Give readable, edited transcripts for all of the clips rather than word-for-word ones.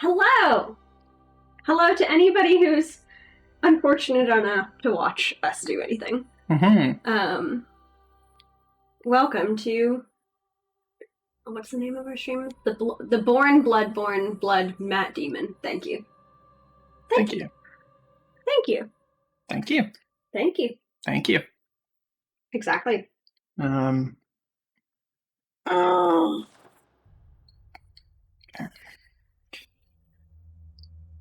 Hello! Hello to anybody who's unfortunate enough to watch us do anything. Mm-hmm. Welcome to... What's the name of our stream? The Born Bloodborne Blood Matt Demon. Thank you. Thank you. Thank you. Thank you. Thank you. Thank you. Exactly. Okay.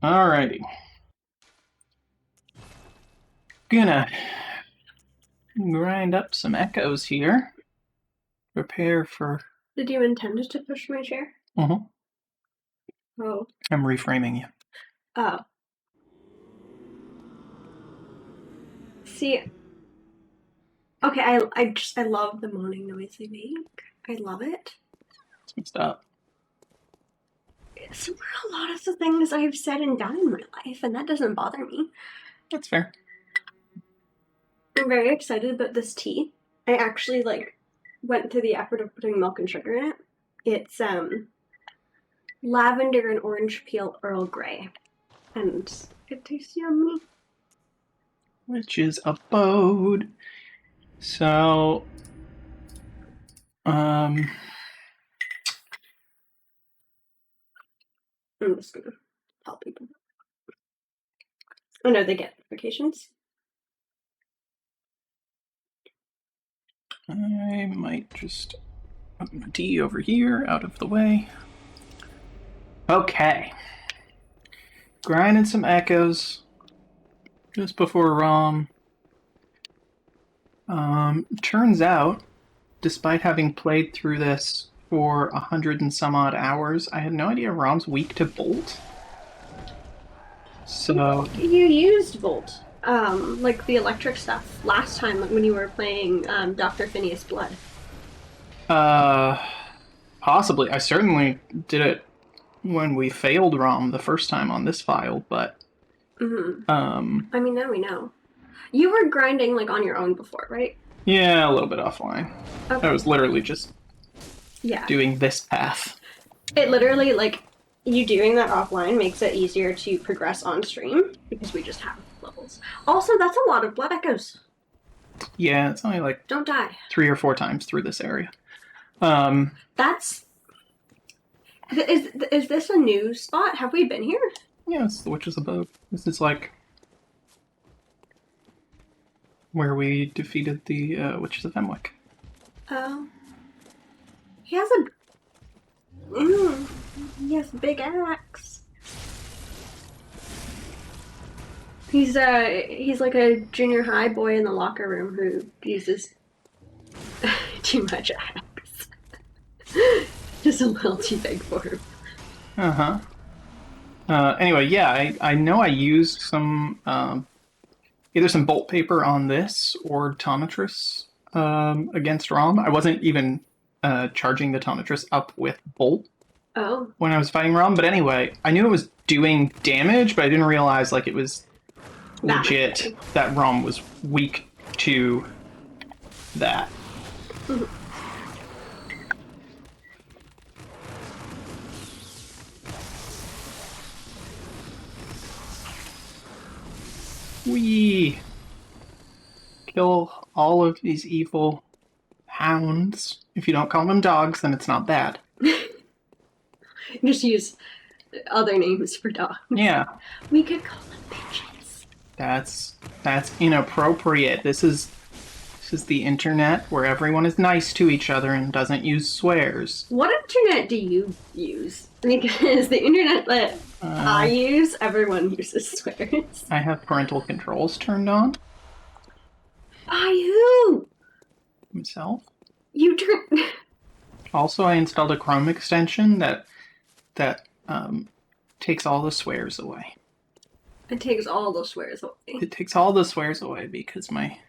Alrighty. Gonna grind up some echoes here. Prepare for... Did you intend to push my chair? Mm-hmm. Oh. I'm reframing you. Oh. See... Okay, I love the moaning noise they make. I love it. It's mixed up. It's a lot of the things I've said and done in my life, and that doesn't bother me. That's fair. I'm very excited about this tea. I actually went through the effort of putting milk and sugar in it. It's lavender and orange peel Earl Grey, and it tastes yummy. Which is abode. So, I'm just gonna tell people. Oh no, they get notifications. I might just put my tea over here, out of the way. Okay. Grinding some echoes just before ROM. Turns out, despite having played through this for 100 and some odd hours, I had no idea ROM's weak to Bolt. So you used Volt, like the electric stuff last time when you were playing Dr. Phineas Blood. Possibly. I certainly did it when we failed ROM the first time on this file, but I mean, now we know. You were grinding on your own before, right? Yeah, a little bit offline. Okay. I was literally just doing this path. It literally, you doing that offline makes it easier to progress on stream because we just have levels. Also, that's a lot of blood echoes. Yeah, it's only don't die 3 or 4 times through this area. That's is this a new spot? Have we been here? Yeah, it's the Witch's Abode. This is where we defeated the Witches of Fenwick. Oh. He has a big axe. He's like a junior high boy in the locker room who uses too much axe. Just a little too big for him. Anyway, yeah, I know I used some either some bolt paper on this or Tonotrus against ROM. I wasn't even charging the Tonotrus up with bolt when I was fighting ROM, but anyway, I knew it was doing damage, but I didn't realize it was legit that ROM was weak to that. We kill all of these evil hounds. If you don't call them dogs, then it's not bad. Just use other names for dogs. Yeah. We could call them bitches. That's inappropriate. This is the internet where everyone is nice to each other and doesn't use swears. What internet do you use? Because the internet that I use, everyone uses swears. I have parental controls turned on. By who? Myself. You turn. Also, I installed a Chrome extension that takes all the swears away. It takes all the swears away. It takes all the swears away because my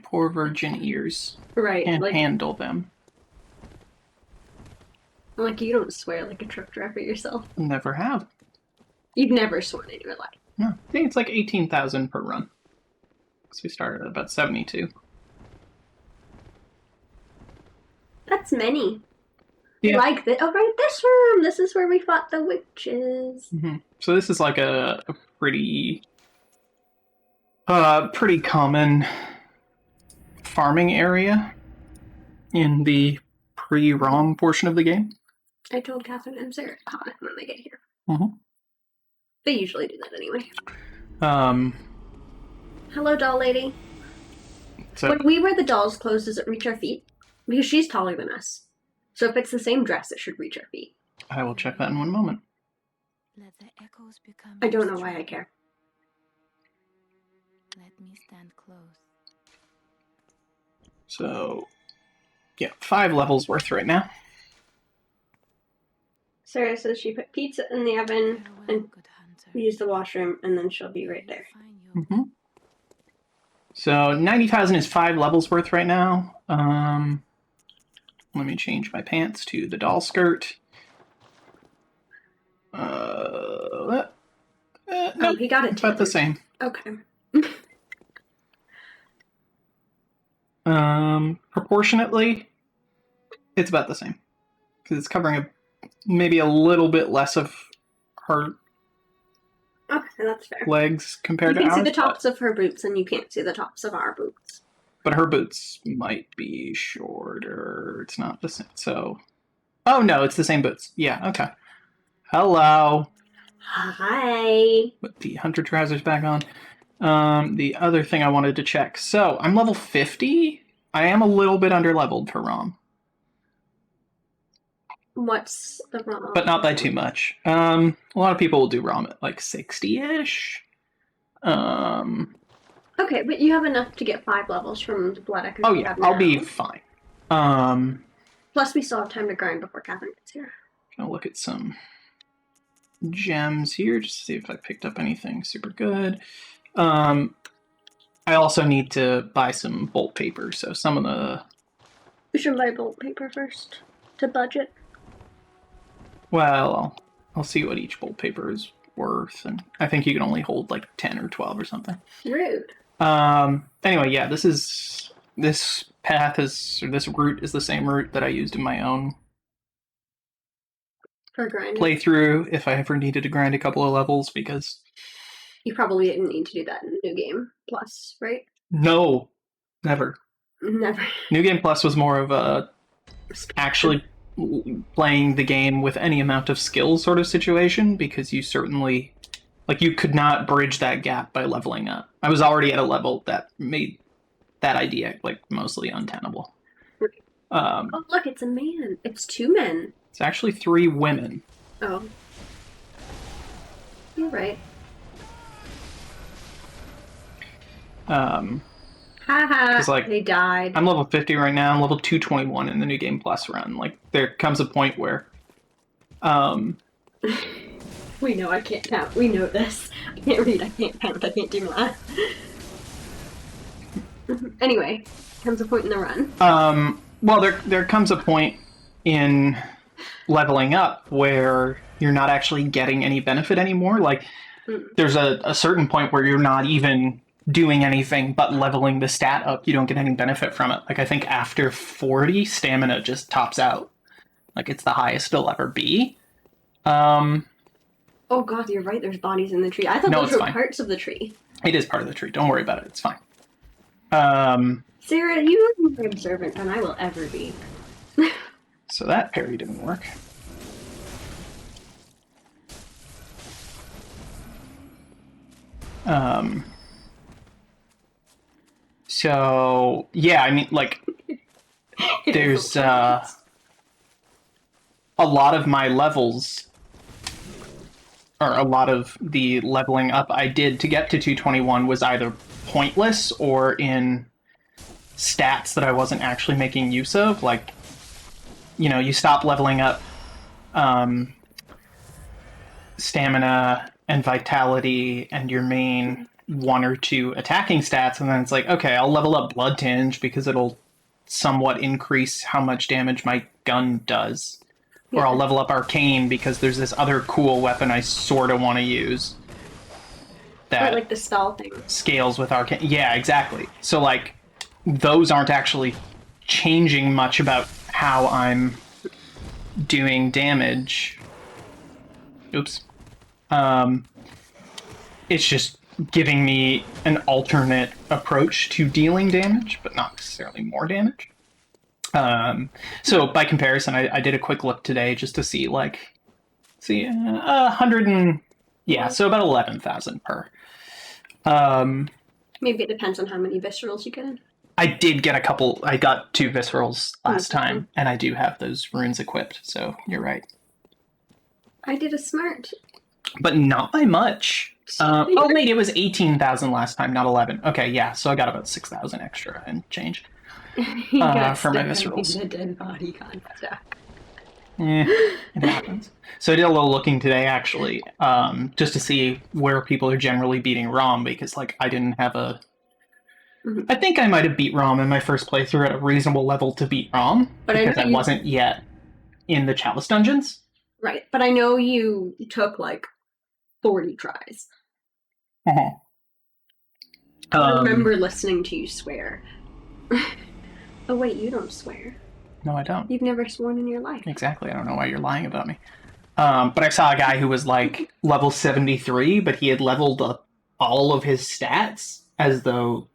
poor virgin ears can't handle them. You don't swear like a truck driver yourself. Never have. You've never sworn in your life. No, I think it's 18,000 per run. Because we started at about 72. That's many. Yeah. Like this. Oh, right, this room. This is where we fought the witches. So this is like a pretty pretty common farming area in the pre-ROM portion of the game. I told Catherine and Sarah when they get here. Mm-hmm. They usually do that anyway. Um, Hello, doll lady. so When we wear the doll's clothes, does it reach our feet? Because she's taller than us. So if it's the same dress, it should reach our feet. I will check that in one moment. Let the echoes become I don't know why I care. Let me stand close. So, yeah, 5 levels worth right now. Sarah says she put pizza in the oven and Good hunter. used the washroom, and then she'll be right there. Mm-hmm. So 90,000 is 5 levels worth right now. Let me change my pants to the doll skirt. No, He got it. about the same. Okay. Proportionately, it's about the same because it's covering maybe a little bit less of her Okay, that's fair. legs compared You to can ours. see the tops of her boots, and you can't see the tops of our boots. But her boots might be shorter. It's not the same. So, oh no, it's the same boots. Yeah. Okay. Hello. Hi. Put the hunter trousers back on. The other thing I wanted to check. So I'm level 50. I am a little bit underleveled for ROM, What's the wrong? but not by too much. A lot of people will do ROM at like 60-ish. Okay, but you have enough to get 5 levels from the blood echo. Oh yeah, I'll be fine. Plus, we still have time to grind before Catherine gets here. Gonna look at some gems here just to see if I picked up anything super good. I also need to buy some bolt paper, so some of the... We should buy bolt paper first to budget. Well, I'll see what each bolt paper is worth, and I think you can only hold like 10 or 12 or something. Rude. Anyway, yeah, this path is, or this route is the same route that I used in my own For grinding. playthrough if I ever needed to grind a couple of levels, because... You probably didn't need to do that in the New Game Plus, right? No, never. Never. New Game Plus was more of a actually playing the game with any amount of skill sort of situation, because you certainly, like, you could not bridge that gap by leveling up. I was already at a level that made that idea, like, mostly untenable. Oh, look, it's a man. It's 2 men. It's actually 3 women. Oh. You're right. Haha, like, they died. I'm level 50 right now. I'm level 221 in the New Game Plus run. Like, there comes a point where... We know I can't count. We know this. I can't read, I can't count, I can't do math. Anyway, comes a point in the run. Well, there comes a point in leveling up where you're not actually getting any benefit anymore. Like, there's a certain point where you're not even doing anything but leveling the stat up. You don't get any benefit from it. Like, I think after 40, stamina just tops out. Like, it's the highest it'll ever be. Oh god, you're right, there's bodies in the tree. I thought No, those it's were fine. parts of the tree. It is part of the tree. Don't worry about it. It's fine. Sarah, you are more observant than I will ever be. So that parry didn't work. So, yeah, I mean, like, there's a lot of my levels, or a lot of the leveling up I did to get to 221 was either pointless or in stats that I wasn't actually making use of. Like, you know, you stop leveling up stamina and vitality and your main 1 or 2 attacking stats, and then it's like, okay, I'll level up Blood Tinge because it'll somewhat increase how much damage my gun does. Yeah. Or I'll level up Arcane because there's this other cool weapon I sort of want to use that like the spell thing scales with Arcane. Yeah, exactly. So, like, those aren't actually changing much about how I'm doing damage. Oops. It's just giving me an alternate approach to dealing damage, but not necessarily more damage. So by comparison, I did a quick look today just to see, like, 100 and, yeah, so about 11,000 per. Maybe it depends on how many viscerals you get in. I did get a couple. I got 2 viscerals last time, and I do have those runes equipped, so you're right. I did a smart. But not by much. Oh, wait, it was 18,000 last time, not 11. Okay, yeah, so I got about 6,000 extra and change You for my viscerals. The dead body contact. It happens. So I did a little looking today, actually, just to see where people are generally beating ROM, because, like, I didn't have a... I think I might have beat ROM in my first playthrough at a reasonable level to beat ROM, but because I wasn't yet in the Chalice dungeons. Right, but I know you took, like, 40 tries. Uh-huh. I remember listening to you swear. Oh, wait, you don't swear. No, I don't. You've never sworn in your life. Exactly. I don't know why you're lying about me. But I saw a guy who was like level 73, but he had leveled up all of his stats as though...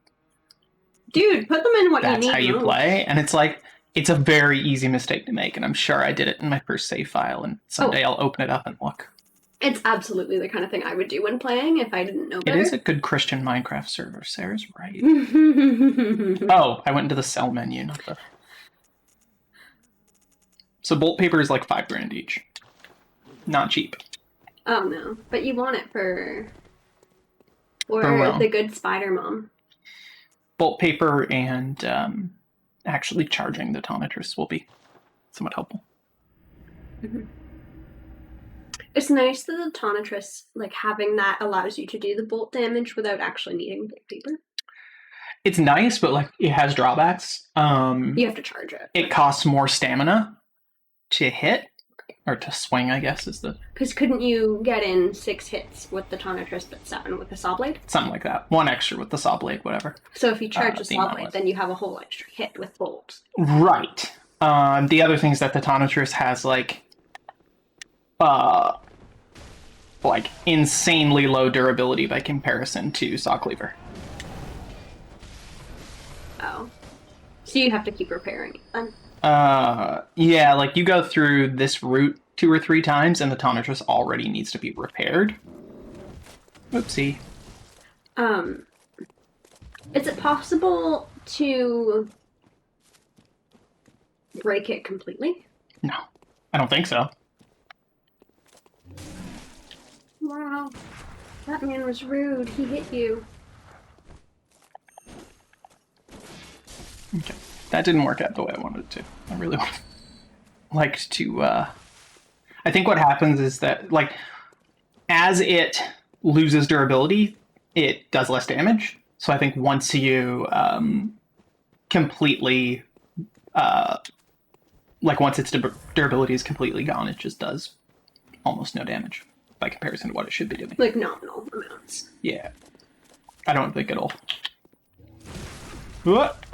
Dude, put them in what you need. That's how you play. And it's like, it's a very easy mistake to make. And I'm sure I did it in my first save file. And someday I'll open it up and look. It's absolutely the kind of thing I would do when playing if I didn't know better. It is a good Christian Minecraft server. Sarah's right. Oh, I went into the sell menu, not the... So bolt paper is like $5 each. Not cheap. Oh no, but you want it for well. the good spider mom. Bolt paper and actually charging the Tonatrus will be somewhat helpful. Mm-hmm. It's nice that the Tonatrus, like, having that allows you to do the bolt damage without actually needing bolt paper. It's nice, but, like, it has drawbacks. You have to charge it. It costs more stamina to hit, or to swing, I guess, is the... Because couldn't you get in 6 hits with the Tonatrus, but 7 with the saw blade? Something like that. 1 extra with the saw blade, whatever. So if you charge the saw blade, then you have a whole extra hit with bolts. Right. The other thing is that the Tonatrus has, like insanely low durability by comparison to Saw Cleaver. Oh. So you have to keep repairing it then? Yeah, like, you go through this route 2 or 3 times, and the Tonatrus already needs to be repaired. Oopsie. Is it possible to break it completely? No. I don't think so. Wow. That man was rude. He hit you. Okay. That didn't work out the way I wanted it to. I really liked to, I think what happens is that, like, as it loses durability, it does less damage. So I think once you, completely, once its durability is completely gone, it just does almost no damage by comparison to what it should be doing. Like, nominal amounts. Yeah. I don't think it'll... What?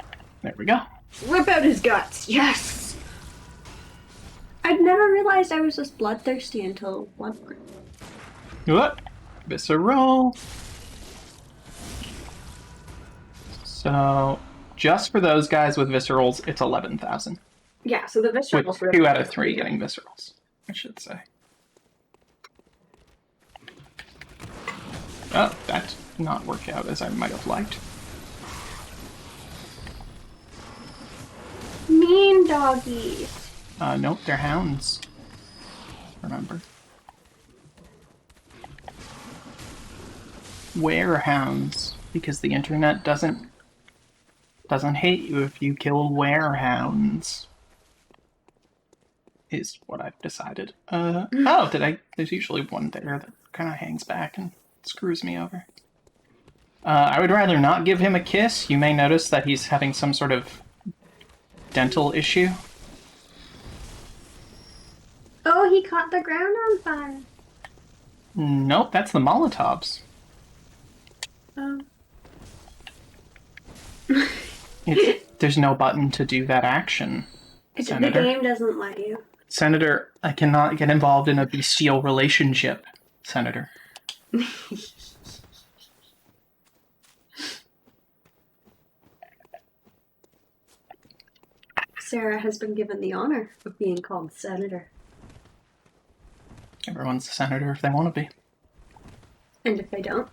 There we go. Rip out his guts, yes! I'd never realized I was this bloodthirsty until Bloodborne. What? Visceral. So, just for those guys with viscerals, it's 11,000. Yeah, so the viscerals with 2 out of 3 getting viscerals, I should say. Oh, that did not work out as I might have liked. Mean doggies. Nope, they're hounds. Remember. Werehounds, because the internet doesn't hate you if you kill werehounds. Is what I've decided. Oh, there's usually one there that kind of hangs back and screws me over. I would rather not give him a kiss. You may notice that he's having some sort of dental issue. Oh, he caught the ground on fire. Nope, that's the Molotovs. Oh. There's no button to do that action, The Senator. game doesn't let you. Senator, I cannot get involved in a bestial relationship, Senator. Sarah has been given the honor of being called senator. Everyone's a senator if they want to be. And if they don't,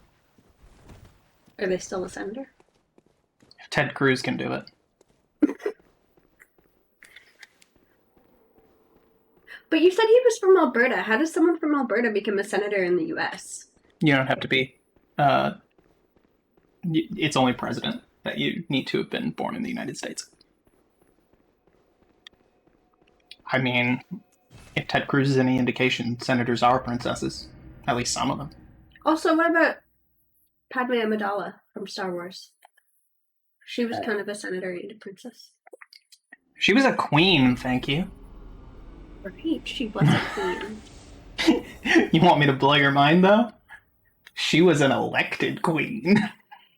are they still a senator? Ted Cruz can do it. But you said he was from Alberta. How does someone from Alberta become a senator in the U.S.? You don't have to be. It's only president that you need to have been born in the United States. I mean, if Ted Cruz is any indication, senators are princesses. At least some of them. Also, what about Padme Amidala from Star Wars? She was kind of a senator and a princess. She was a queen, thank you. Right, she was a queen. You want me to blow your mind, though? She was an elected queen.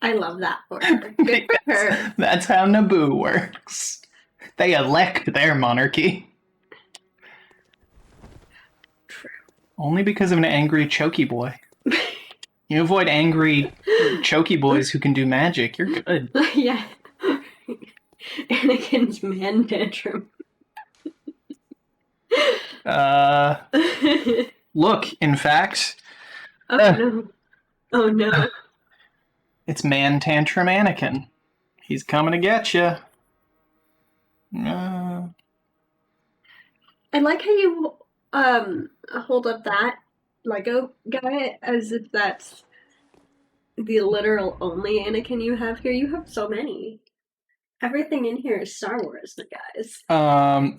I love that for her. Good for her. That's how Naboo works. They elect their monarchy. True. Only because of an angry choky boy. You avoid angry choky boys who can do magic, you're good. Yeah. Anakin's man tantrum. Look, in fact... Oh no. Oh no. It's man tantrum Anakin. He's coming to get you. I like how you hold up that Lego guy as if that's the literal only Anakin you have here. You have so many. Everything in here is Star Wars, guys.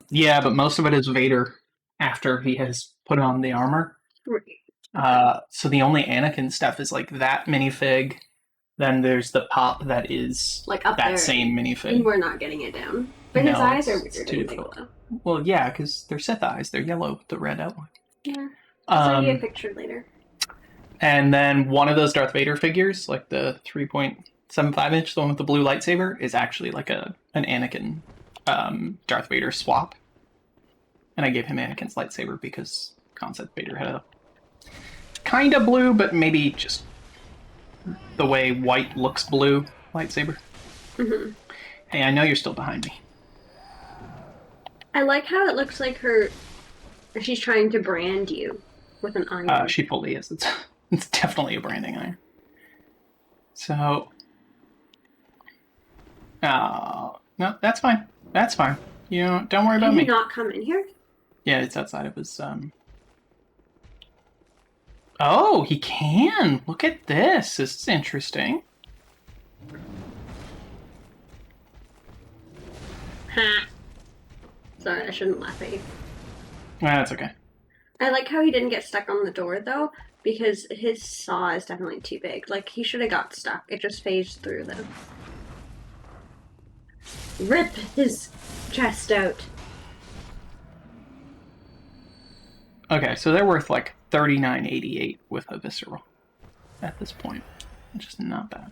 Yeah, but most of it is Vader after he has put on the armor. Right. So the only Anakin stuff is like that minifig. Then there's the pop that is like up that there, same and minifig. we're not getting it down. But his eyes are weird. Too difficult. Well, yeah, because they're Sith eyes. They're yellow with the red outline. Yeah. I'll send you a picture later. And then one of those Darth Vader figures, like the 3.75 inch, the one with the blue lightsaber, is actually like an Anakin Darth Vader swap. And I gave him Anakin's lightsaber because Concept Vader had a kind of blue, but maybe just the way white looks blue lightsaber. Mm-hmm. Hey, I know you're still behind me. I like how it looks like she's trying to brand you with an iron. She fully is. It's definitely a branding iron. So, no, that's fine. That's fine. You know, don't worry about Can me. you not come in here? Yeah, it's outside of his. Oh, he can. Look at this. This is interesting. Ha. Sorry, I shouldn't laugh at you. That's okay. I like how he didn't get stuck on the door, though, because his saw is definitely too big. Like, he should have got stuck. It just phased through them. Rip his chest out. Okay, so they're worth like $39.88 with a visceral at this point, which is not bad.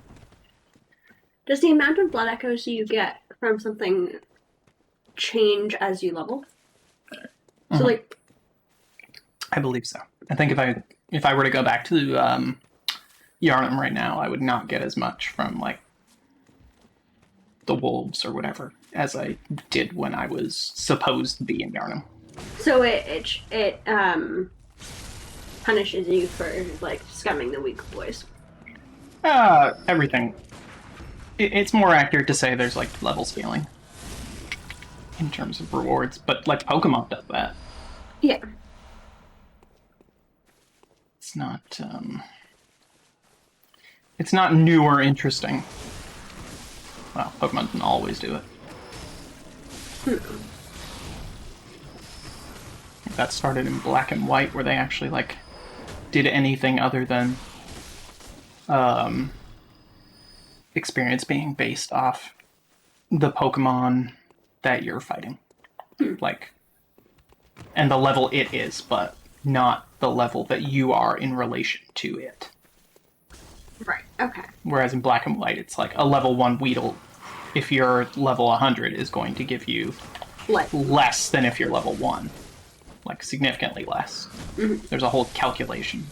Does the amount of blood echoes you get from something change as you level? So, like, I believe so. I think if I were to go back to Yarnum right now, I would not get as much from like the wolves or whatever as I did when I was supposed to be in Yarnum. So it punishes you for like scumming the weak boys. Everything. It's more accurate to say there's like level scaling in terms of rewards, but like Pokemon does that. Yeah. It's not. It's not new or interesting. Well, Pokemon can always do it. That started in Black and White, where they actually like did anything other than experience being based off the Pokemon that you're fighting, like, and the level it is, but not the level that you are in relation to it. Right. Okay. Whereas in Black and White, it's like a level 1 Weedle, if you're level 100, is going to give you Like less than if you're level 1. like significantly less. Mhm. There's a whole calculation.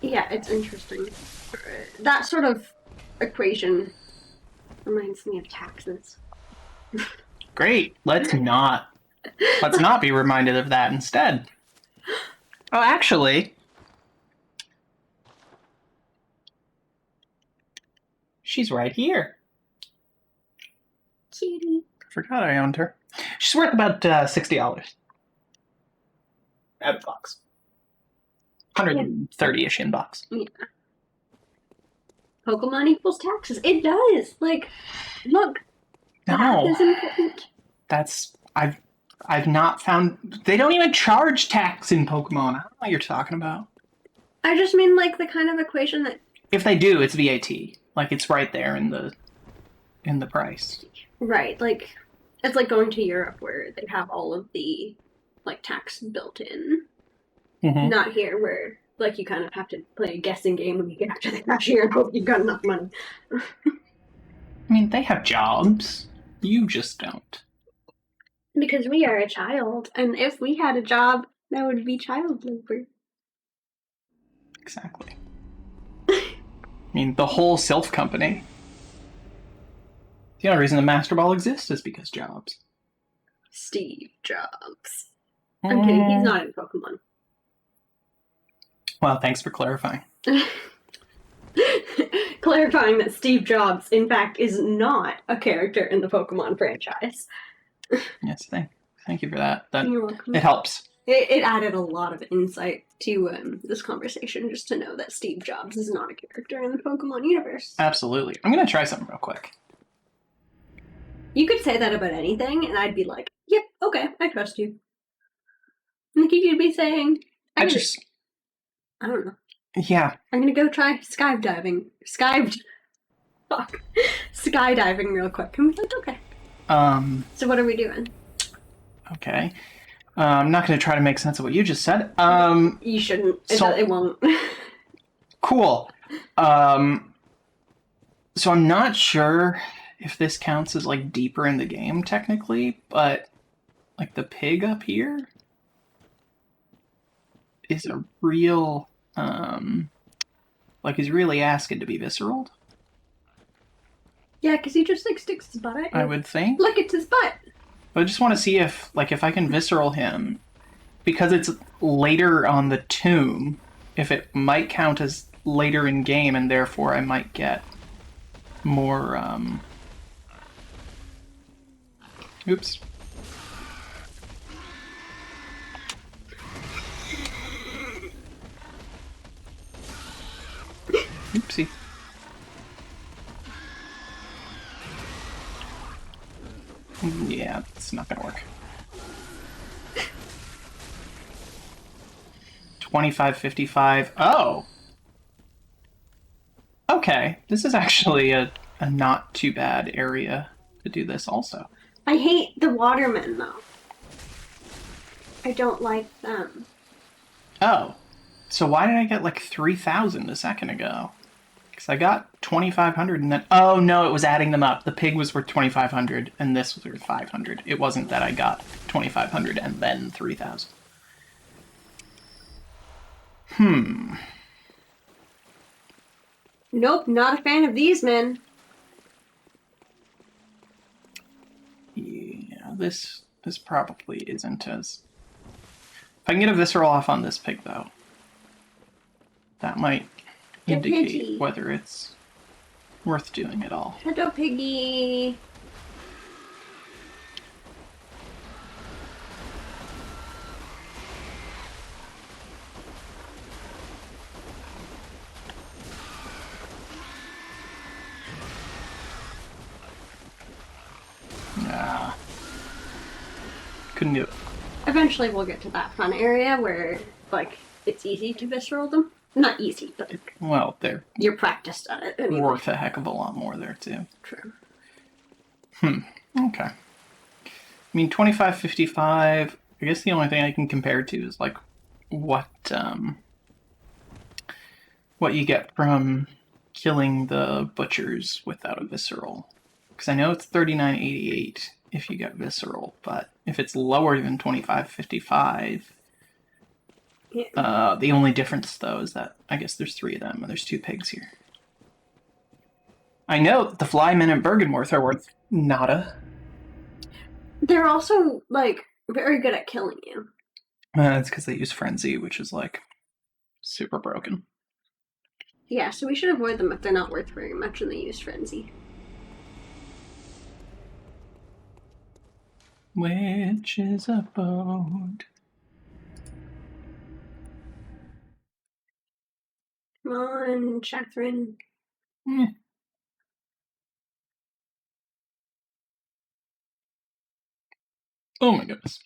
Yeah, it's interesting. That sort of equation reminds me of taxes. Great. Let's not be reminded of that instead. Oh, actually, she's right here. Cutie. Forgot I owned her. She's worth about $60 out of box. 130-ish in box. Yeah. Pokemon equals taxes. It does. Like, look, math No, is important. that's I've not found. They don't even charge tax in Pokemon. I don't know what you're talking about. I just mean like the kind of equation that. If they do, it's VAT. Like it's right there in the price. Right, like it's like going to Europe where they have all of the like tax built in. Mm-hmm. Not here where like you kind of have to play a guessing game when you get to the cashier and hope you've got enough money. I mean, they have jobs. You just don't. Because we are a child, and if we had a job, that would be child labor. Exactly. I mean, the whole Sylph company. The only reason the Master Ball exists is because jobs. Steve Jobs. I'm kidding, he's not in Pokemon. Well, thanks for clarifying. Clarifying that Steve Jobs, in fact, is not a character in the Pokemon franchise. Yes, thank you for that. You're welcome. It helps. It added a lot of insight to this conversation just to know that Steve Jobs is not a character in the Pokemon universe. Absolutely. I'm going to try something real quick. You could say that about anything, and I'd be like, yep, okay, I trust you. Like, you could be saying, I don't know. Yeah. I'm gonna go try skydiving real quick. And we're like, okay. So what are we doing? Okay. I'm not going to try to make sense of what you just said. You shouldn't. It won't. Cool. So I'm not sure if this counts as like deeper in the game technically, but like the pig up here is a real like he's really asking to be visceral. Yeah, because he just like sticks his butt at you. I would think. Look, it's his butt. But I just want to see if I can visceral him, because it's later on the tomb, if it might count as later in game, and therefore I might get more. Oops. Oopsie. Yeah, it's not gonna work. 2555. Oh! Okay, this is actually a not too bad area to do this also. I hate the watermen, though. I don't like them. Oh. So why did I get like 3,000 a second ago? Because I got 2,500 and then... Oh, no, it was adding them up. The pig was worth 2,500 and this was worth 500. It wasn't that I got 2,500 and then 3,000. Nope, not a fan of these men. Yeah, this probably isn't as... If I can get a visceral off on this pig, though, that might indicate Pidgey. whether it's worth doing at all. Hello, piggy. Nah. Couldn't do it. Eventually we'll get to that fun area where, like, it's easy to visceral them. Not easy, but Well, they're you're practiced at it anyway. worth a heck of a lot more there, too. True. Okay. I mean, 2555, I guess the only thing I can compare to is, like, what you get from killing the butchers without a visceral. Because I know it's 3988, if you get visceral, but if it's lower than 2555, Yeah. the only difference though is that I guess there's 3 of them and there's 2 pigs here. I know that the flymen at Bergenworth are worth nada. They're also, like, very good at killing you. It's because they use frenzy, which is like super broken. Yeah, so we should avoid them if they're not worth very much and they use frenzy. Which is a boat. Come on, Catherine. Oh my goodness.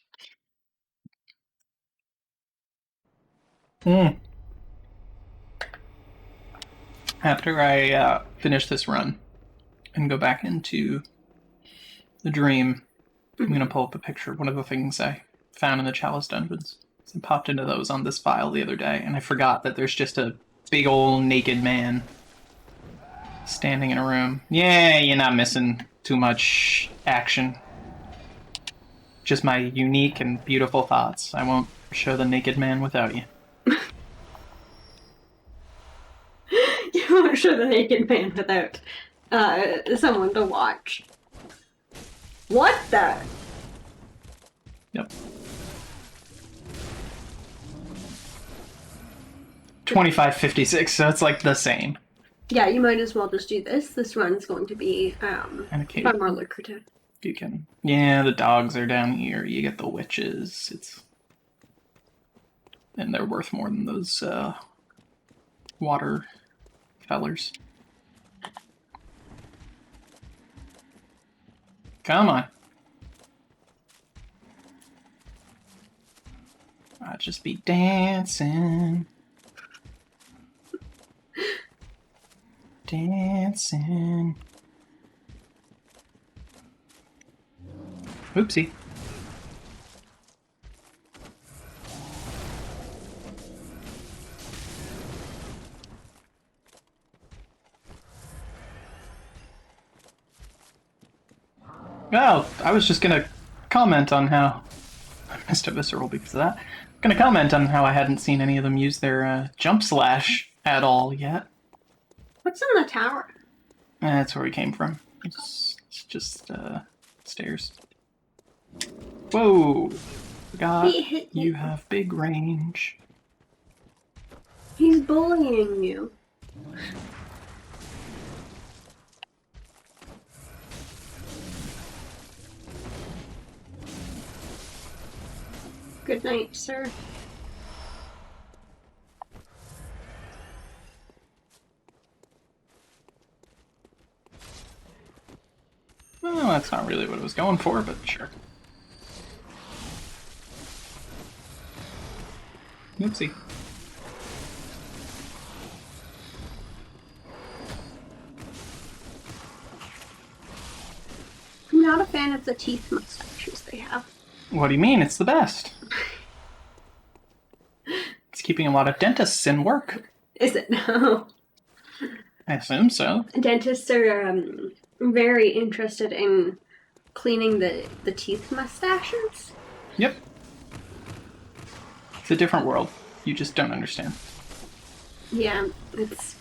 After I finish this run and go back into the dream, I'm going to pull up a picture of one of the things I found in the Chalice Dungeons. I popped into those on this file the other day, and I forgot that there's just a big old naked man standing in a room. Yeah, you're not missing too much action. Just my unique and beautiful thoughts. I won't show the naked man without you. You won't show the naked man without someone to watch. What the? Yep. 2556, so it's like the same. Yeah, you might as well just do this. This run's going to be far more lucrative. You can. Yeah, the dogs are down here. You get the witches. And they're worth more than those water fellers. Come on. I'll just be dancing. Dancing. Oopsie. Oh, I was just gonna comment on how I missed a visceral because of that. Gonna comment on how I hadn't seen any of them use their jump slash at all yet. What's in the tower? That's where we came from. It's just stairs. Whoa! Forgot you have big range. He's bullying you. Good night, sir. Well, that's not really what I was going for, but sure. Oopsie. I'm not a fan of the teeth mustaches they have. What do you mean? It's the best. It's keeping a lot of dentists in work. Is it now? I assume so. Dentists are very interested in cleaning the teeth mustaches. Yep. It's a different world. You just don't understand. Yeah, it's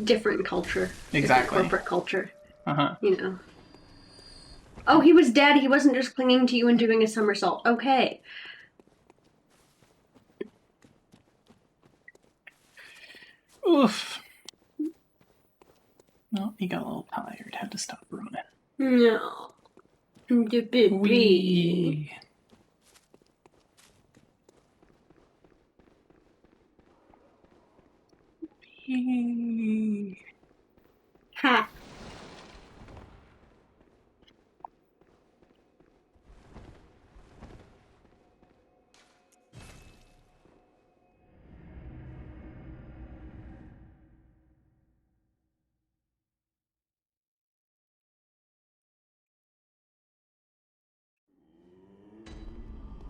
different culture. Exactly. Different corporate culture. Uh-huh. You know. Oh, he was dead. He wasn't just clinging to you and doing a somersault. Okay. Oof. Well, he got a little tired. Had to stop running. No. The baby. Wee. Ha.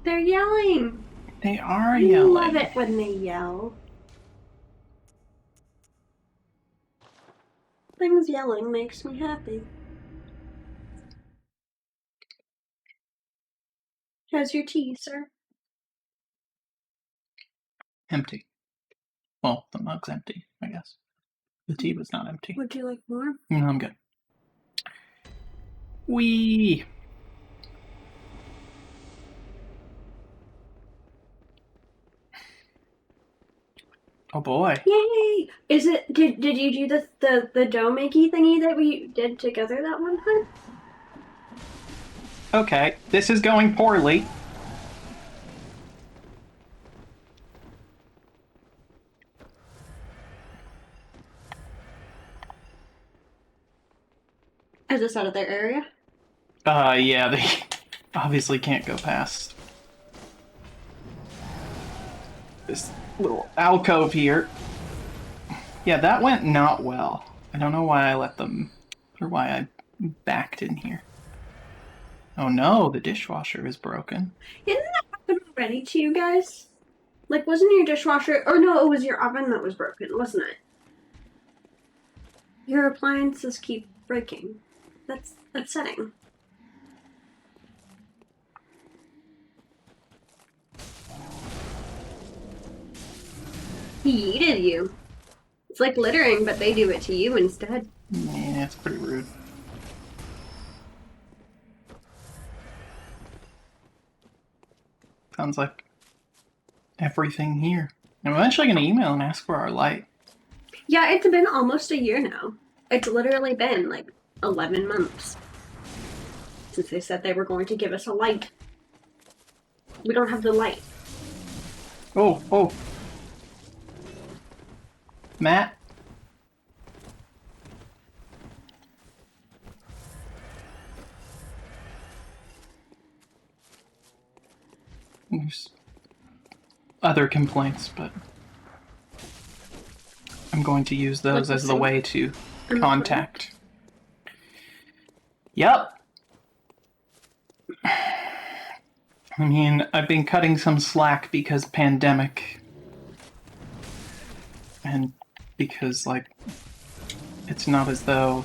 They're yelling. They are I yelling. love it when they yell. Things yelling makes me happy. How's your tea, sir? Empty. Well, the mug's empty, I guess. The tea was not empty. Would you like more? No, I'm good. Wee. Oh boy. Yay! Is it? Did you do the dough makey thingy that we did together that one time? Okay, this is going poorly. Is this out of their area? Yeah, they obviously can't go past this little alcove here. Yeah, that went not well. I don't know why I let them, or why I backed in here. Oh no, the dishwasher is broken. Didn't that happen already to you guys? Like, wasn't your dishwasher? Or no, it was your oven that was broken, wasn't it? Your appliances keep breaking. That's upsetting. He yeeted you. It's like littering, but they do it to you instead. Yeah, it's pretty rude. Sounds like everything here. I'm eventually going to email and ask for our light. Yeah, it's been almost a year now. It's literally been like 11 months since they said they were going to give us a light. We don't have the light. Oh. Matt? There's other complaints, but I'm going to use those as the way to contact. Yep. I mean, I've been cutting some slack because pandemic. And because, like, it's not as though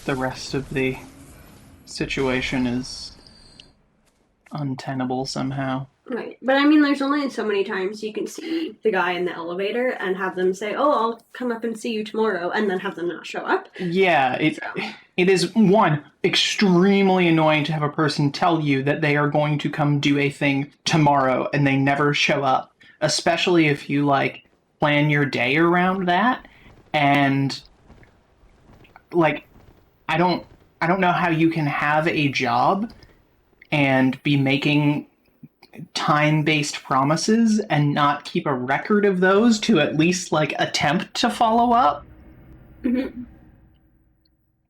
the rest of the situation is untenable somehow. Right. But I mean, there's only so many times you can see the guy in the elevator and have them say, oh, I'll come up and see you tomorrow, and then have them not show up. Yeah, it is, one, extremely annoying to have a person tell you that they are going to come do a thing tomorrow and they never show up, especially if you, like, plan your day around that. And, like, I don't know how you can have a job and be making time-based promises and not keep a record of those to at least, like, attempt to follow up.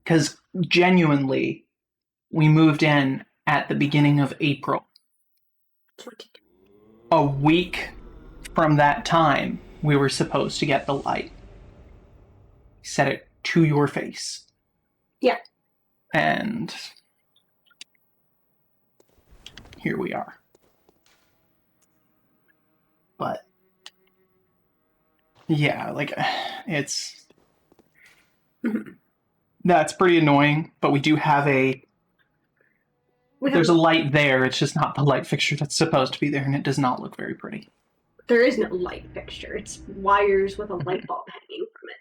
Because genuinely, we moved in at the beginning of April. A week from that time, we were supposed to get the light. Said it to your face. Yeah. And here we are. But yeah, like, it's that's pretty annoying, but we do have there's a light there, it's just not the light fixture that's supposed to be there, and it does not look very pretty. There is no light fixture. It's wires with a light bulb hanging from it.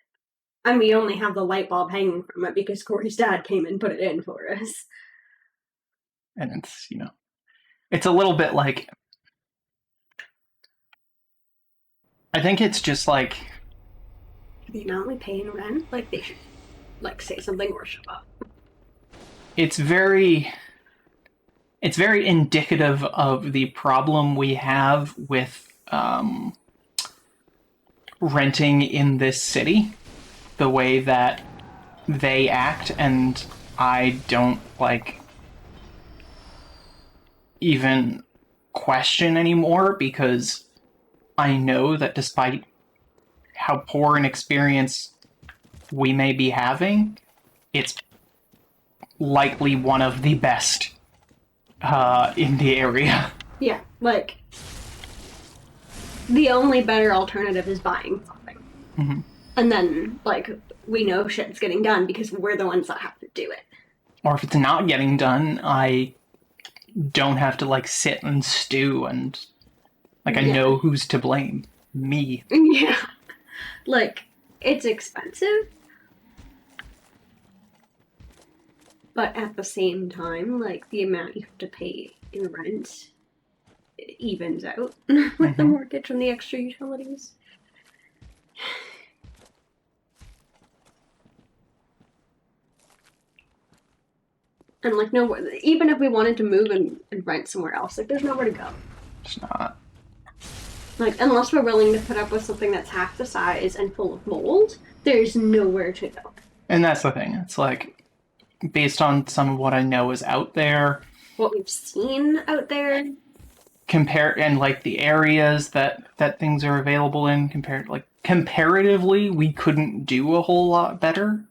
And we only have the light bulb hanging from it because Corey's dad came and put it in for us. And it's, it's a little bit like, I think it's just like, The amount we pay in rent, like, they should, like, say something or show up. it's very indicative of the problem we have with renting in this city, the way that they act, and I don't, like, even question anymore, because I know that despite how poor an experience we may be having, it's likely one of the best in the area. Yeah, like, the only better alternative is buying something. Mm-hmm. And then, like, we know shit's getting done because we're the ones that have to do it. Or if it's not getting done, I don't have to like sit and stew and like I Yeah. know who's to blame. Me. Yeah. Like, it's expensive. But at the same time, like, the amount you have to pay in rent evens out with the mortgage and the extra utilities. And, like, no, even if we wanted to move and rent somewhere else, like, there's nowhere to go. It's not. Like, unless we're willing to put up with something that's half the size and full of mold, there's nowhere to go. And that's the thing. It's like, based on some of what I know is out there, What we've seen out there. compare and like the areas that things are available in compared like comparatively, we couldn't do a whole lot better.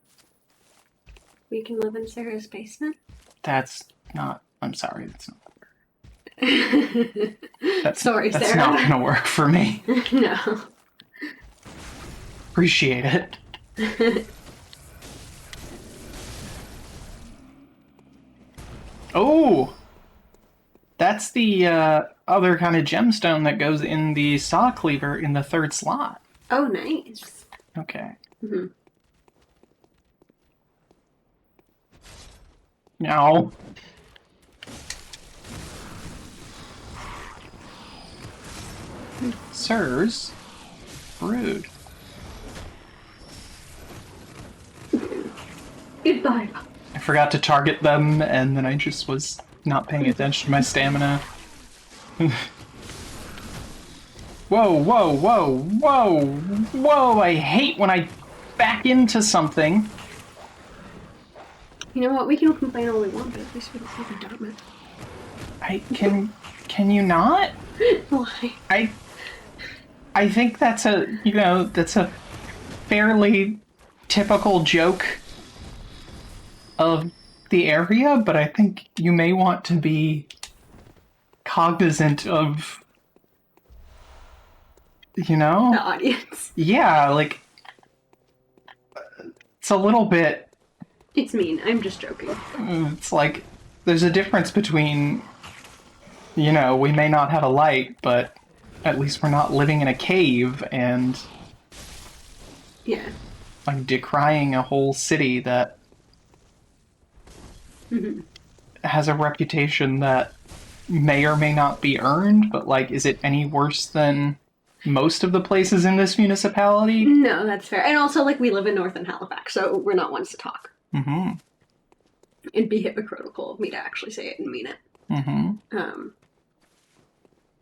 We can live in Sarah's basement. That's not. I'm sorry. That's not. Sorry, That's Sarah. not gonna work for me. No. Appreciate it. Oh, that's the other kind of gemstone that goes in the saw cleaver in the third slot. Oh, nice. Okay. Mm-hmm. Now, sirs, rude. Goodbye. I forgot to target them, and then I just was not paying attention to my stamina. Whoa, whoa, whoa, whoa, whoa! I hate when I back into something. You know what? We can complain all we want, but at least we don't have a Dartmouth. Can you not? Why? I think that's that's a fairly typical joke of the area, but I think you may want to be cognizant of, The audience. yeah, like, it's a little bit, It's mean. I'm just joking. it's like, there's a difference between, we may not have a light, but at least we're not living in a cave and, Yeah. like, decrying a whole city that has a reputation that may or may not be earned, but, like, is it any worse than most of the places in this municipality? No, that's fair. And also, like, we live in Northern Halifax, so we're not ones to talk. Mm-hmm. It'd be hypocritical of me to actually say it and mean it. Mm-hmm.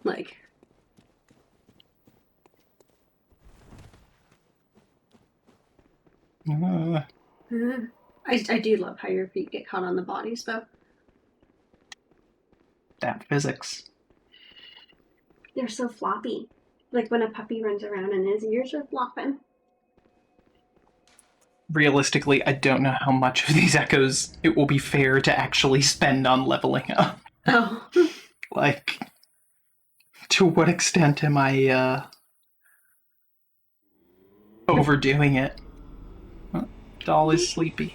Like... I do love how your feet get caught on the bodies, though. That physics. They're so floppy. Like when a puppy runs around and his ears are flopping. Realistically, I don't know how much of these echoes it will be fair to actually spend on leveling up. Oh. Like, to what extent am I, overdoing it? Oh, doll is sleepy.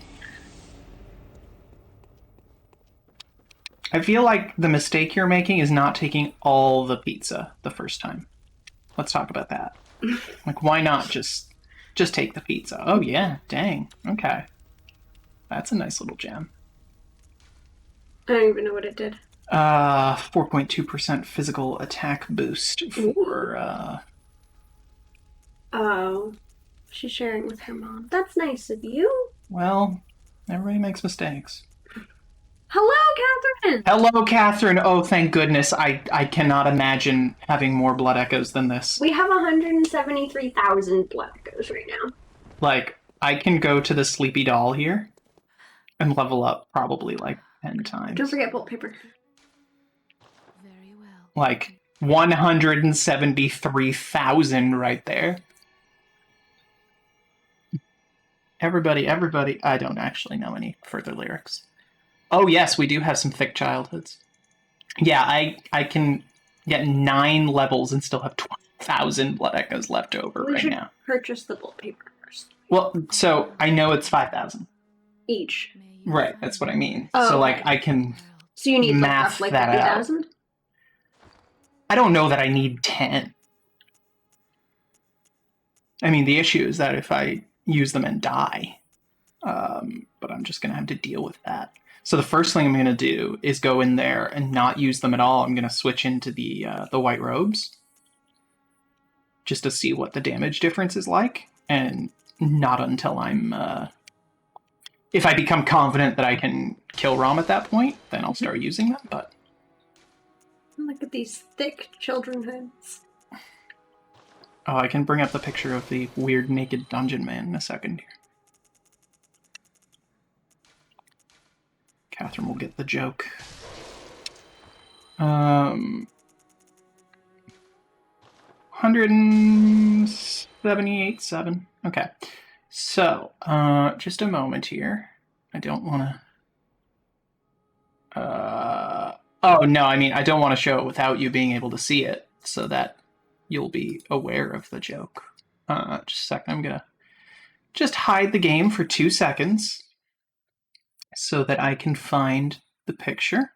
I feel like the mistake you're making is not taking all the pizza the first time. Let's talk about that. Like, why not just take the pizza? Oh yeah, dang. Okay. That's a nice little gem. I don't even know what it did. 4.2% physical attack boost for, Oh. She's sharing with her mom. That's nice of you. well, everybody makes mistakes. Hello, Catherine! Hello, Catherine! Oh, thank goodness. I cannot imagine having more blood echoes than this. We have 173,000 blood echoes right now. Like, I can go to the sleepy doll here and level up probably like 10 times. Don't forget bolt paper. Very well. Like, 173,000 right there. Everybody, I don't actually know any further lyrics. Oh yes, we do have some thick childhoods. Yeah, I can get 9 levels and still have 20,000 blood echoes left over We right should now. purchase the bolt paper first. Well, so I know it's 5,000. Each. May you Right, find that's what I mean. Oh, So okay. like I can So you need like math roughly that out. 50,000? I don't know that I need 10. I mean, the issue is that if I use them and die, but I'm just going to have to deal with that. So the first thing I'm going to do is go in there and not use them at all. I'm going to switch into the white robes just to see what the damage difference is like, and not until I'm if I become confident that I can kill Rom at that point, then I'll start using them. But Look at these thick children heads. oh, I can bring up the picture of the weird naked dungeon man in a second here. Catherine will get the joke. 178.7. Okay. So, just a moment here. I don't want to... oh, no, I mean, I don't want to show it without you being able to see it, so that you'll be aware of the joke. Just a second. I'm going to just hide the game for 2 seconds so that I can find the picture.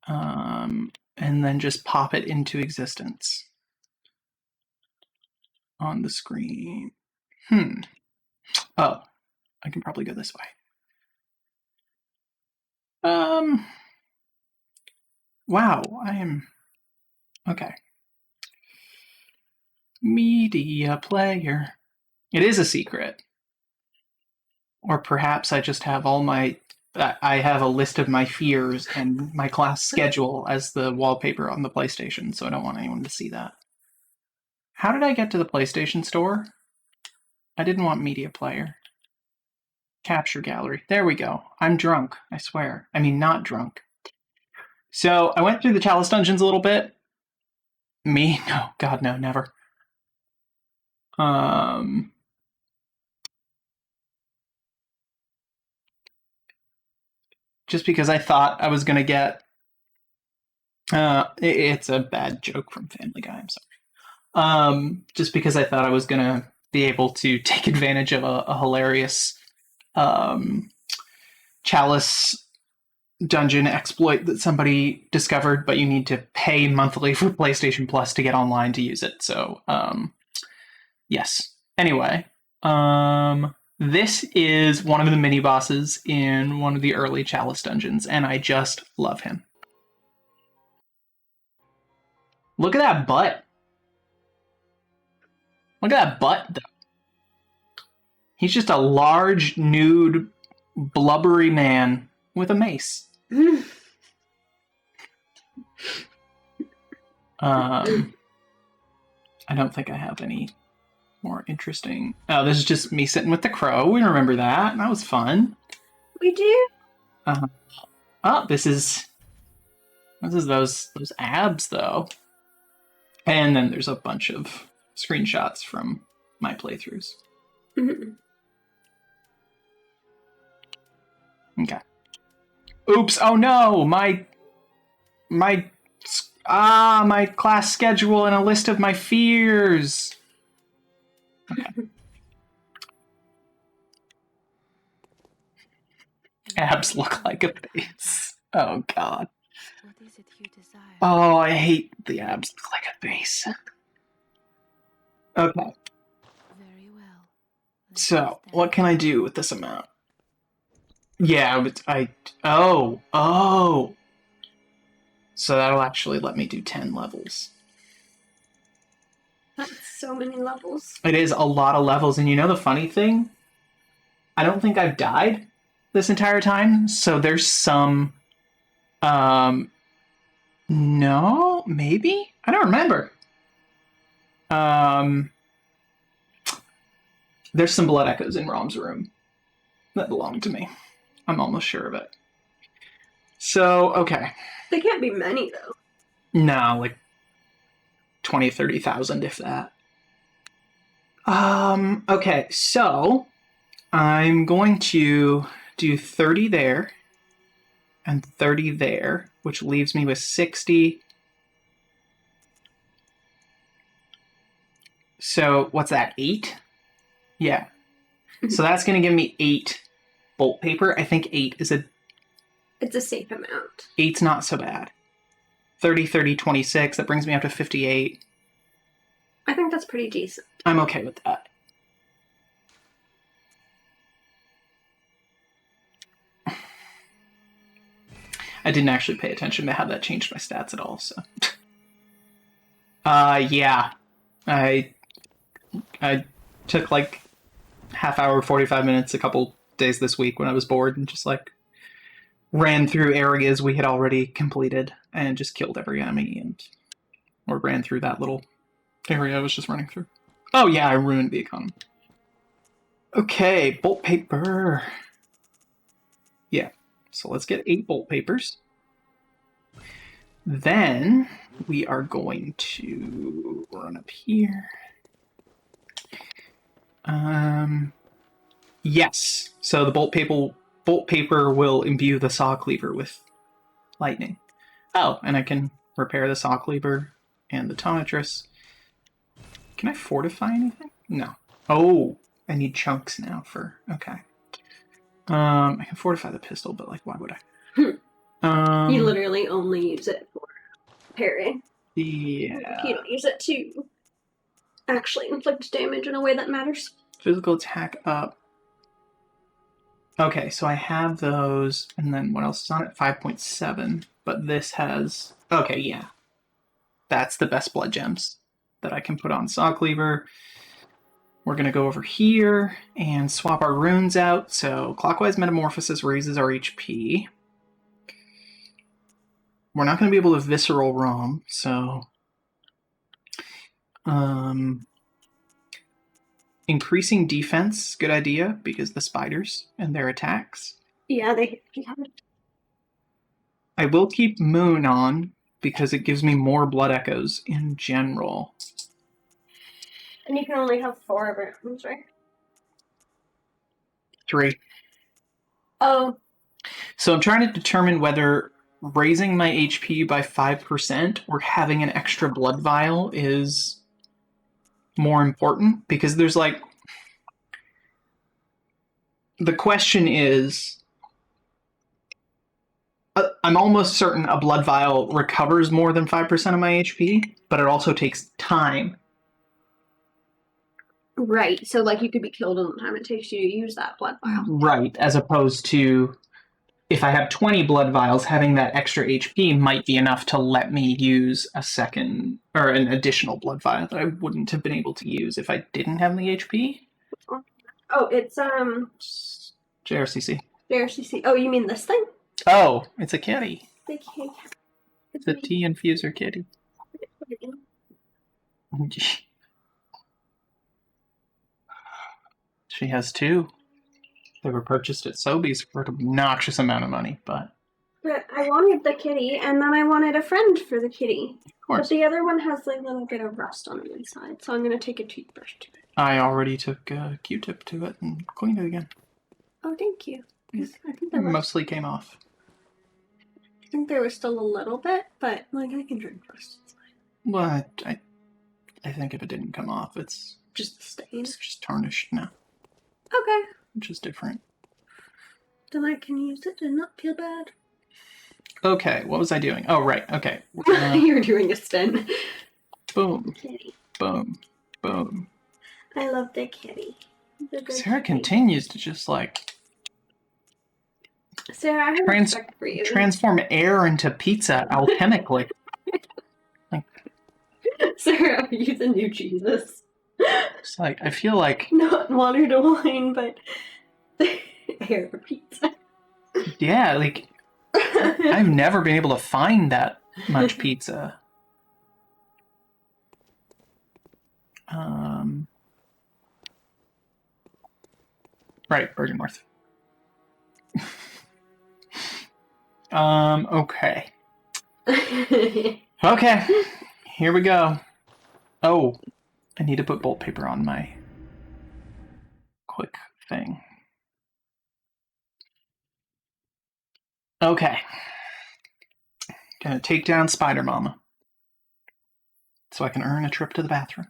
And then just pop it into existence on the screen. Oh, I can probably go this way. Wow, I am... Okay. Media player. It is a secret. Or perhaps I just have all my... I have a list of my fears and my class schedule as the wallpaper on the PlayStation, so I don't want anyone to see that. How did I get to the PlayStation Store? I didn't want media player. Capture gallery. There we go. I'm drunk, I swear. I mean, not drunk. So I went through the Chalice dungeons a little bit. Me? No, God, no, never. Just because I thought I was going to get... it's a bad joke from Family Guy, I'm sorry. Just because I thought I was going to be able to take advantage of a hilarious Chalice dungeon exploit that somebody discovered, but you need to pay monthly for PlayStation Plus to get online to use it. So, yes. Anyway, this is one of the mini bosses in one of the early Chalice dungeons, and I just love him. Look at that butt. Look at that butt, though. He's just a large, nude, blubbery man with a mace. I don't think I have any more interesting... Oh, this is just me sitting with the crow. We remember that. That was fun. We do? Oh, this is those abs, though. And then there's a bunch of screenshots from my playthroughs. Okay. Oops! Oh no! My class schedule and a list of my fears. Okay. Abs look like a face. Oh god. What is it you desire? Oh, I hate the abs look like a face. Okay. Very well. So, what can I do with this amount? Yeah, but oh. So that'll actually let me do 10 levels. That's so many levels. It is a lot of levels, and you know the funny thing? I don't think I've died this entire time, so there's some... No? Maybe? I don't remember. There's some blood echoes in Rom's room that belong to me. I'm almost sure of it. So, okay. They can't be many, though. No, like 20, 30,000, if that. Okay, so I'm going to do 30 there and 30 there, which leaves me with 60. So what's that, 8? Yeah. So that's going to give me 8 bolt paper. I think 8 is a It's a safe amount. 8's not so bad. 30, 30, 26. That brings me up to 58. I think that's pretty decent. I'm okay with that. I didn't actually pay attention to how that changed my stats at all, so. Yeah. I took like half hour, 45 minutes, a couple days this week when I was bored and just like ran through areas we had already completed and just killed every enemy or ran through that little area I was just running through. Oh yeah, I ruined the economy. Okay, bolt paper. Yeah, so let's get 8 bolt papers. Then we are going to run up here. Yes. So the bolt paper will imbue the saw cleaver with lightning. Oh, and I can repair the saw cleaver and the tomatress. Can I fortify anything? No. Oh, I need chunks now for... Okay. I can fortify the pistol, but like, why would I? You literally only use it for parry. Yeah. You don't use it to actually inflict damage in a way that matters. Physical attack up. Okay, so I have those, and then what else is on it? 5.7, but this has... Okay, yeah. That's the best blood gems that I can put on Saw Cleaver. We're going to go over here and swap our runes out. So Clockwise Metamorphosis raises our HP. We're not going to be able to Visceral Rom, so... Increasing defense, good idea, because the spiders and their attacks. Yeah, they... I will keep Moon on, because it gives me more blood echoes in general. And you can only have 4 of rooms, right? 3. Oh. So I'm trying to determine whether raising my HP by 5% or having an extra blood vial is more important, because there's like... The question is... I'm almost certain a blood vial recovers more than 5% of my HP, but it also takes time. Right, so like you could be killed in the time it takes you to use that blood vial. Right, as opposed to if I have 20 blood vials, having that extra HP might be enough to let me use a second or an additional blood vial that I wouldn't have been able to use if I didn't have the HP. Oh, it's JRCC. JRCC. Oh, you mean this thing? Oh, it's a kitty. The kitty. It's a tea infuser kitty. She has 2. They were purchased at Sobeys for an obnoxious amount of money, but... But I wanted the kitty, and then I wanted a friend for the kitty. Of course. But the other one has like a little bit of rust on the inside, so I'm going to take a toothbrush to it. I already took a Q-tip to it and cleaned it again. Oh, thank you. I think It mostly came off. I think there was still a little bit, but like I can drink first. It's fine. Well, I think if it didn't come off, it's Just the stain. it's just tarnished now, Okay. which is different. Then I can use it and not feel bad. Okay, what was I doing? Oh, right. Okay. You're doing a spin. Boom, Kitty. boom, boom. I love the kitty. The good Sarah kitty. continues to just like Sarah, I have respect for you. transform air into pizza alchemically. Sarah, you're the new Jesus. It's like I feel like Not water to wine, but air pizza. yeah, like I've never been able to find that much pizza. Right, Virgin North. Okay. Okay, here we go. Oh, I need to put bolt paper on my quick thing. Okay. Gonna take down Spider Mama. So I can earn a trip to the bathroom.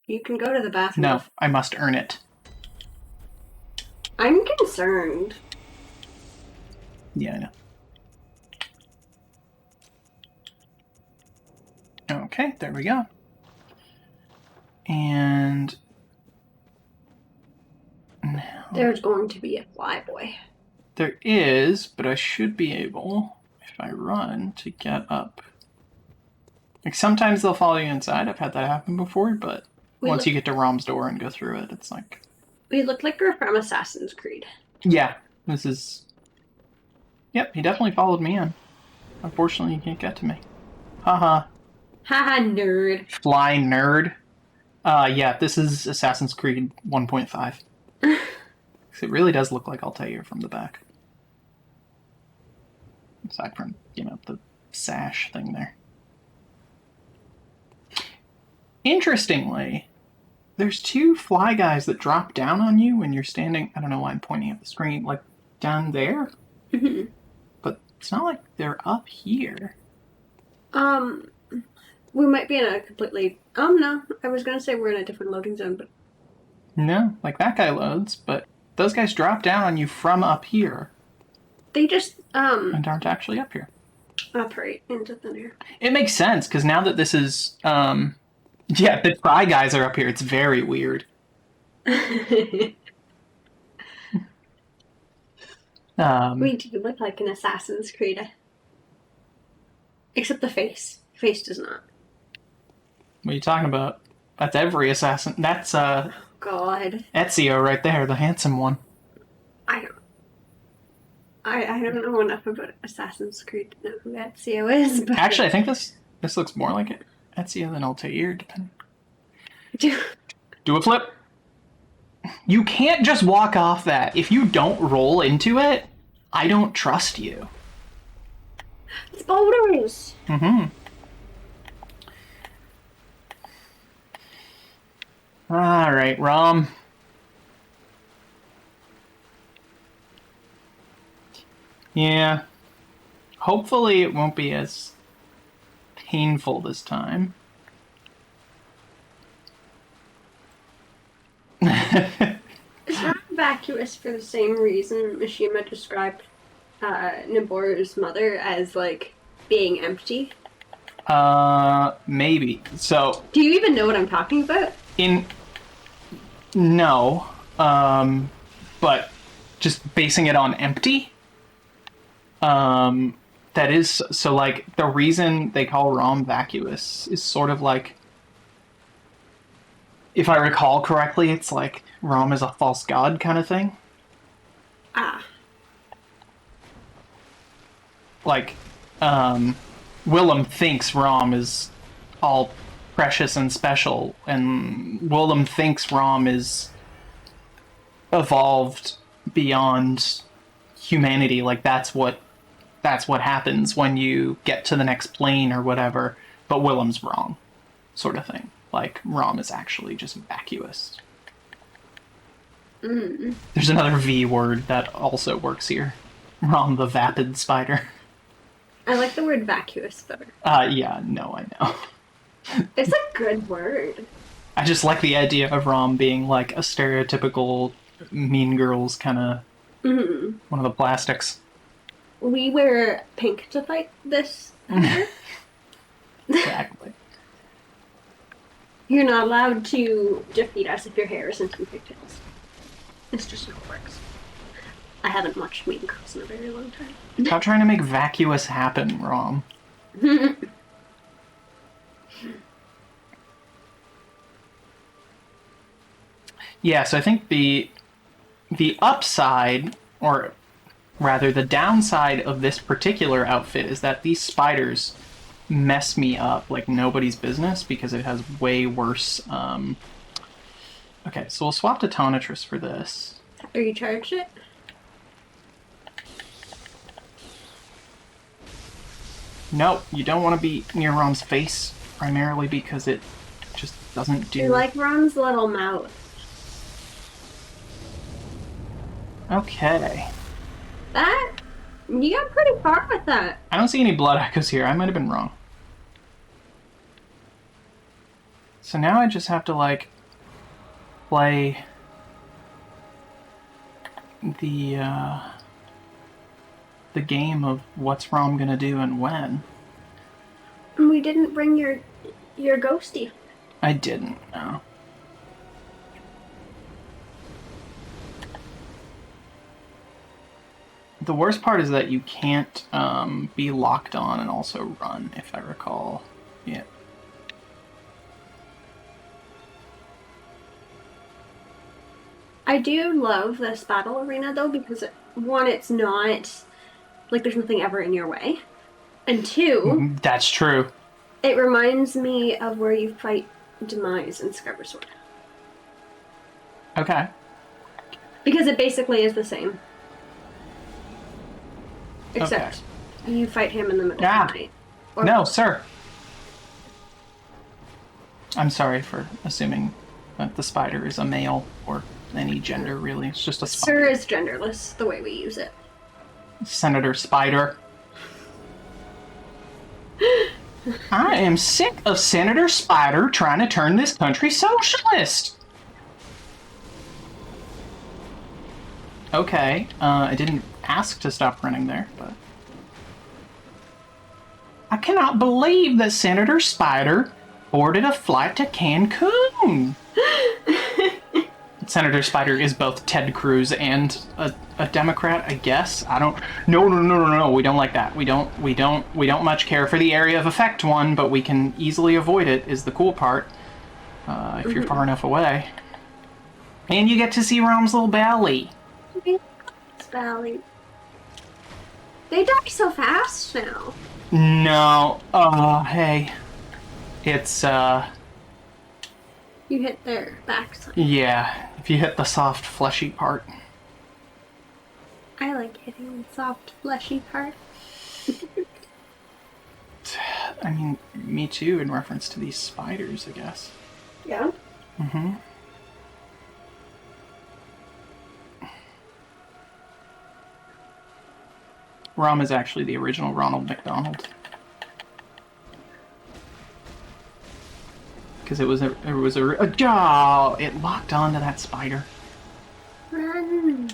You can go to the bathroom. No, I must earn it. I'm concerned. Yeah, I know. Okay, there we go. And now There's going to be a flyboy. there is, but I should be able, if I run, to get up. Like sometimes they'll follow you inside. I've had that happen before, but once you get to Rom's door and go through it, it's like... We look like we're from Assassin's Creed. Yeah, this is... Yep, he definitely followed me in. Unfortunately, he can't get to me. Haha. Haha, nerd. Fly nerd. Yeah, this is Assassin's Creed 1.5. It really does look like Altair from the back. Aside from, the sash thing there. Interestingly, there's two fly guys that drop down on you when you're standing... I don't know why I'm pointing at the screen. Like, down there? Mm-hmm. But it's not like they're up here. We might be in a completely... no. I was gonna say we're in a different loading zone, but... No, like that guy loads, but those guys drop down on you from up here. They just, And aren't actually up here. operate into thin air. It makes sense, because now that this is, yeah, the Fry guys are up here. It's very weird. We do look like an Assassin's Creed. Except the face. Face does not. What are you talking about? That's every assassin. That's, God. Ezio right there, the handsome one. I don't know enough about Assassin's Creed to know who Ezio is. But... Actually, I think this looks more like Ezio than Altair, depending. Do a flip. You can't just walk off that. If you don't roll into it, I don't trust you. It's boulders! Mm-hmm. Alright, Rom. Yeah. Hopefully it won't be as painful this time. Is Ron vacuous for the same reason Mishima described Noboru's mother as, like, being empty? Maybe. So... Do you even know what I'm talking about? No. But just basing it on empty? That is... So, like, the reason they call Rom vacuous is sort of like... If I recall correctly, it's like Rom is a false god kind of thing. Ah. Like, Willem thinks Rom is all precious and special, and Willem thinks Rom is evolved beyond humanity. Like, that's what happens when you get to the next plane or whatever, but Willem's wrong, sort of thing. Like, Rom is actually just vacuous. Mm. There's another V word that also works here. Rom the vapid spider. I like the word vacuous better. Yeah, no, I know. It's a good word. I just like the idea of Rom being like a stereotypical Mean Girls kind of one of the plastics. We wear pink to fight this. Exactly. You're not allowed to defeat us if your hair isn't in pigtails. It's just how it works. I haven't watched Mean Girls in a very long time. Stop trying to make vacuous happen, Rom. Yeah, so I think the upside, or rather the downside of this particular outfit is that these spiders mess me up like nobody's business because it has way worse... Okay, so we'll swap to Tonitrus for this. Are you charged it? No, you don't want to be near Rom's face, primarily because it just doesn't do... You like Ron's little mouth. Okay. That... You got pretty far with that. I don't see any blood echoes here. I might have been wrong. So now I just have to, like, play the game of what's Rom gonna do and when. We didn't bring your You're ghosty. I didn't, no. The worst part is that you can't be locked on and also run, if I recall. Yeah. I do love this battle arena though because one, it's not like there's nothing ever in your way, and two, That's true. it reminds me of where you fight Demise in Skyward Sword Okay. because it basically is the same, except you fight him in the middle of the night. Or No, sir. I'm sorry for assuming that the spider is a male or any gender, really. It's just a spider. Sir is genderless the way we use it. Senator Spider. I am sick of Senator Spider trying to turn this country socialist. Okay, I didn't ask to stop running there, but... I cannot believe that Senator Spider boarded a flight to Cancun. Senator Spider is both Ted Cruz and a Democrat, I guess. I don't. No. We don't like that. We don't much care for the area of effect one, but we can easily avoid it. Is the cool part if you're far enough away, and you get to see Rom's little belly. Valley. They die so fast now. No. Hey. It's You hit their backside. yeah. If you hit the soft, fleshy part. I like hitting the soft, fleshy part. I mean, me too, in reference to these spiders, I guess. Yeah. Mm-hmm. Rom is actually the original Ronald McDonald. Because it was a oh, it locked onto that spider. Run.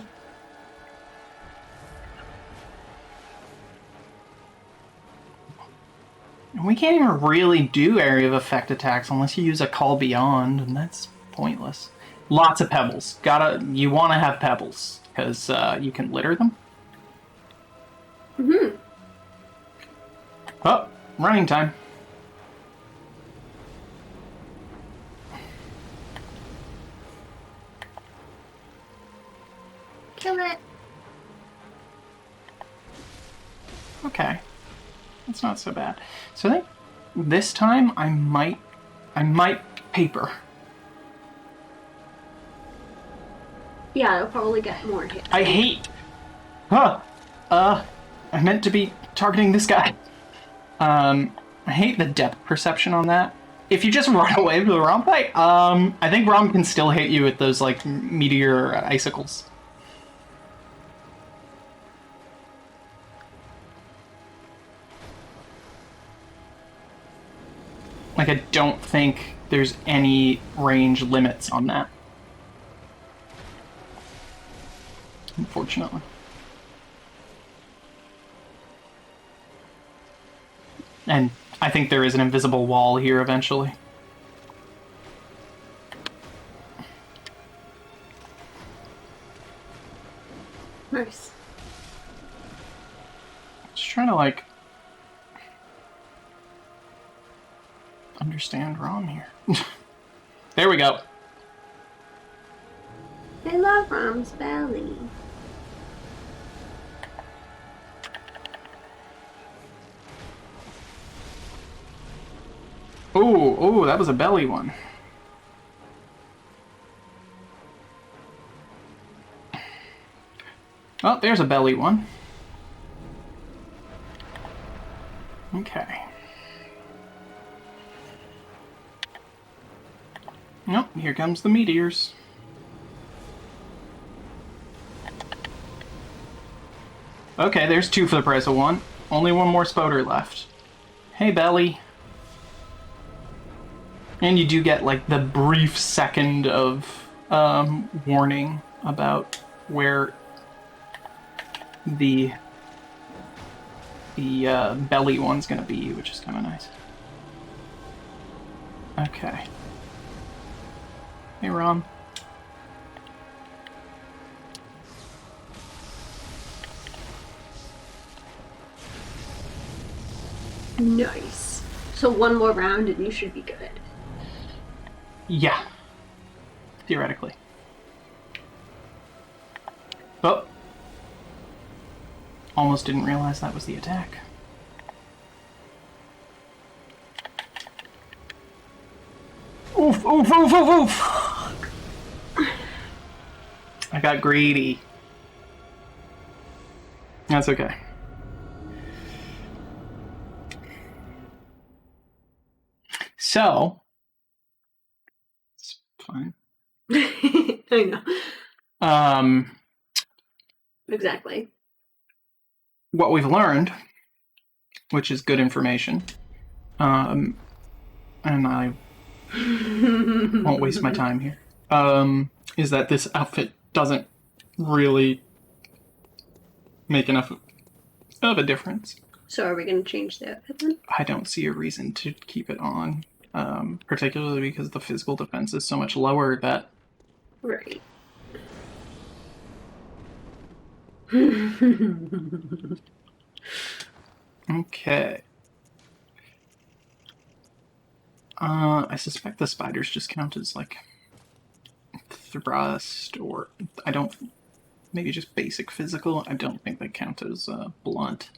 And we can't even really do area of effect attacks unless you use a call beyond, and that's pointless. Lots of pebbles. You want to have pebbles because you can litter them. Mm-hmm. Oh, running time. Kill it. Okay. That's not so bad. So I think this time I might paper. Yeah, it'll probably get more hit. I hate. I meant to be targeting this guy. I hate the depth perception on that. If you just run away from the Rom fight, I think Rom can still hit you with those like meteor icicles. Like, I don't think there's any range limits on that. Unfortunately. And I think there is an invisible wall here eventually. Nice. Just trying to, like, understand Rom here. There we go. I love Rom's belly. Ooh, that was a belly one. Oh, there's a belly one. Okay. Nope, here comes the meteors. Okay, there's two for the price of one. Only one more spoder left. Hey, belly. And you do get, like, the brief second of warning about where the belly one's gonna be, which is kind of nice. Okay. Hey, Rom. Nice. So one more round and you should be good. Yeah. Theoretically. Oh. Almost didn't realize that was the attack. Oof, oof, oof, oof, oof! I got greedy. That's okay. So, it's fine. I know. Um, Exactly. what we've learned, which is good information, and I won't waste my time here, is that this outfit doesn't really make enough of a difference. So are we going to change the outfit then? I don't see a reason to keep it on, particularly because the physical defense is so much lower that... Right. Okay. I suspect the spiders just count as, like, thrust, or I don't... Maybe just basic physical. I don't think they count as blunt.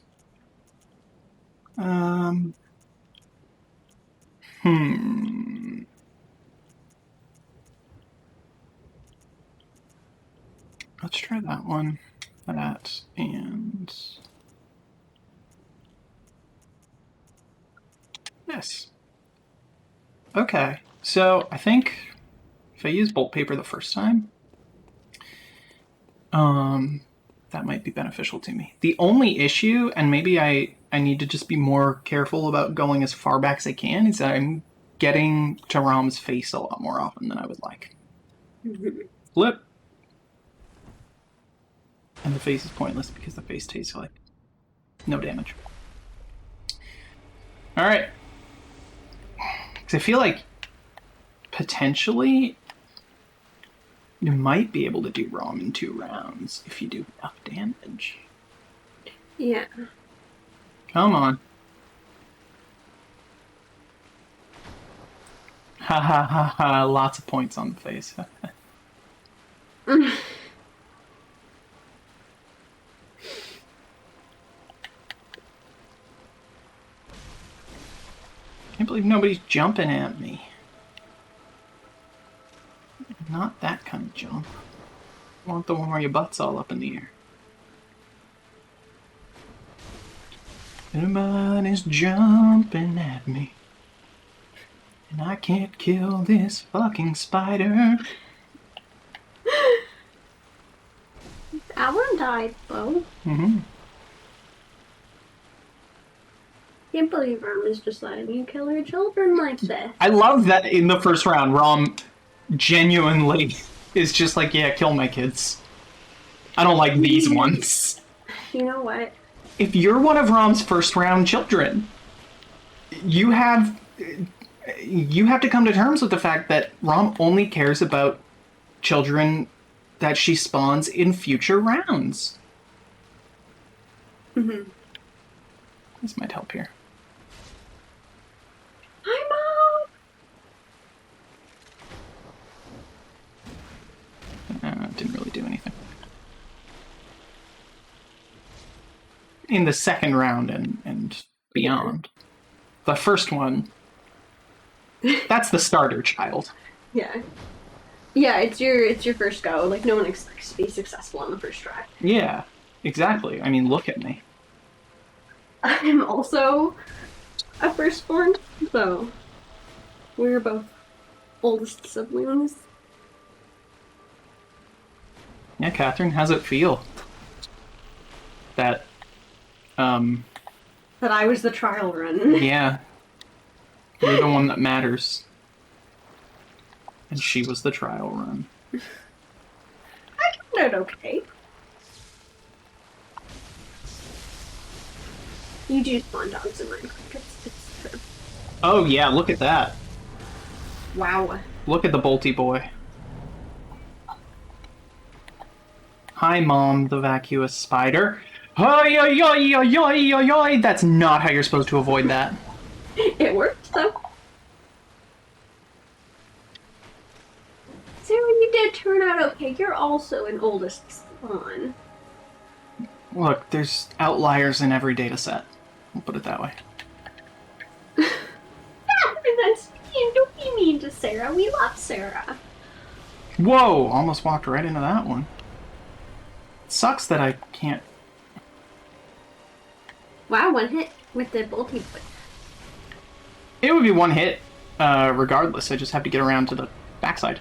Let's try that one. That, and... this. Okay, so I think if I use bolt paper the first time, that might be beneficial to me. The only issue, and maybe I need to just be more careful about going as far back as I can, is that I'm getting to Rom's face a lot more often than I would like. Flip. And the face is pointless because the face tastes like no damage. Alright. Because I feel like potentially you might be able to do Rom in 2 rounds if you do enough damage. Yeah. Come on. Ha ha ha ha, lots of points on the face. Can't believe nobody's jumping at me. Not that kind of jump. I want the one where your butt's all up in the air. Everybody's jumping at me. And I can't kill this fucking spider. That one died, though. Mm-hmm. Can't believe Rom is just letting you kill her children like this. I love that in the first round, Rom genuinely is just like, yeah, kill my kids. I don't like these ones. You know what? If you're one of Rom's first round children, you have to come to terms with the fact that Rom only cares about children that she spawns in future rounds. Mm-hmm. This might help here. Hi, Mom! Didn't really do anything. In the second round and beyond. The first one, that's the starter child. Yeah. Yeah, it's your first go. Like, no one expects to be successful on the first try. Yeah, exactly. I mean, look at me. I'm also a firstborn, so we're both oldest siblings. Yeah, Catherine, how's it feel? That, That I was the trial run. yeah. You're the one that matters. And she was the trial run. I turned out okay. You do spawn dogs in Minecraft. It's true. Oh yeah, look at that. Wow. Look at the bolty boy. Hi, Mom, the vacuous spider. Oi, oi, oi, oi, oi, oi, oi. That's not how you're supposed to avoid that. It worked, though. Sarah, you did turn out okay. You're also an oldest spawn. Look, there's outliers in every data set. We'll put it that way. That's mean. Don't be mean to Sarah. We love Sarah. Whoa! Almost walked right into that one. It sucks that I can't... Wow, one hit with the bolty boy. It would be one hit, regardless. I just have to get around to the backside.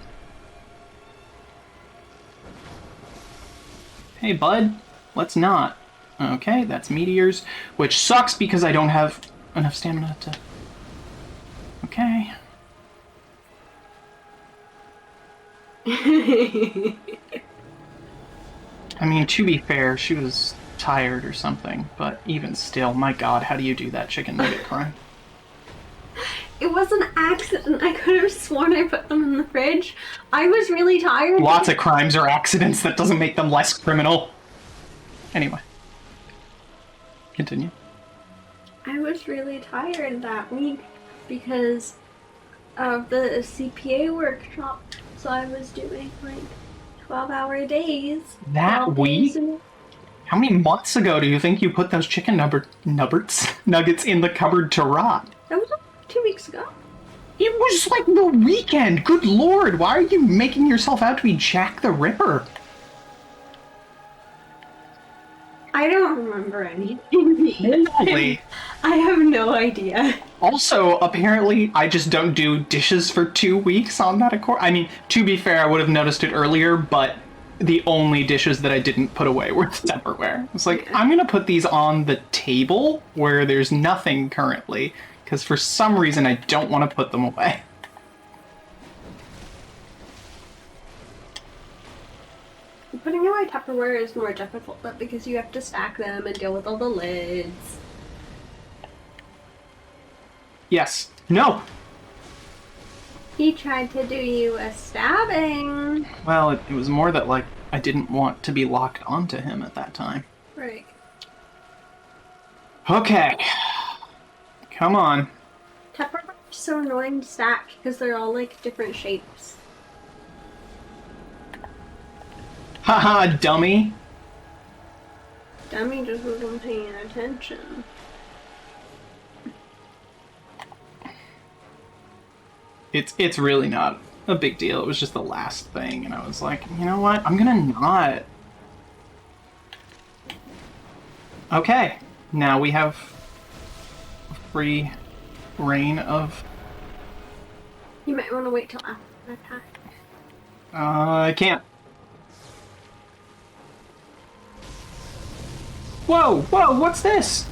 Hey, bud. Let's not. Okay, that's meteors, which sucks because I don't have enough stamina to... Okay. I mean, to be fair, she was tired or something, but even still, my god, how do you do that chicken nugget crime? It was an accident. I could have sworn I put them in the fridge. I was really tired. Lots of crimes are accidents. That doesn't make them less criminal. Anyway. Continue. I was really tired that week because of the CPA workshop. So I was doing like 12-hour days. That 12 week? days in- How many months ago do you think you put those chicken nuggets in the cupboard to rot? That was 2 weeks ago. It was like the weekend. Good lord, why are you making yourself out to be Jack the Ripper? I don't remember anything. Holy. I have no idea. Also, apparently, I just don't do dishes for 2 weeks on that accord. I mean, to be fair, I would have noticed it earlier, but the only dishes that I didn't put away were the Tupperware. It's like, I'm gonna put these on the table where there's nothing currently, because for some reason I don't want to put them away. Putting away Tupperware is more difficult, but because you have to stack them and deal with all the lids. Yes. No! He tried to do you a stabbing. Well, it was more that, like, I didn't want to be locked onto him at that time. Right. Okay. Come on. Tupperware are so annoying to stack because they're all like different shapes. Haha, dummy. Dummy just wasn't paying attention. It's really not a big deal. It was just the last thing, and I was like, you know what? I'm gonna not. Okay. Now we have free reign of... You might want to wait till after the attack. I can't. Whoa, whoa, what's this?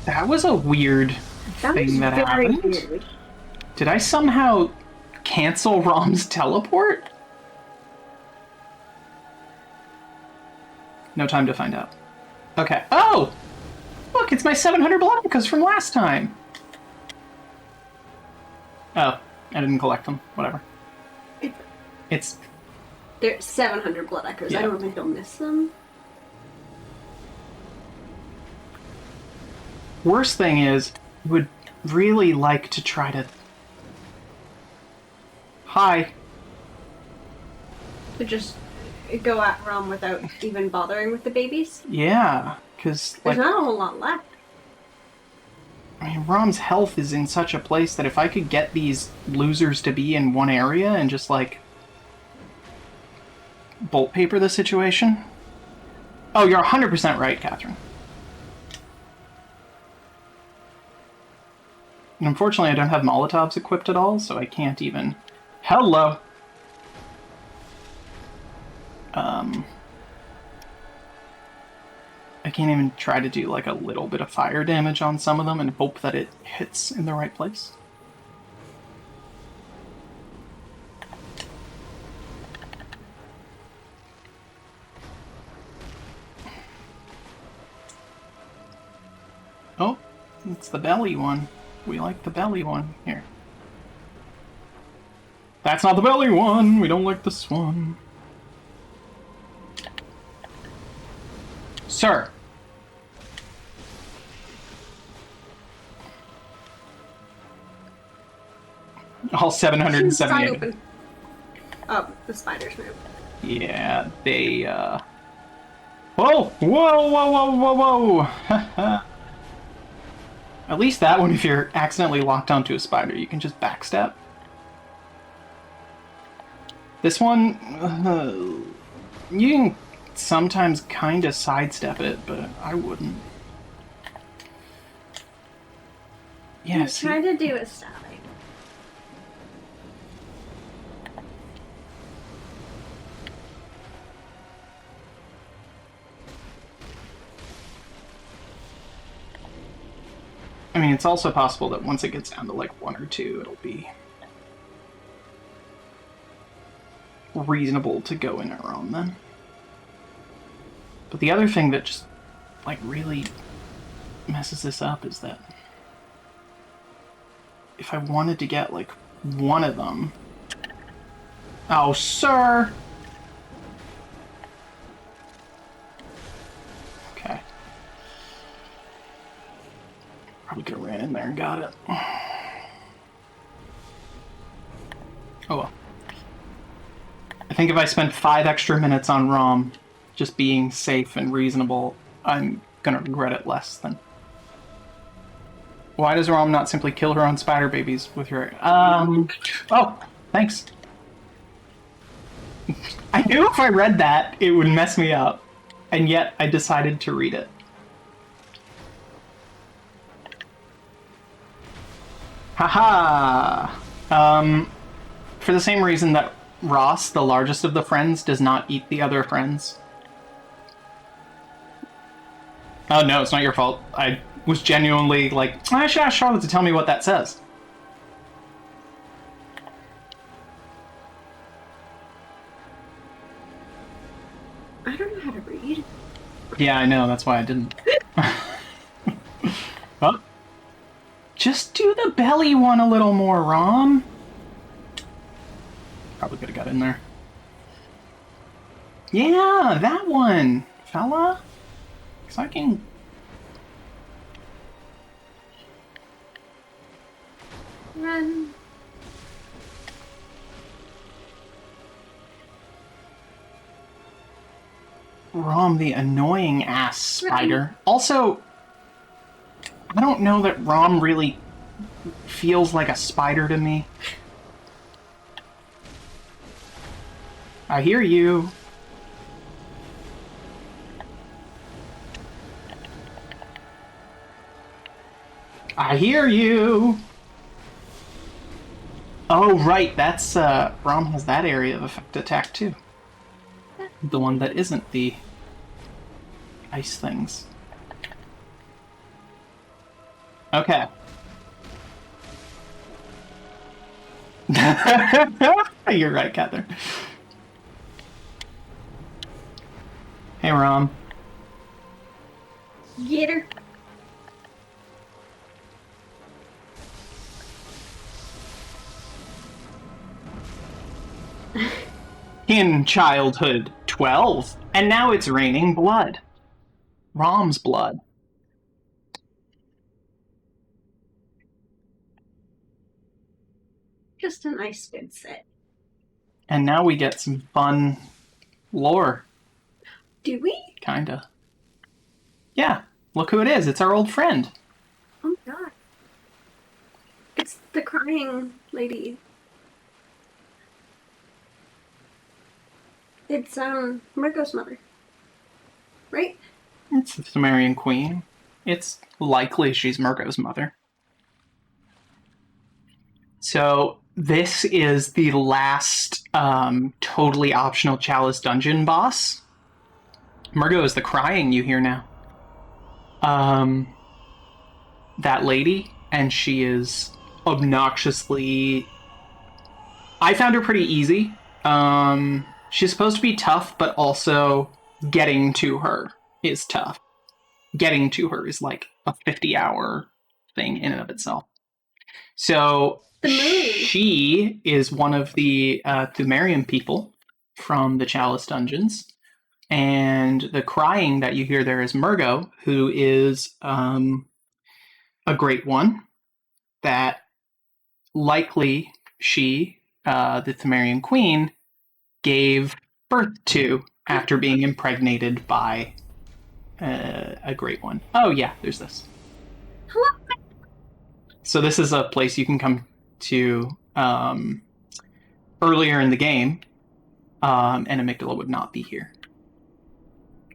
That was a weird thing that very happened. weird. Did I somehow cancel Rom's teleport? No time to find out. Okay. Oh! Look, it's my 700 Blancas from last time! Oh, I didn't collect them. Whatever. It's... There's 700 blood echoes. Yeah. I don't think you'll miss them. Worst thing is, I would really like to try to... Hi. To just go at Rom without even bothering with the babies. Yeah, because, There's like... not a whole lot left. I mean, Rom's health is in such a place that if I could get these losers to be in one area and just, like, bolt paper the situation... Oh, you're 100% right, Catherine. And unfortunately, I don't have Molotovs equipped at all, so I can't even... Hello! I can't even try to do, like, a little bit of fire damage on some of them and hope that it hits in the right place. Oh, it's the belly one. We like the belly one. Here. That's not the belly one! We don't like this one. Sir! All Side 778. open. Oh, the spiders move. Yeah, they, Whoa! Whoa, whoa, whoa, whoa, whoa! At least that one, if you're accidentally locked onto a spider, you can just backstep. This one, you can sometimes kind of sidestep it, but I wouldn't. Yeah, He's trying to do a stabbing. I mean, it's also possible that once it gets down to like 1 or 2, it'll be reasonable to go in our own then. But the other thing that just, like, really messes this up is that if I wanted to get, like, one of them... Oh, sir! Okay. Probably could have ran in there and got it. Oh well. I think if I spent 5 extra minutes on ROM just being safe and reasonable, I'm gonna regret it less than... Why does ROM not simply kill her own spider babies with her... Oh, thanks. I knew if I read that, it would mess me up. And yet, I decided to read it. Haha! For the same reason that Ross, the largest of the friends, does not eat the other friends. Oh no, it's not your fault. I was genuinely like, I should ask Charlotte to tell me what that says. I don't know how to read. Yeah, I know, that's why I didn't. Well, just do the belly one a little more, Rom. Probably could have got in there. Yeah, that one, fella. Because I can... Run. Rom, the annoying ass spider. Also, I don't know that Rom really feels like a spider to me. I hear you. I hear you. Oh, right, that's, Rom has that area of effect attack, too. The one that isn't the ice things. Okay. You're right, Catherine. Hey, Rom. Get her. In childhood 12, and now it's raining blood. Rom's blood. Just a nice good set. And now we get some fun lore. Do we? Kinda. Yeah, look who it is. It's our old friend. Oh my god. It's the crying lady. It's, Marco's mother. Right? It's the Sumerian queen. It's likely she's Murgo's mother. So this is the last totally optional Chalice dungeon boss. Murgo is the crying you hear now. That lady, and she is obnoxiously... I found her pretty easy. She's supposed to be tough, but also getting to her is tough. Getting to her is like a 50-hour thing in and of itself. So The moon. she is one of the Thumerian people from the Chalice Dungeons. And the crying that you hear there is Murgo, who is a great one that likely she, the Thumerian queen, gave birth to after being impregnated by a great one. Oh, yeah, there's this. Hello. So this is a place you can come to earlier in the game, and Amygdala would not be here.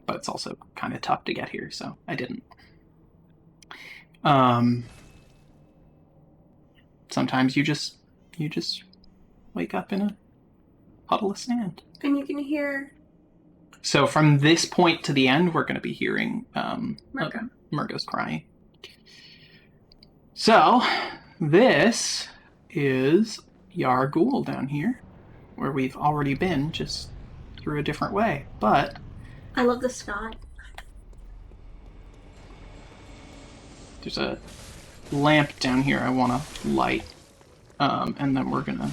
But it's also kind of tough to get here, so I didn't. Sometimes you just wake up in a puddle of sand. And you can hear So from this point to the end, we're going to be hearing Murgo. Murgo's crying. So this is Yargul down here, where we've already been, just through a different way. But I love the sky. there's a lamp down here I want to light, and then we're gonna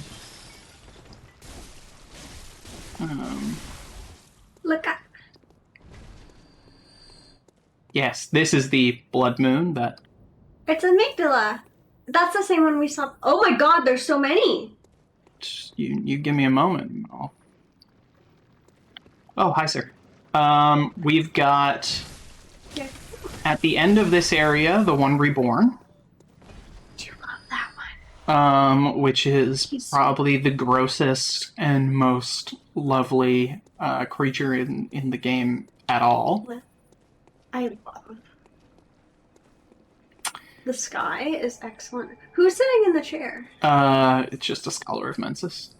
Look at. yes, this is the blood moon that It's amygdala. That's the same one we saw. Oh my god, there's so many. you give me a moment and I'll... Oh, hi sir. We've got Yeah. at the end of this area the one reborn, You love that one. which is He's- probably the grossest and most lovely creature in the game at all. I love. The sky is excellent. Who's sitting in the chair? It's just a Scholar of Mensis.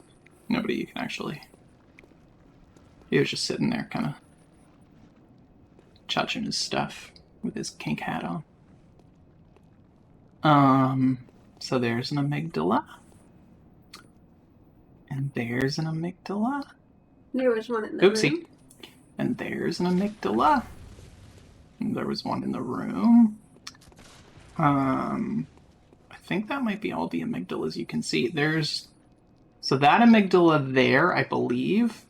Nobody you can actually... He was just sitting there, kind of judging his stuff with his kink hat on. So there's an amygdala. And there's an amygdala. There was one in the Oopsie. room. And there's an amygdala. And there was one in the room. I think that might be all the amygdalas you can see. There's... So that amygdala there, I believe,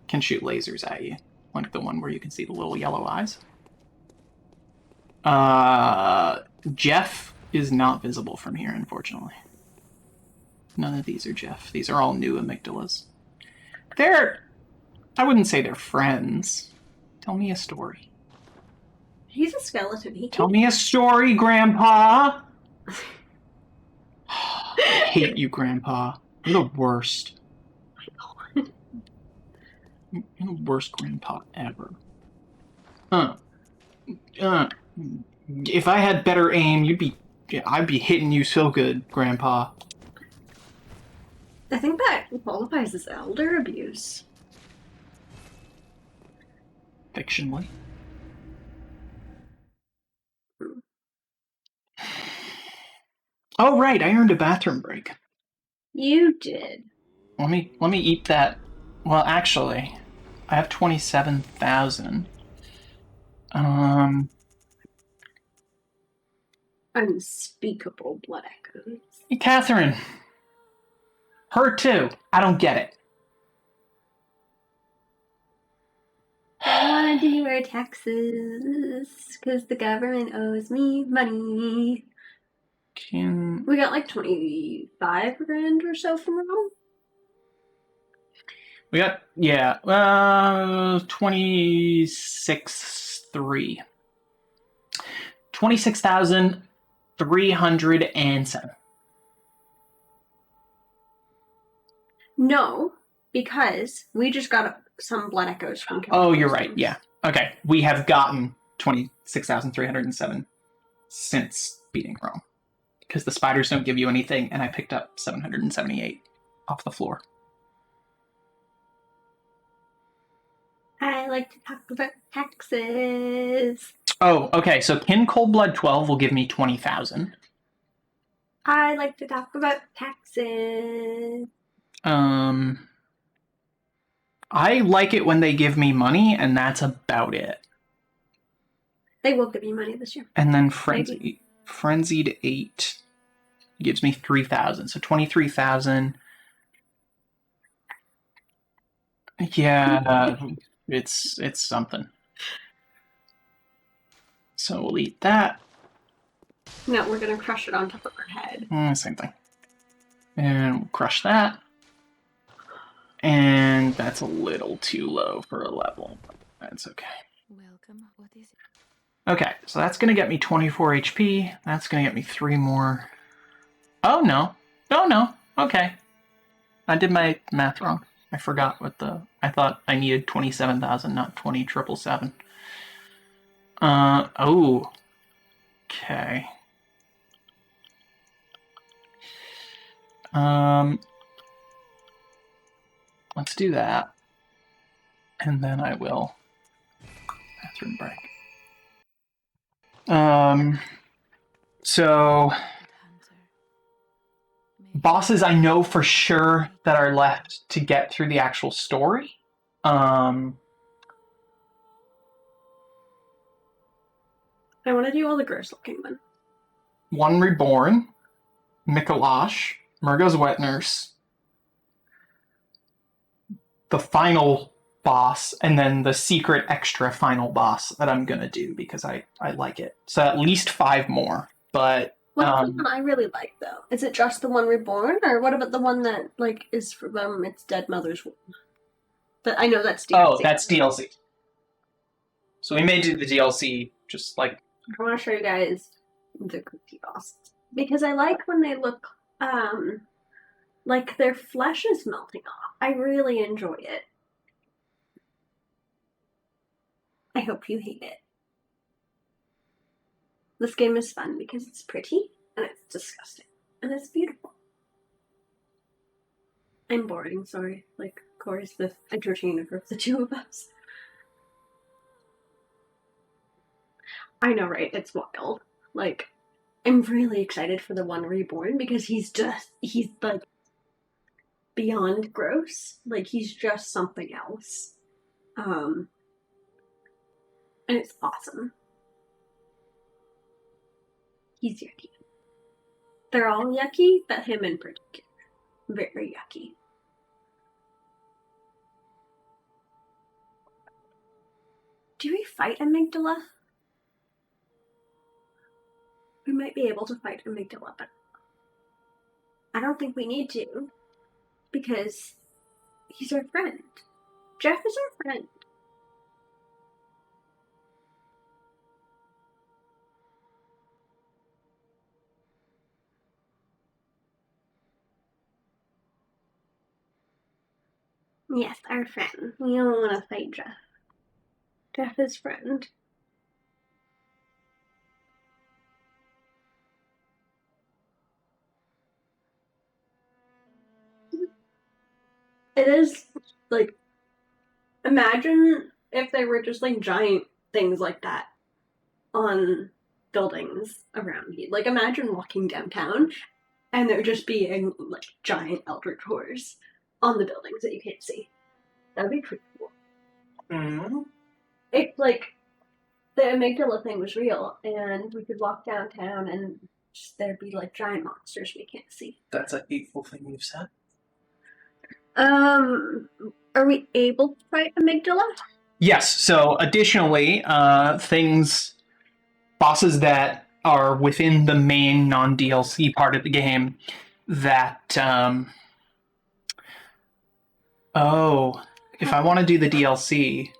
can shoot lasers at you. Like the one where you can see the little yellow eyes. Jeff is not visible from here, unfortunately. None of these are Jeff. These are all new amygdalas. They're... I wouldn't say they're friends. Tell me a story. He's a skeleton. He Tell me a story, Grandpa! I hate you, Grandpa. You're the worst. You're the worst grandpa ever. If I had better aim, I'd be hitting you so good, Grandpa. I think that qualifies as elder abuse. Fictionally. Oh right, I earned a bathroom break. You did. Let me eat that. Well, actually, I have 27,000. Unspeakable blood echoes. Hey, Catherine. Her too. I don't get it. I want to do our taxes because the government owes me money. We got like 25 grand or so from Rome. We got 26,300. 26,307. No, because we just got some blood echoes from. Oh, you're right. Yeah. Okay. We have gotten 26,307 since beating Rome. Because the spiders don't give you anything, and I picked up 778 off the floor. I like to talk about taxes. Oh, okay. So Kin Cold Blood 12 will give me 20,000. I like to talk about taxes. I like it when they give me money, and that's about it. They will give you money this year. And then Frenzied 8 gives me 3,000. So 23,000. Yeah, it's something. So we'll eat that. No, we're gonna crush it on top of our head. Same thing. And we'll crush that. And that's a little too low for a level. But that's okay. Welcome. What is it? Okay, so that's going to get me 24 HP. That's going to get me 3 more. Oh, no. Oh, no. Okay. I did my math wrong. I forgot what the... I thought I needed 27,000, not 20,777. Oh. Okay. Let's do that. And then I will... Bathroom break. So... Good hunter. Maybe Bosses I know for sure that are left to get through the actual story. I want to do all the gross looking ones. One Reborn, Mikolash, Murgo's Wet Nurse, the final boss, and then the secret extra final boss that I'm gonna do because I like it. So at least 5 more. But What's the one I really like though? Is it just the one reborn, or what about the one that like is from its dead mother's womb? But I know that's DLC. oh, that's DLC. So we may do the DLC just like I want to show you guys the cookie bosses because I like when they look like their flesh is melting off. I really enjoy it. I hope you hate it. This game is fun because it's pretty and it's disgusting and it's beautiful. I'm boring, sorry. Like, Corey's the entertainer of the two of us. I know, right? It's wild. Like, I'm really excited for the one reborn because he's like beyond gross. Like, he's just something else. And it's awesome. He's yucky. They're all yucky, but him in particular. Very yucky. Do we fight Amygdala? We might be able to fight Amygdala, but I don't think we need to. Because he's our friend. Jeff is our friend. Yes, our friend. We don't want to fight Jeff. Jeff is friend. It is, like, imagine if there were just, like, giant things like that on buildings around you. Like, imagine walking downtown and there just being, like, giant eldritch horrors on the buildings that you can't see. That would be pretty cool. mm-hmm. If, like, the amygdala thing was real and we could walk downtown and just, there'd be, like, giant monsters we can't see. That's a hateful thing you've said. Are we able to fight amygdala? Yes, so additionally, bosses that are within the main non-DLC part of the game that, if I want to do the DLC,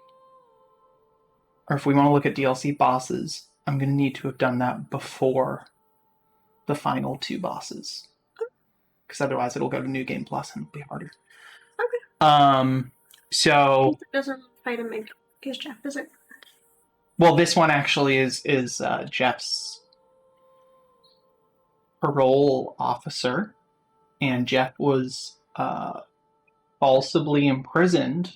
or if we want to look at DLC bosses, I'm going to need to have done that before the final 2 bosses. Because otherwise it'll go to New Game Plus and it'll be harder. Okay. So... It doesn't fight amygdala because Jeff isn't. Well, this one actually is Jeff's parole officer, and Jeff was falsely imprisoned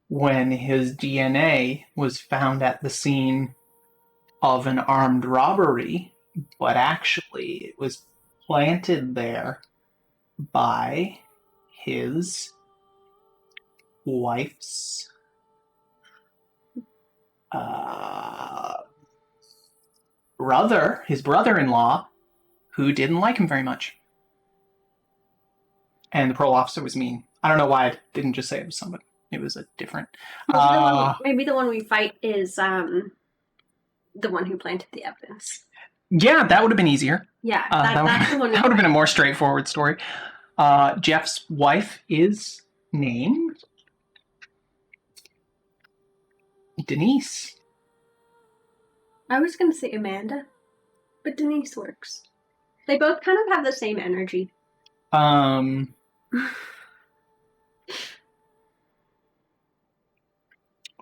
when his DNA was found at the scene of an armed robbery, but actually it was planted there by his wife's his brother-in-law, who didn't like him very much. And the parole officer was mean. I don't know why I didn't just say it was somebody. It was a different. Maybe the one we fight is the one who planted the evidence. Yeah, that would have been easier. Yeah, that's the one. That would have been a more straightforward story. Jeff's wife is named Denise. I was going to say Amanda, but Denise works. They both kind of have the same energy.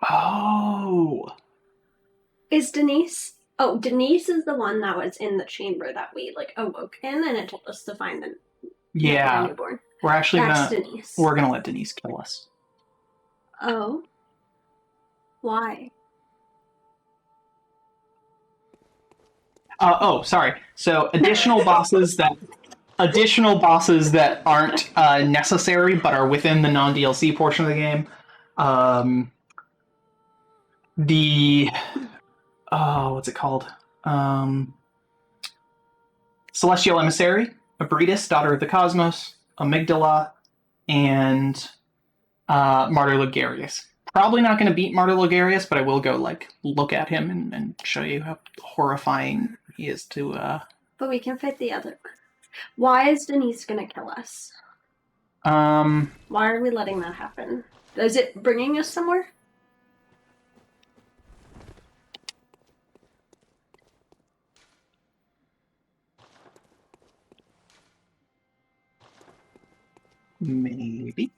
Oh. Is Denise... Oh, Denise is the one that was in the chamber that we, like, awoke in, and it told us to find the newborn. We're actually Denise. We're gonna let Denise kill us. Oh. Why? Sorry. So additional bosses that aren't necessary but are within the non-DLC portion of the game. What's it called? Celestial Emissary, Abritus, Daughter of the Cosmos, Amygdala, and Martyr Ligarius. Probably not going to beat Martyr Ligarius, but I will go look at him and show you how horrifying he is to. But we can fit the other one. Why is Denise going to kill us? Why are we letting that happen? Is it bringing us somewhere? Maybe.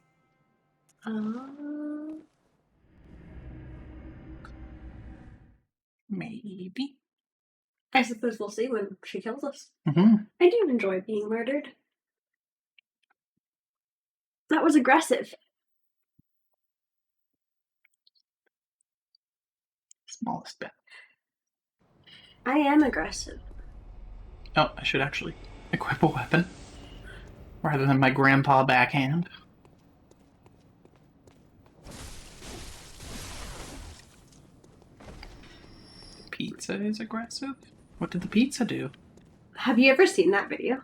Maybe. I suppose we'll see when she kills us. Mm-hmm. I do enjoy being murdered. That was aggressive. Smallest bit. I am aggressive. Oh, I should actually equip a weapon rather than my grandpa backhand. Pizza is aggressive? What did the pizza do? Have you ever seen that video?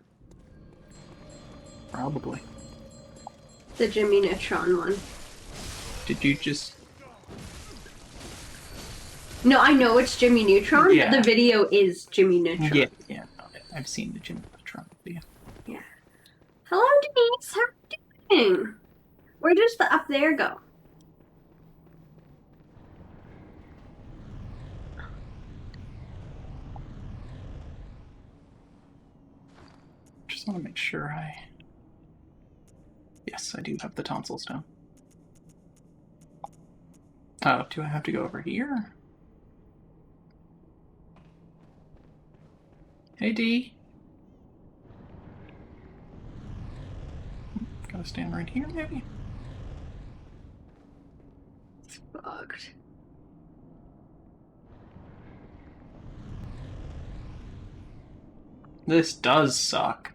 Probably. The Jimmy Neutron one. Did you just... No, I know it's Jimmy Neutron. Yeah. The video is Jimmy Neutron. Yeah. I've seen the Jimmy Neutron video. Yeah. Hello, Denise. How are you doing? Where does the up there go? Just want to make sure I... Yes, I do have the tonsil stone. Oh, do I have to go over here? Hey, D. Gotta stand right here, maybe? It's bugged. This does suck.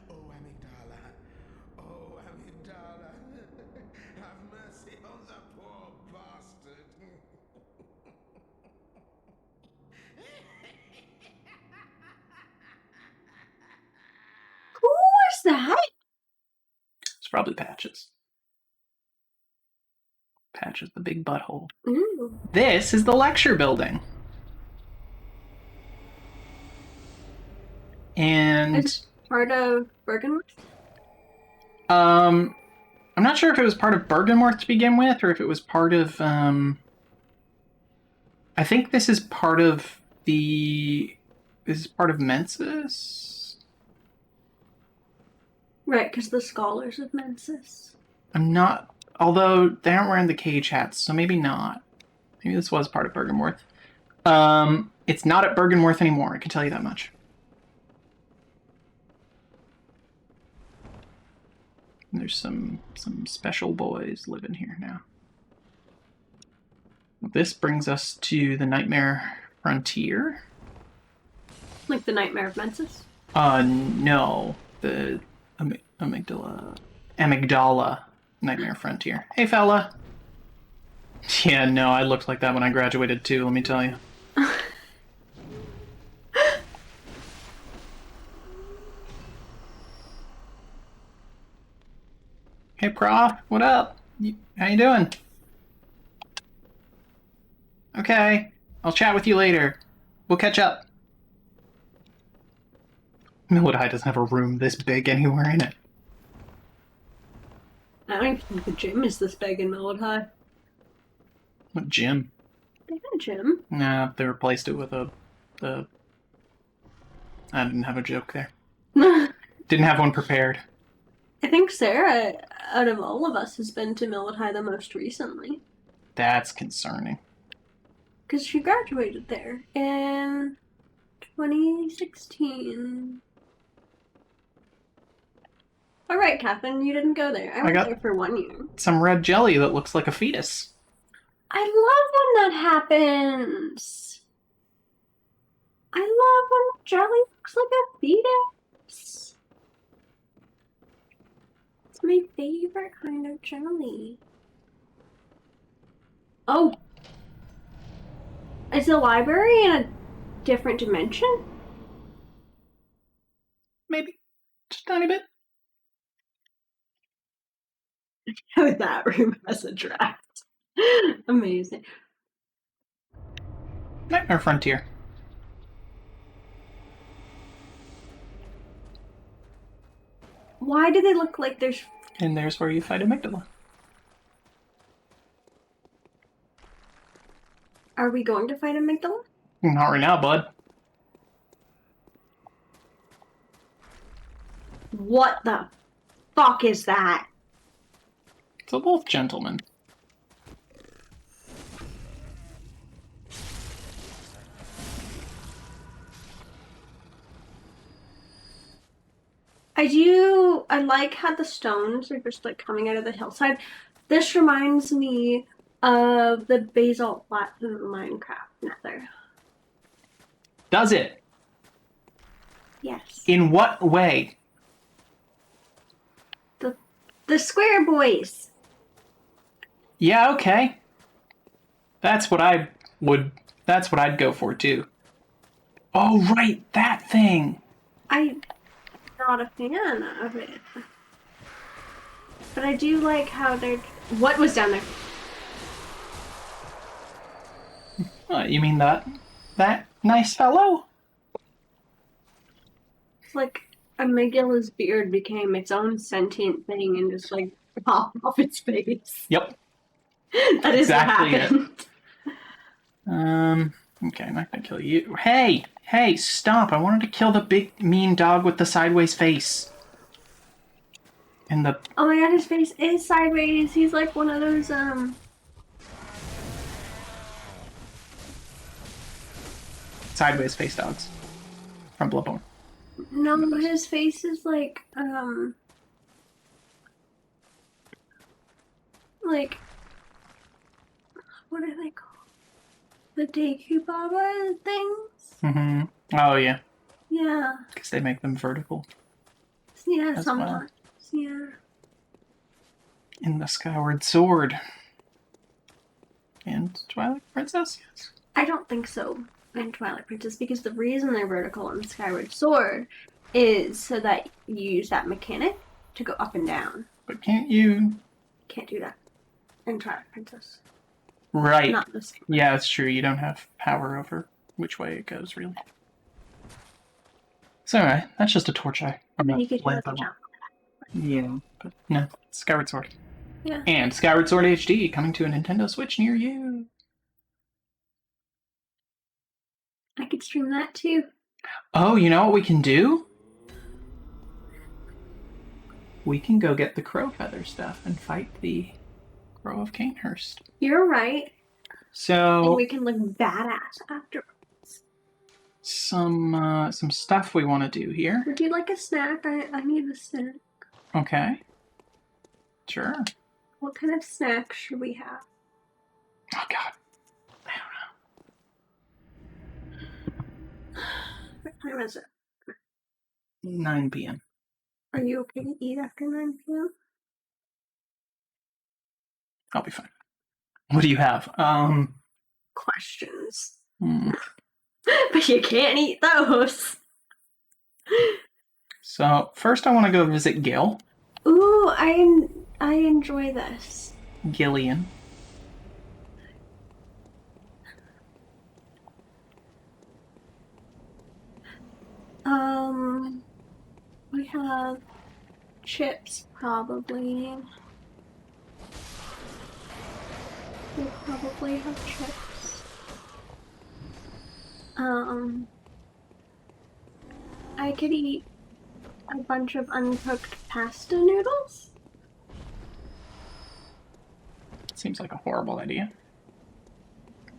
Oh, Amygdala. Have mercy on the poor bastard. Who was that? It's probably Patches. Patches the big butthole. Ooh. This is the lecture building. And... It's part of Bergenworth? I'm not sure if it was part of Bergenworth to begin with, or if it was part of, I think this is part of the... This is part of Mensis? Right, because the scholars of Mensis. I'm not... Although, they aren't wearing the cage hats, so maybe not. Maybe this was part of Bergenworth. It's not at Bergenworth anymore, I can tell you that much. There's some special boys living here now. This brings us to the Nightmare Frontier. Like the Nightmare of Mensis? No. The Amygdala Nightmare Frontier. Hey, fella. Yeah, no, I looked like that when I graduated too, let me tell you. Hey, Prof, what up? How you doing? Okay, I'll chat with you later. We'll catch up. Millwood High doesn't have a room this big anywhere in it. I don't even think the gym is this big in Millwood High. What gym? They got a gym. Nah, they replaced it with a. I didn't have a joke there. I Didn't have one prepared. think Sarah, out of all of us, has been to Millwood High the most recently. That's concerning. Because she graduated there in 2016. All right, Catherine, you didn't go there. I went got- there for 1 year. Some red jelly that looks like a fetus. I love when that happens. I love when jelly looks like a fetus. It's my favorite kind of jelly. Oh. Is the library in a different dimension? Maybe. Just a tiny bit. That room has a draft. Amazing. Nightmare Frontier. Why do they look like there's... And there's where you fight amygdala. Are we going to fight amygdala? Not right now, bud. What the fuck is that? It's a wolf gentleman. I like how the stones are just like coming out of the hillside. This reminds me of the basalt flats in Minecraft Nether. Does it? Yes. In what way? The square boys. Yeah, okay. That's what I'd go for too. Oh, right, that thing. I'm not a fan of it. But I do like how they're... What was down there? You mean that nice fellow? It's like Amygdala's beard became its own sentient thing and just like popped off its face. Yep. That is Exactly what happened. Okay, I'm not gonna kill you. Hey, stop. I wanted to kill the big mean dog with the sideways face. And the Oh my god, his face is sideways. He's like one of those sideways face dogs from Bloodborne. no, his face is like what are they called? The Deku Baba things? Mm-hmm. Oh yeah, Yeah. because they make them vertical. Yeah, As sometimes. well. Yeah. In the Skyward Sword. And Twilight Princess, yes. I don't think so in Twilight Princess because the reason they're vertical in Skyward Sword is so that you use that mechanic to go up and down. But can't you? Can't do that in Twilight Princess. Right. Not the same. Yeah, it's true. You don't have power over which way it goes, really. So anyway, that's just a torch eye. And then you could do lamp the I want. jump. Yeah, but no, Skyward Sword. Yeah. And Skyward Sword HD coming to a Nintendo Switch near you. I could stream that too. Oh, you know what we can do? We can go get the Crow Feather stuff and fight the Crow of Canehurst. You're right. And So we can look badass afterwards. some stuff we want to do here. Would you like a snack? I need a snack. Okay. Sure. What kind of snack should we have? Oh God. What time is it? 9 p.m. Are you okay to eat after 9 p.m.? I'll be fine. What do you have? Questions. Hmm. But you can't eat those. So first, I want to go visit Gil. Ooh, I enjoy this. Gillian. We have chips, probably. We'll probably have chips. I could eat a bunch of uncooked pasta noodles. Seems like a horrible idea.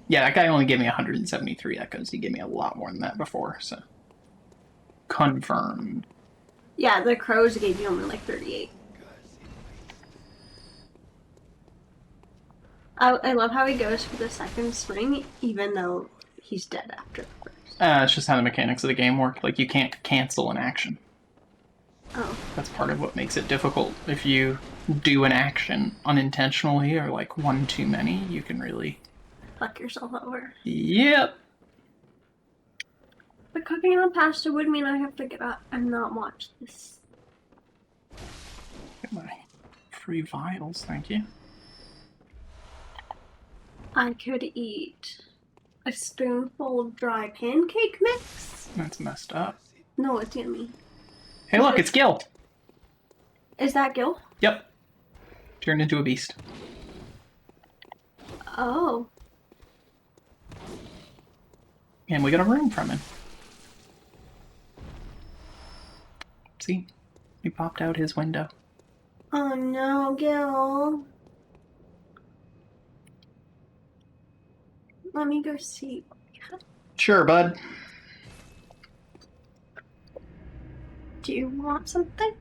Yeah, that guy only gave me 173 echoes. He gave me a lot more than that before, so. Confirmed. Yeah, the crows gave you only like 38. I love how he goes for the second swing, even though he's dead after the first. It's just how the mechanics of the game work. Like, you can't cancel an action. Oh. That's part of what makes it difficult. If you do an action unintentionally or like one too many, you can really Fuck yourself over. Yep. But cooking on pasta would mean I have to get up and not watch this. Get my free vials, thank you. I could eat a spoonful of dry pancake mix. That's messed up. No, it's yummy. Hey, look, it's Gil. Is that Gil? Yep. Turned into a beast. Oh. And we got a room from him. See? He popped out his window. Oh no, Gil. Let me go see. Sure, bud. Do you want something?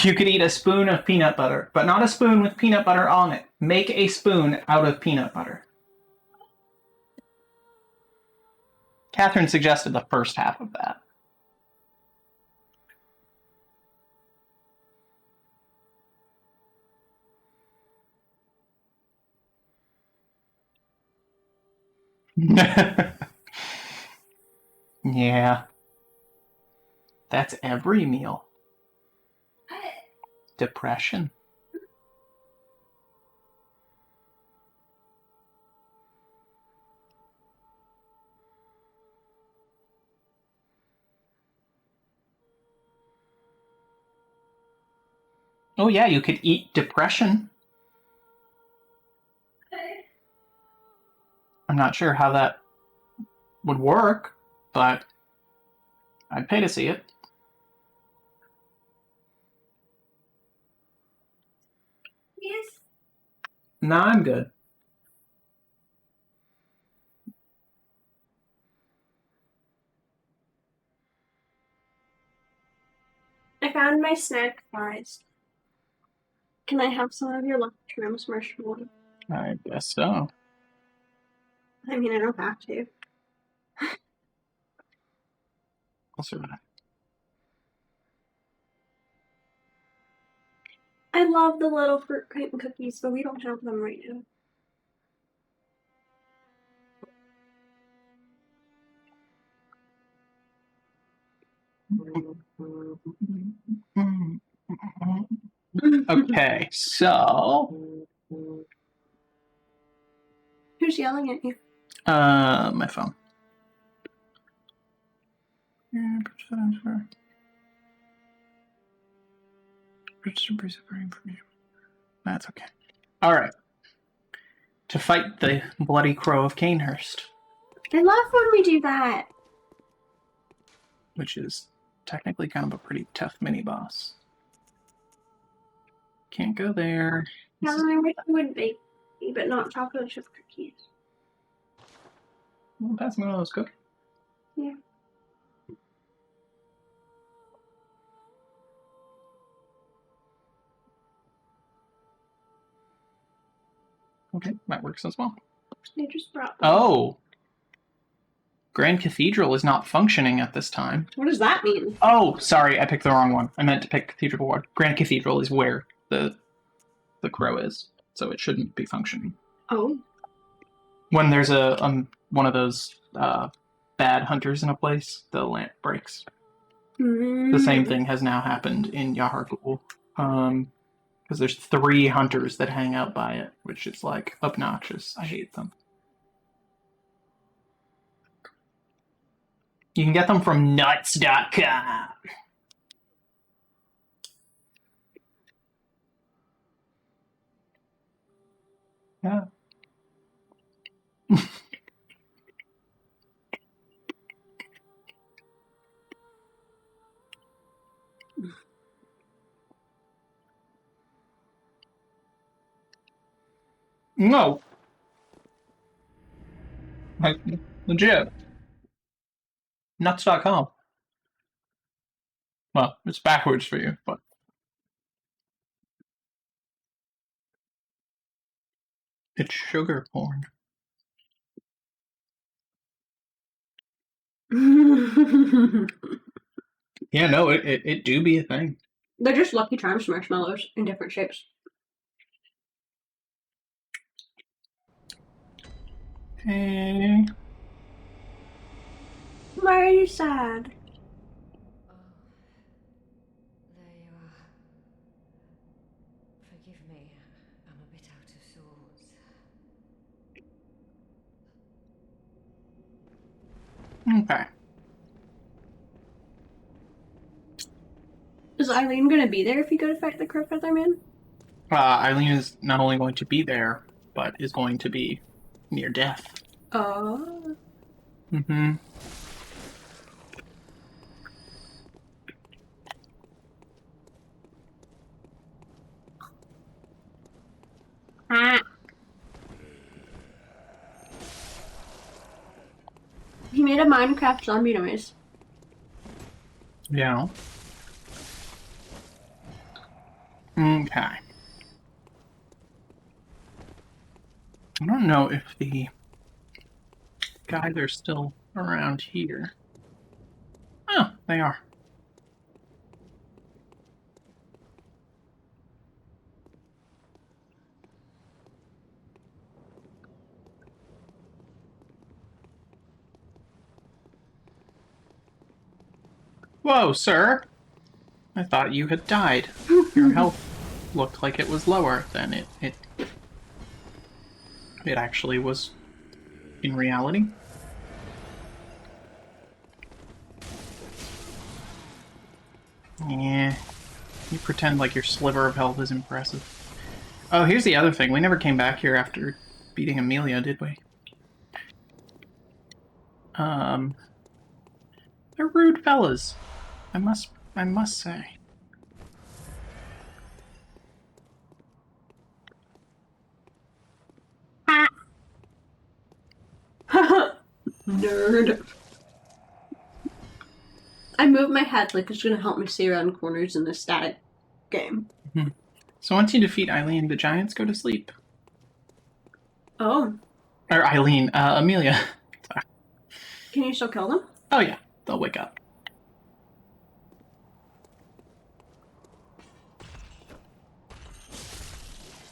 You could eat a spoon of peanut butter, but not a spoon with peanut butter on it. Make a spoon out of peanut butter. Catherine suggested the first half of that. Yeah. That's every meal. Depression. Oh yeah, you could eat depression. I'm not sure how that would work, but I'd pay to see it. Yes. No, I'm good. I found my snack fries. Can I have some of your Lucky Charms marshmallow? I guess so. I mean, I don't have to. I'll survive. I love the little fruit cream cookies, but we don't have them right now. Okay, so Who's yelling at you? my phone. That's okay. All right. To fight the bloody crow of Canehurst, I love when we do that. which is technically kind of a pretty tough mini boss. Can't go there. Yeah, I wish you would bake me, but not chocolate chip cookies. Well, pass me one of those cookies. Yeah. Okay, that works as well. They just brought them. Oh. Grand Cathedral is not functioning at this time. What does that mean? Oh, sorry, I picked the wrong one. I meant to pick Cathedral Ward. Grand Cathedral is where the crow is, so it shouldn't be functioning. Oh. When there's a one of those bad hunters in a place, the lamp breaks. The same thing has now happened in Yahar'gul. Because there's 3 hunters that hang out by it, which is like obnoxious. I hate them. You can get them from nuts.com. Yeah. No. Like, legit. Nuts.com. Well, it's backwards for you, but it's sugar porn. Yeah, no, it do be a thing. They're just Lucky Charms marshmallows in different shapes. Hey. Why are you sad? Oh, there you are. Forgive me, I'm a bit out of sorts. Okay. Is Eileen gonna be there if you go to fight the Crowfeather Man? Eileen is not only going to be there, but is going to be near death. Oh. Mm-hmm. Ah. He made a Minecraft zombie noise. Yeah. Okay. I don't know if the guys are still around here. Oh, they are. Whoa, sir! I thought you had died. Your health looked like it was lower than it actually was in reality. Yeah. You pretend like your sliver of health is impressive. Oh, here's the other thing. We never came back here after beating Amelia, did we? They're rude fellas. I must say. Nerd. I move my head like it's gonna help me see around corners in this static game. So once you defeat Eileen, the giants go to sleep. Oh. Or Eileen, Amelia. Can you still kill them? Oh yeah, they'll wake up.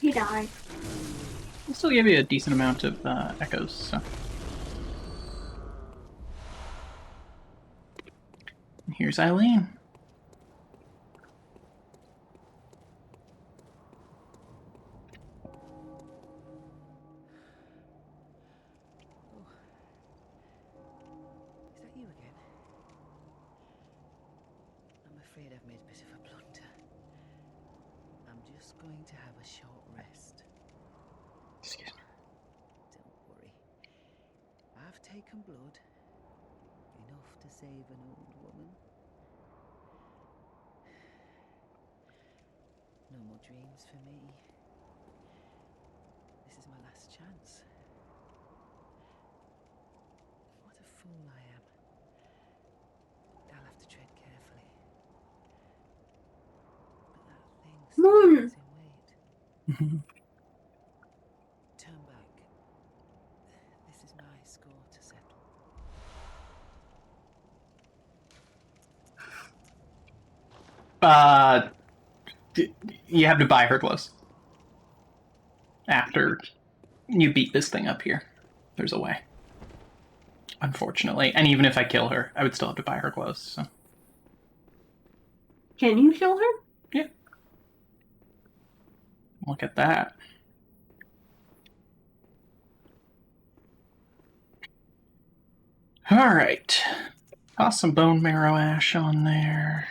He died. They'll still give you a decent amount of echoes, so. And here's Eileen. Is that you again? I'm afraid I've made a bit of a blunder. I'm just going to have a short rest. Excuse me. Don't worry. I've taken blood. Enough to save an old woman. No more dreams for me. This is my last chance. What a fool I am. I'll have to tread carefully. But that thing still Moon. lies in wait. Turn back. score to settle. You have to buy her clothes. After you beat this thing up here. There's a way. Unfortunately. And even if I kill her, I would still have to buy her clothes, so. Can you kill her? Yeah. Look at that. Alright. Toss some bone marrow ash on there.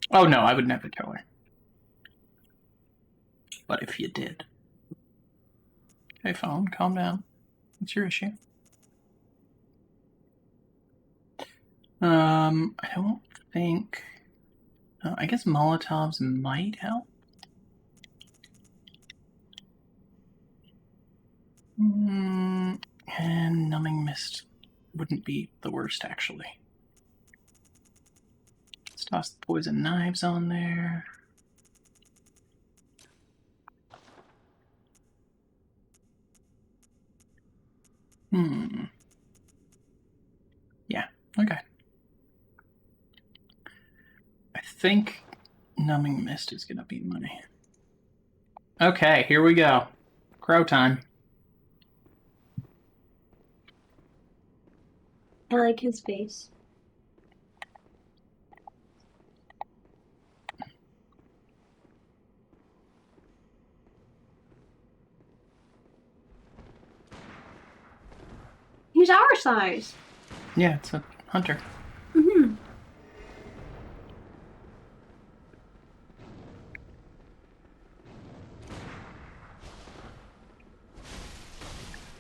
Oh no, I would never kill her. But if you did. Hey phone, calm down. What's your issue? I don't think... I guess Molotovs might help. And Numbing Mist wouldn't be the worst, actually. Let's toss the poison knives on there. Yeah, okay. I think Numbing Mist is gonna be money. Okay, here we go. Crow time. I like his face. He's our size. Yeah, it's a hunter. Mm-hmm.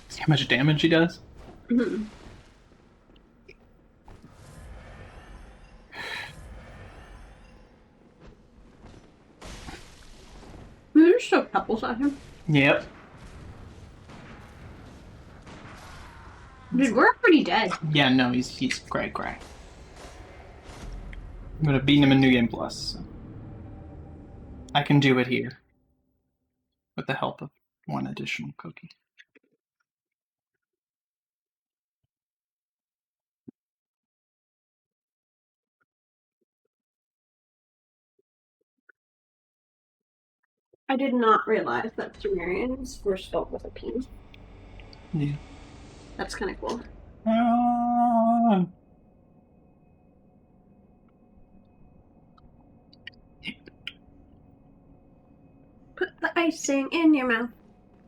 See how much damage he does? Mm-hmm. There's still couples at him. Yep. Dude, we're pretty dead. Yeah, no, he's cray. I'm gonna beat him in New Game Plus. So. I can do it here. With the help of one additional cookie. I did not realize that Sumerians were spelled with a P. Yeah. That's kind of cool. Put the icing in your mouth.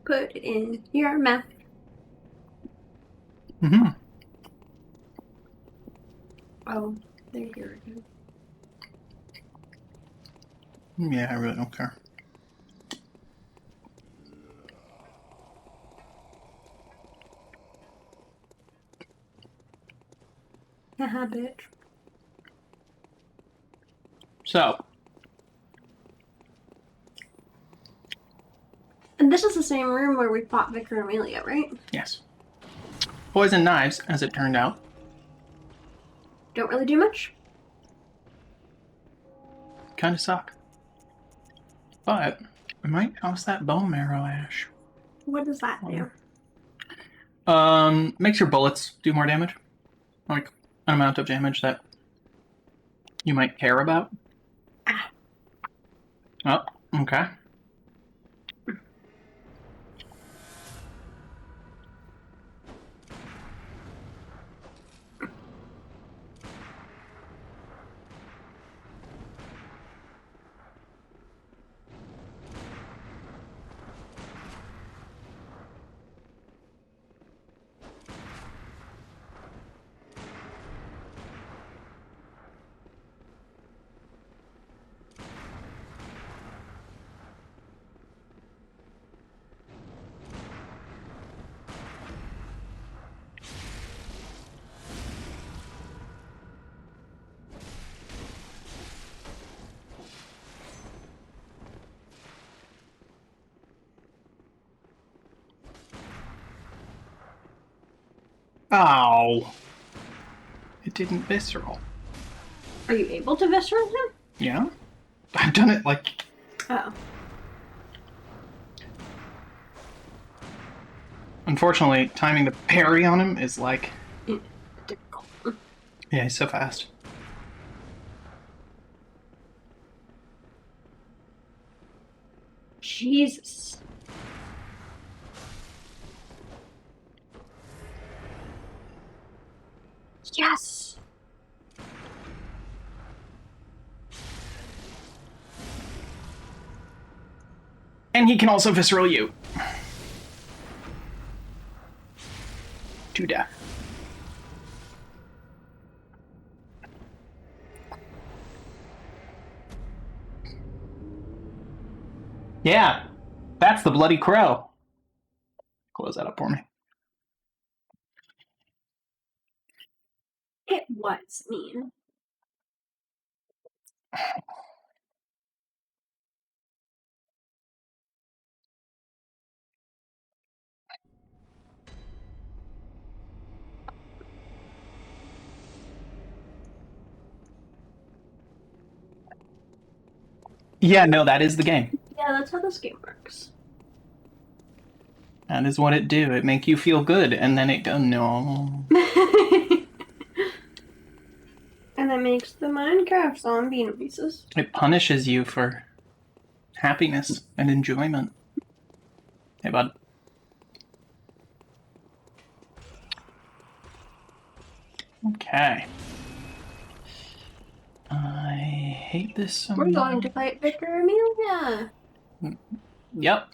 Put it in your mouth. Mm-hmm. Oh, they're here again. Yeah, I really don't care. Haha, bitch. So. And this is the same room where we fought Vicar Amelia, right? Yes. Poison knives, as it turned out. Don't really do much. Kind of suck. But we might toss that bone marrow ash. What does that do? Makes your bullets do more damage. Like an amount of damage that you might care about. Ah. Oh, okay. Oh. It didn't visceral. Are you able to visceral him? Yeah? I've done it like... Oh. Unfortunately, timing the parry on him is like... Difficult. Yeah, he's so fast. Jesus. Yes! And he can also visceral you. To death. Yeah, that's the Bloody Crow. Close that up for me. It was mean. Yeah, no, that is the game. Yeah, that's how this game works. That is what it do. It make you feel good, and then it go, no. And that makes the Minecraft zombie noises. It punishes you for happiness and enjoyment. Hey, bud. Okay. I hate this so We're much. going to fight Victor Amelia. Yep.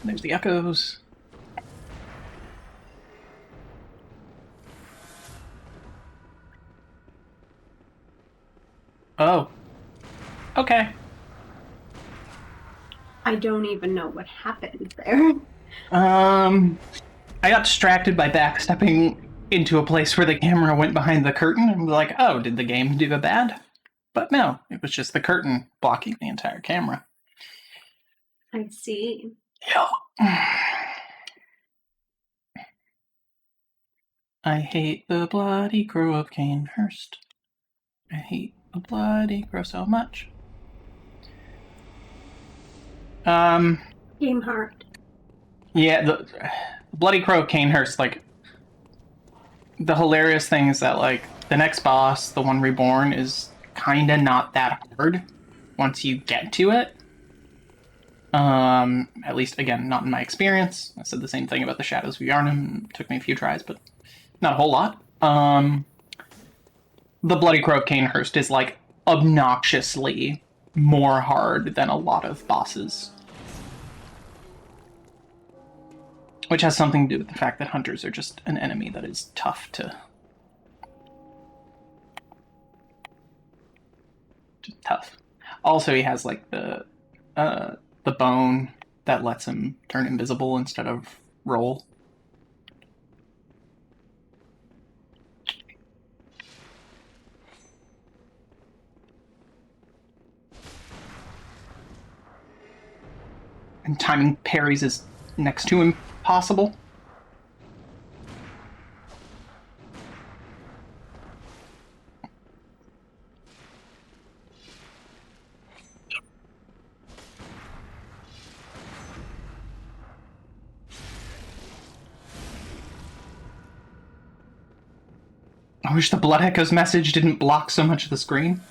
There's the echoes. Oh. Okay. I don't even know what happened there. I got distracted by backstepping into a place where the camera went behind the curtain and was like, oh, did the game do a bad? But no, it was just the curtain blocking the entire camera. I see. Yeah. I hate the Bloody Crow of Canehurst. I hate the Bloody Crow so much. Game hard. Yeah, the Bloody Crow of Canehurst, like, the hilarious thing is that, like, the next boss, the one reborn, is kinda not that hard once you get to it. At least, again, not in my experience. I said the same thing about the Shadows of Yharnam. It took me a few tries, but not a whole lot. The Bloody Crow of Canehurst is, like, obnoxiously more hard than a lot of bosses. Which has something to do with the fact that hunters are just an enemy that is tough to... just tough. Also, he has, like, the bone that lets him turn invisible instead of roll. And timing parries is next to impossible. I wish the Blood Echoes message didn't block so much of the screen.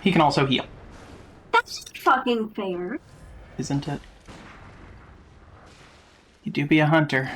He can also heal, That's fucking fair. isn't it? You do be a hunter.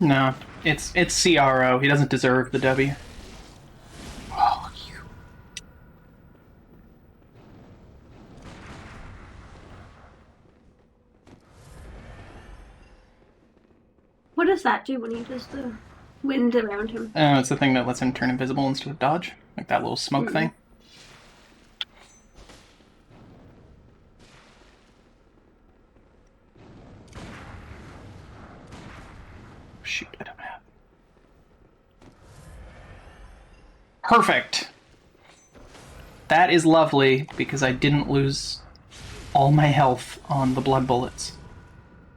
No, it's CRO. He doesn't deserve the W. Oh, you. What does that do when he does the wind around him? It's the thing that lets him turn invisible instead of dodge, like that little smoke thing. Shoot, I don't have. Perfect. That is lovely because I didn't lose all my health on the blood bullets,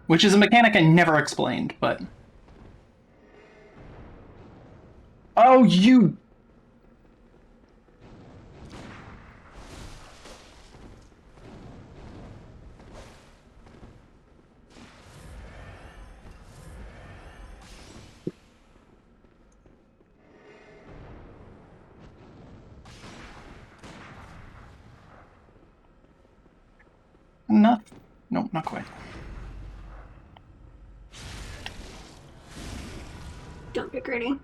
which is a mechanic I never explained. But oh, you. Enough? Nope, not quite. Don't get greedy.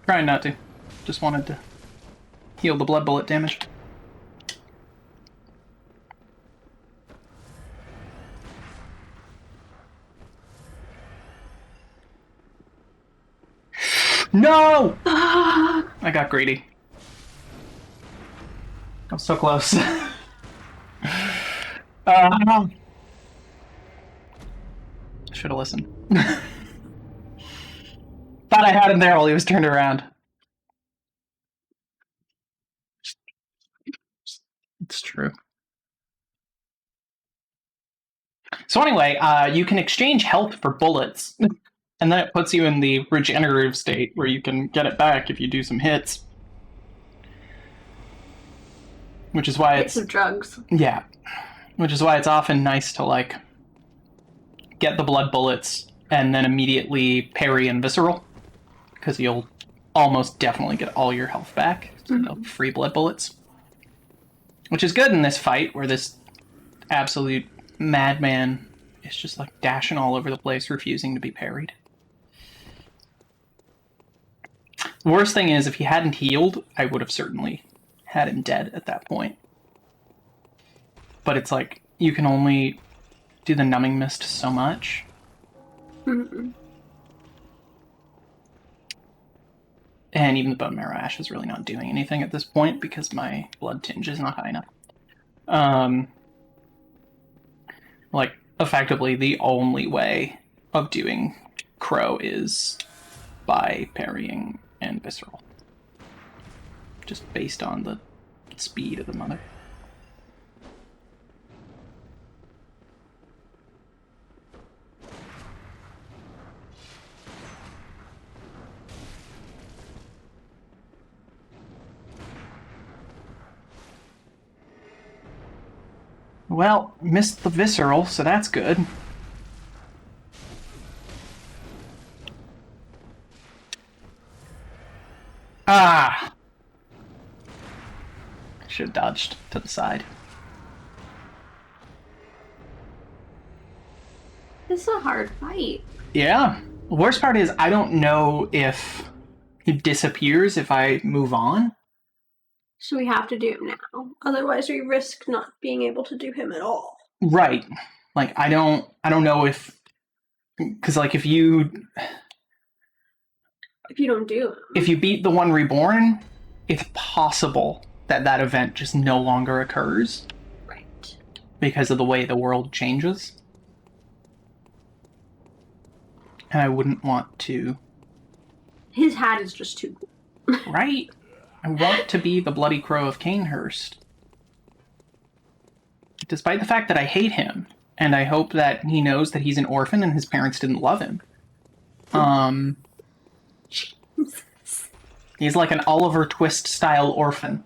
Trying not to. Just wanted to heal the blood bullet damage. No! I got greedy. I'm so close. Should have listened. Thought I had him there while he was turned around. It's true. So anyway, you can exchange health for bullets, and then it puts you in the regenerative state where you can get it back if you do some hits. Which is why It's of drugs. Yeah. Which is why it's often nice to, like, get the blood bullets and then immediately parry and visceral. Because you'll almost definitely get all your health back. Mm-hmm. Free blood bullets. Which is good in this fight where this absolute madman is just, like, dashing all over the place, refusing to be parried. The worst thing is, if he hadn't healed, I would have certainly had him dead at that point. But it's like, you can only do the numbing mist so much. Mm-hmm. And even the bone marrow ash is really not doing anything at this point because my blood tinge is not high enough. Like, effectively, the only way of doing Crow is by parrying and visceral. Just based on the speed of the mother. Well, missed the visceral, so that's good. Ah! Should have dodged to the side. This is a hard fight. Yeah. The worst part is I don't know if he disappears if I move on. So we have to do him now. Otherwise we risk not being able to do him at all. Right. Like, I don't know if Because, like, if you don't do them. if you beat the one reborn, it's possible that that event just no longer occurs Right. because of the way the world changes. And I wouldn't want to. His hat is just too cool. Right? I want to be the Bloody Crow of Canehurst. Despite the fact that I hate him, and I hope that he knows that he's an orphan and his parents didn't love him. He's like an Oliver Twist style orphan.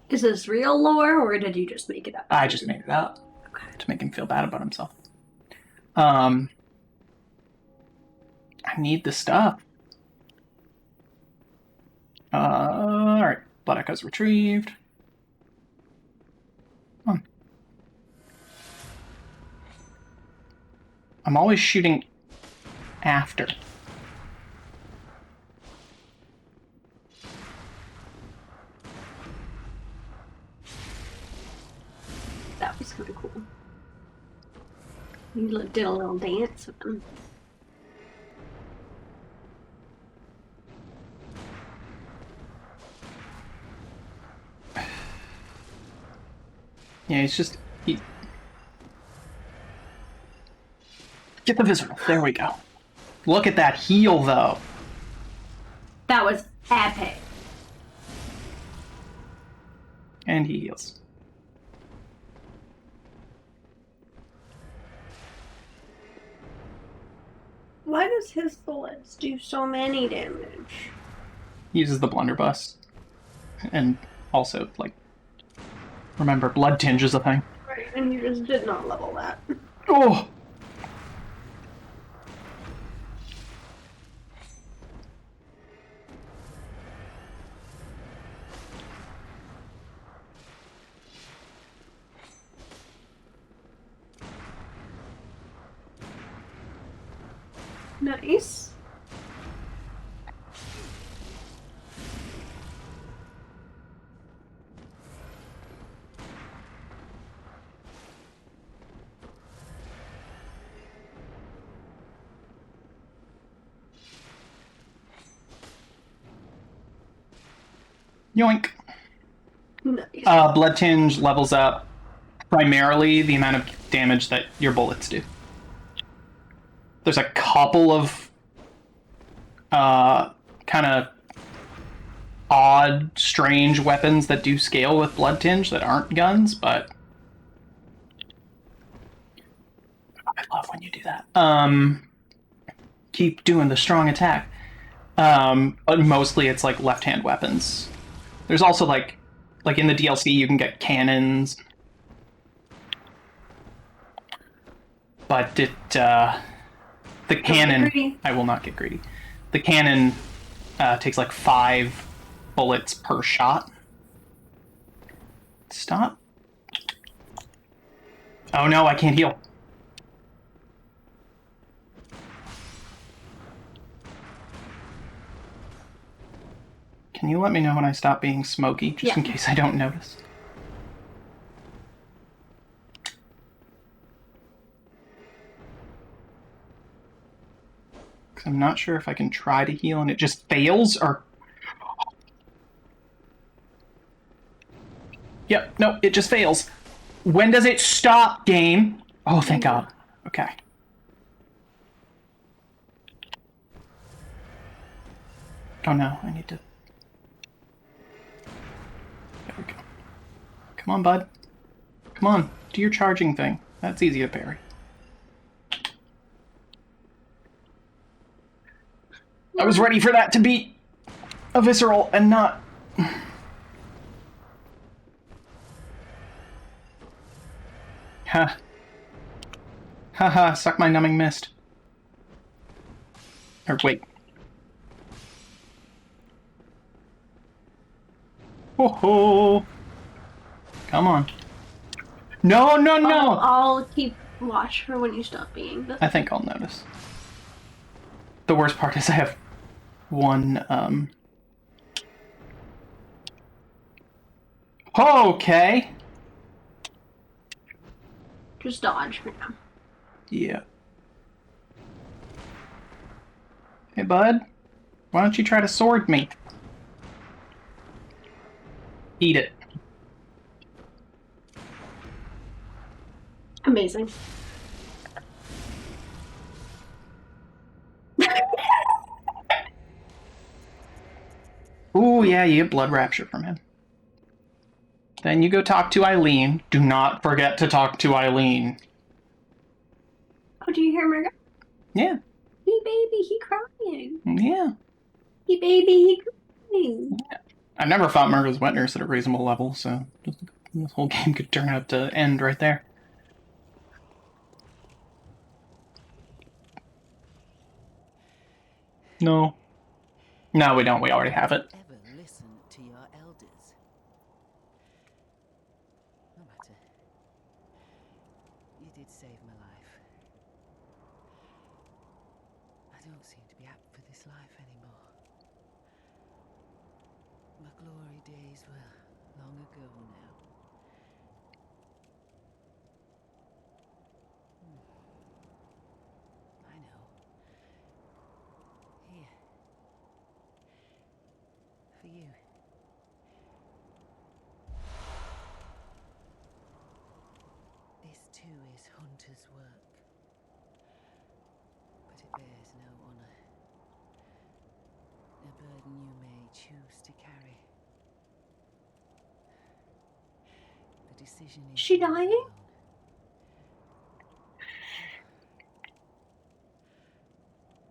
Is this real lore, or did you just make it up? I just made it up Okay. to make him feel bad about himself. I need the stuff. Alright. Blood Echo's retrieved. Come on. I'm always shooting after. That was kind of cool. You did a little dance with him. Yeah, he's just... Get the visceral. There we go. Look at that heal, though. That was epic. And he heals. Why does his bullets do so many damage? He uses the blunderbuss. And also, like... Remember, blood tinge is a thing. Right, and you just did not level that. Oh! Nice. Yoink. Nice. Blood tinge levels up primarily the amount of damage that your bullets do. There's a couple of kind of odd, strange weapons that do scale with blood tinge that aren't guns, but I love when you do that. Keep doing the strong attack. But mostly it's like left-hand weapons. There's also like in the DLC you can get cannons, but the cannon. I will not get greedy. The cannon takes like 5 bullets per shot. Stop. Oh no, I can't heal. Can you let me know when I stop being smoky, just in case I don't notice? Because I'm not sure if I can try to heal and it just fails, or... Yep, no, it just fails. When does it stop, game? Oh, thank God. Okay. Oh no, I need to... There we go. Come on, bud. Come on, do your charging thing. That's easy to parry. I was ready for that to be a visceral and not... Ha. Haha, suck my numbing mist. Or wait. Ho ho! Come on. No, no, no! I'll keep watch for when you stop being the... I think I'll notice. The worst part is I have one, Okay. Just dodge for now. Yeah. Hey, bud. Why don't you try to sword me? Eat it. Amazing. Ooh, yeah, you get blood rapture from him. Then you go talk to Eileen. Do not forget to talk to Eileen. Oh, do you hear Margaret? Yeah. He baby, he crying. Yeah. He baby, he crying. I've never fought Murder's Wet Nurse at a reasonable level, so this whole game could turn out to end right there. No. No, we don't. We already have it. Ever listen to your elders? No matter. You did save my life. I don't seem to be apt for this life anymore. My glory days were long ago now. I know. Here. For you. This too is hunter's work. But it bears no honor. A burden you may choose to carry. The decision is Is she yours dying? alone.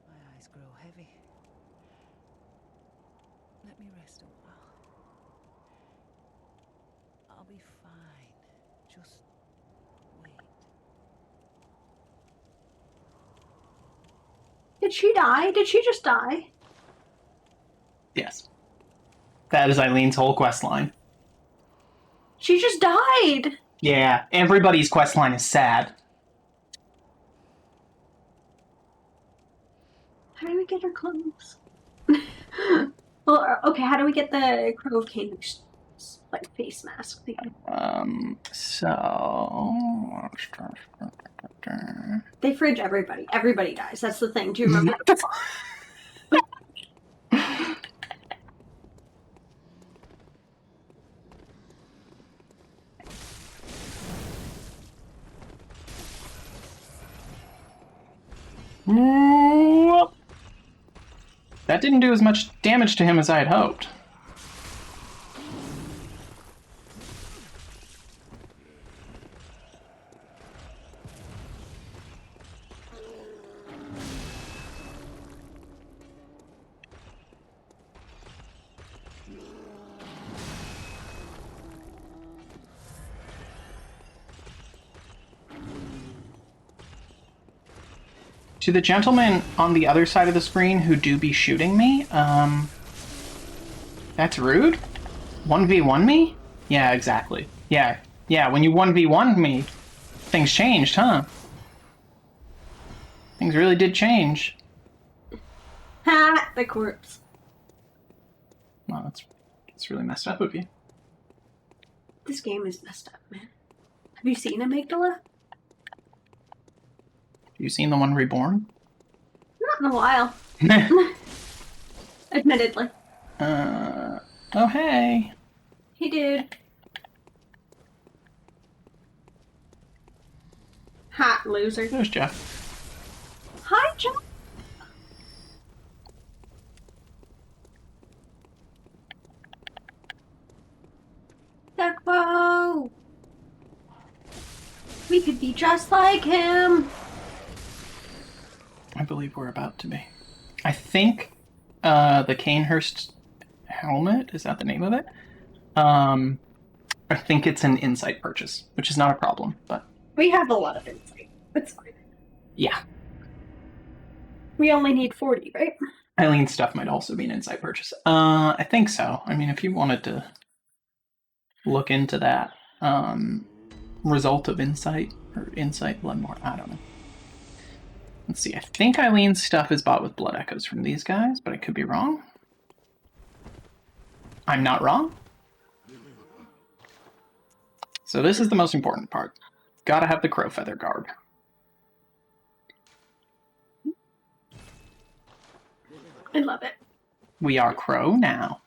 My eyes grow heavy. Let me rest a while. I'll be fine. Just wait. Did she die? Did she just die? Yes. That is Eileen's whole quest line. She just died. Yeah, everybody's quest line is sad. How do we get her clothes? Well, okay, how do we get the Crow of King's like face mask thing? They fridge everybody. Everybody dies. That's the thing. Do you remember? That didn't do as much damage to him as I had hoped. To the gentlemen on the other side of the screen who do be shooting me, that's rude? 1v1 me? Yeah, exactly. Yeah, when you 1v1 me, things changed, huh? Things really did change. Ha! The corpse. Wow, that's really messed up of you. This game is messed up, man. Have you seen Amygdala? Have you seen the one Reborn? Not in a while. Admittedly. Oh hey. Hey, dude. Hot loser. There's Jeff. Hi, Jeff. Whoa. We could be just like him. I believe we're about to be. I think the Canehurst helmet, is that the name of it? I think it's an insight purchase, which is not a problem, but We have a lot of insight. It's fine. yeah. We only need 40, right? Eileen's stuff might also be an insight purchase. I think so. I mean, if you wanted to look into that result of insight or insight Bloodborne, I don't know. Let's see. I think Eileen's stuff is bought with blood echoes from these guys, but I could be wrong. I'm not wrong. So this is the most important part. gotta have the crow feather guard. I love it. We are crow now.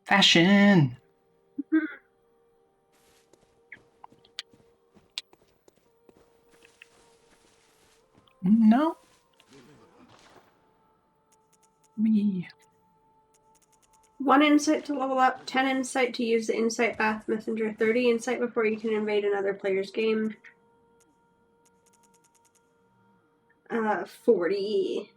Fashion! No. We. 1 insight to level up, 10 insight to use the insight bath messenger, 30 insight before you can invade another player's game. 40.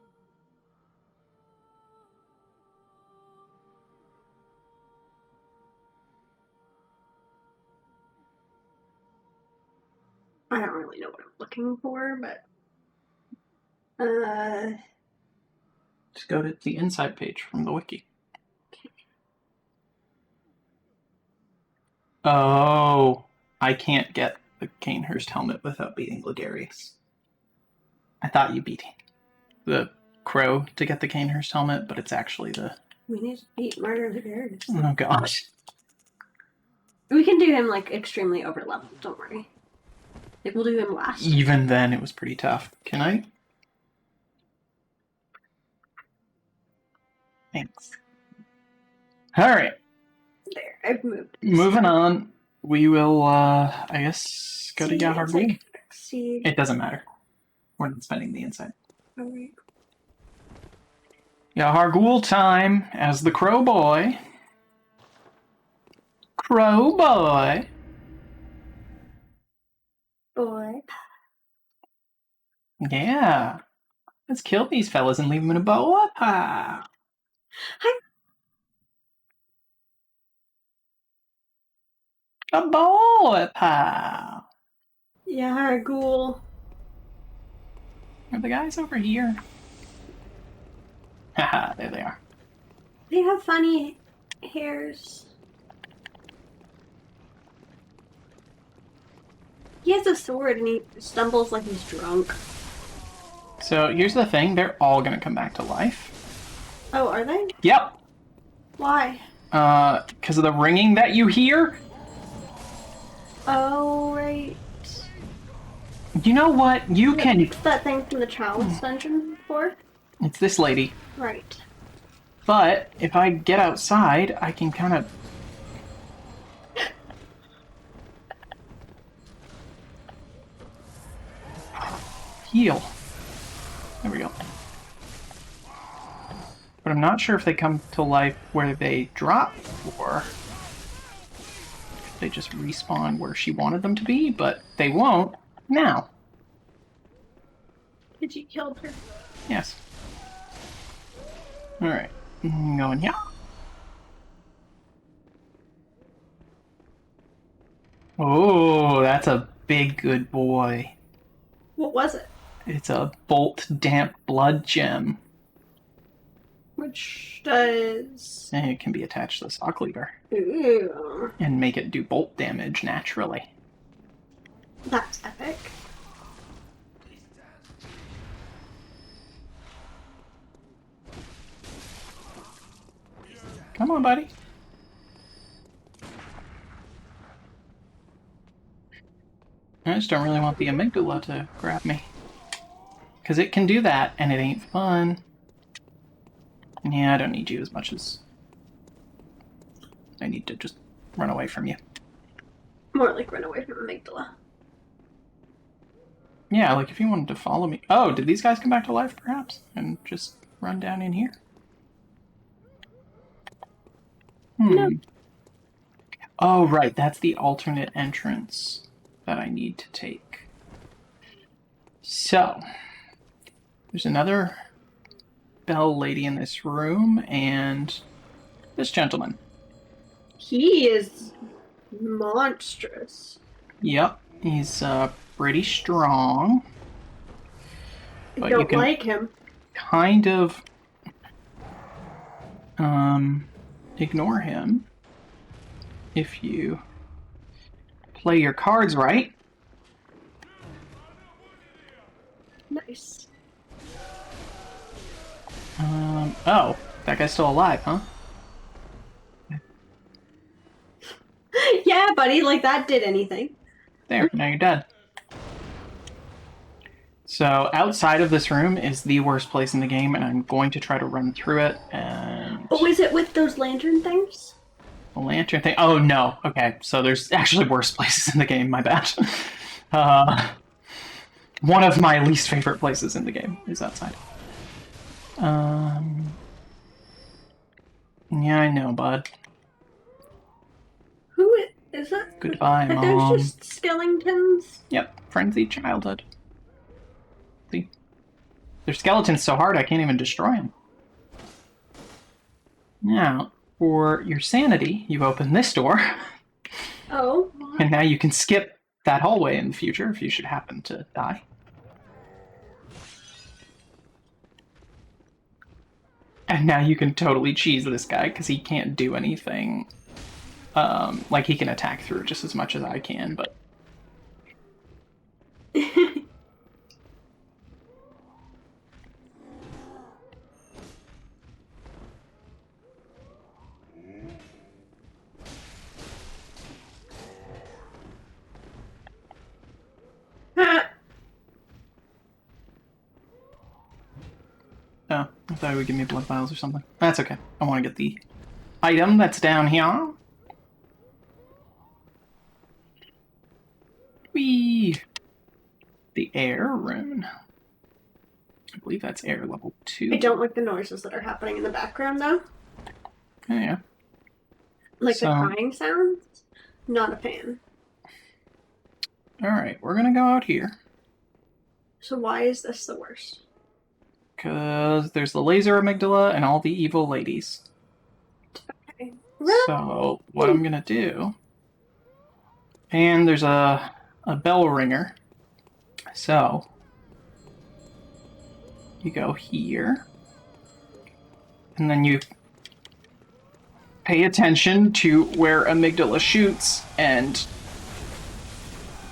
I don't really know what I'm looking for, but Just go to the insight page from the wiki. Oh, I can't get the Canehurst helmet without beating Gregarious. I thought you beat the crow to get the Canehurst helmet, but it's actually the... we need to beat Murder the Bears. Oh gosh. We can do him like extremely over leveled, don't worry. Like we'll do him last. Even then, it was pretty tough. Can I? Thanks. Alright. There, I've moved. Moving on. We will, I guess, go to Yahar It's Ghul. like exceed. It doesn't matter. We're not spending the insight. Alright. Yahar Ghul time as the Crow Boy. Crow Boy. Boy. Yeah. Let's kill these fellas and leave them in a boa pile. Hi. A boa pile. Yeah, Ghoul. Are the guys over here? Haha, there they are. They have funny hairs. He has a sword and he stumbles like he's drunk. So here's the thing, they're all gonna come back to life. Oh, are they? Yep. Why? Because of the ringing that you hear. Oh, right. You know what? You can... What's that thing from the Chalice Dungeon before? It's this lady. Right. But if I get outside, I can kind of... heal. There we go. But I'm not sure if they come to life where they drop or if they just respawn where she wanted them to be, but they won't now. Did you kill her? Yes. Alright. Going here. Oh, that's a big good boy. What was it? It's a bolt damp blood gem. Which does... And it can be attached to the sock lever Ooh. and make it do bolt damage naturally. That's epic. Come on, buddy. I just don't really want the amygdala to grab me. Because it can do that, and it ain't fun. Yeah, I don't need you as much as... I need to just run away from you. More like run away from Amygdala. Yeah, like if you wanted to follow me... Oh, did these guys come back to life, perhaps? And just run down in here? No. Oh, right, that's the alternate entrance that I need to take. So, there's another bell lady in this room, and this gentleman. He is monstrous. Yep, he's pretty strong. I But you don't can like him. kind of ignore him if you play your cards right. Nice. Oh, that guy's still alive, huh? Yeah, buddy, like that did anything. There, now you're dead. So outside of this room is the worst place in the game, and I'm going to try to run through it. And Oh, is it with those lantern things? the lantern thing. Oh no. Okay, so there's actually worse places in the game. My bad. One of my least favorite places in the game is outside. Yeah, I know, bud. Who is that? Goodbye, Are Mom. those just skeletons? Yep, frenzied childhood. See? Their skeleton's so hard I can't even destroy them. Now, for your sanity, you've opened this door, Oh. and now you can skip that hallway in the future if you should happen to die. And now you can totally cheese this guy because he can't do anything. Like, he can attack through just as much as I can, but... Oh, I thought it would give me blood vials or something. That's okay. I want to get the item that's down here. Whee! The air rune. I believe that's air level 2. I don't like the noises that are happening in the background, though. Oh, yeah. Like So- the crying sounds. Not a fan. Alright, we're gonna go out here. So why is this the worst? Because there's the laser amygdala and all the evil ladies. Okay. So, what I'm gonna do... And there's a bell ringer. So, you go here. And then you pay attention to where amygdala shoots, and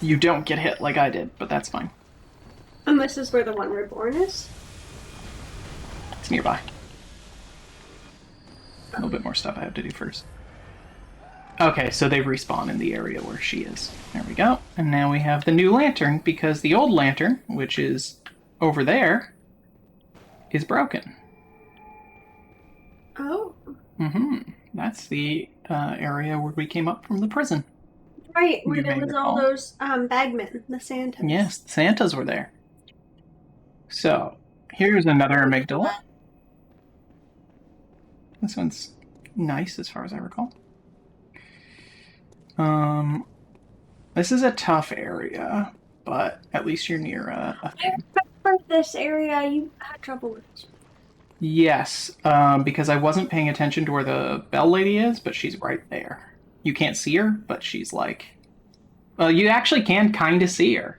you don't get hit like I did, but that's fine. And this is where the one reborn is? It's nearby. A little bit more stuff I have to do first. Okay, so they respawn in the area where she is. There we go. And now we have the new lantern, because the old lantern, which is over there, is broken. Oh. That's the area where we came up from the prison. Right, where You there may was all recall. those bagmen, the Santas. Yes, the Santas were there. So, here's another amygdala. This one's nice as far as I recall. This is a tough area, but at least you're near a thing. For this area, you had trouble with this. Yes, because I wasn't paying attention to where the bell lady is, but she's right there. You can't see her, but she's like... Well, you actually can kind of see her.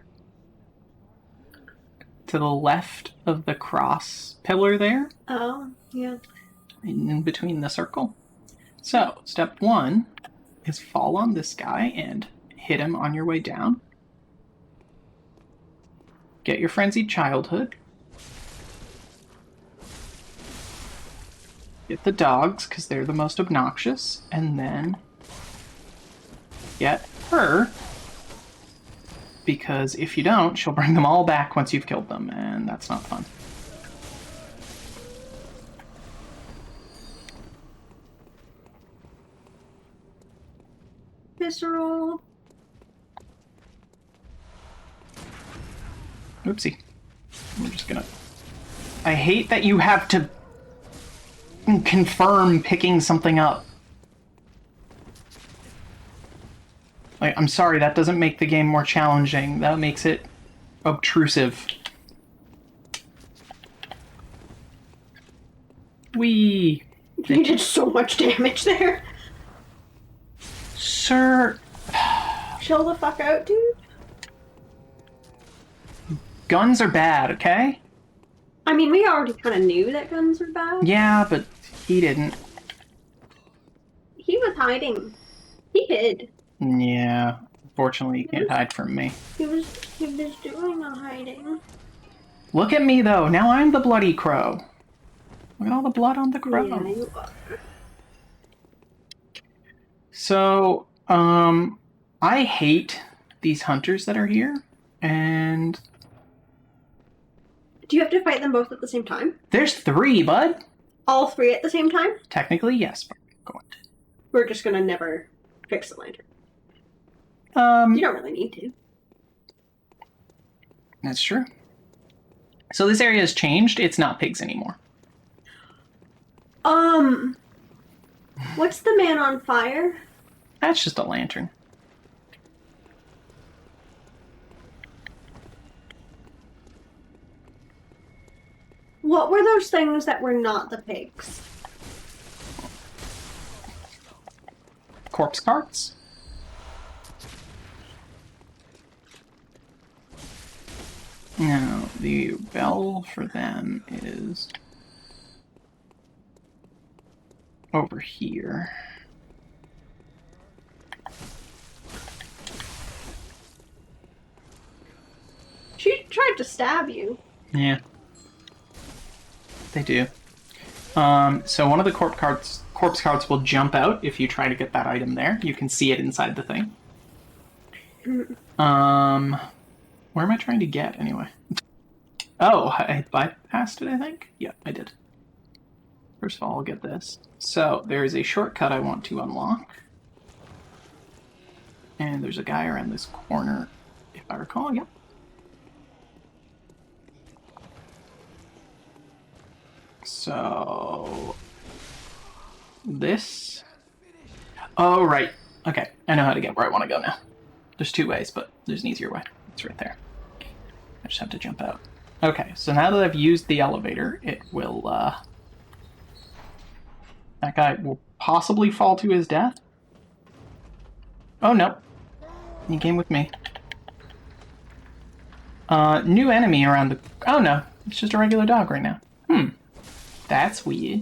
To the left of the cross pillar there, Oh, yeah. in between the circle. So, step 1 is fall on this guy and hit him on your way down. Get your frenzied childhood. Get the dogs, because they're the most obnoxious. And then get her, because if you don't, she'll bring them all back once you've killed them, and that's not fun. Visceral. Oopsie. I'm just gonna... I hate that you have to confirm picking something up. Like, I'm sorry, that doesn't make the game more challenging. That makes it obtrusive. Whee! You did so much damage there. Sir, Chill the fuck out, dude. guns are bad, okay? I mean, we already kind of knew that guns were bad. Yeah, but he didn't. He was hiding. He hid. Yeah, unfortunately, he can't hide from me. He was doing a hiding. Look at me, though. Now I'm the bloody crow. Look at all the blood on the crow. Yeah, you are. So, I hate these hunters that are here, and Do you have to fight them both at the same time? there's 3, bud. All 3 at the same time? Technically, yes, but I'm going to. We're just gonna never fix the lantern. You don't really need to. That's true. So this area has changed. It's not pigs anymore. What's the man on fire? That's just a lantern. What were those things that were not the pigs? Corpse carts? Now, the bell for them is over here. She tried to stab you. Yeah. They do. So one of the corpse carts will jump out if you try to get that item there. You can see it inside the thing. Where am I trying to get, anyway? Oh, I bypassed it, I think? Yeah, I did. First of all, I'll get this. So, there is a shortcut I want to unlock. And there's a guy around this corner, if I recall, yep. So... this... Oh, right. Okay, I know how to get where I want to go now. There's 2 ways, but there's an easier way. It's right there. I just have to jump out. Okay, so now that I've used the elevator, it will, that guy will possibly fall to his death. Oh, no. He came with me. New enemy around the... Oh, no. It's just a regular dog right now. That's weird.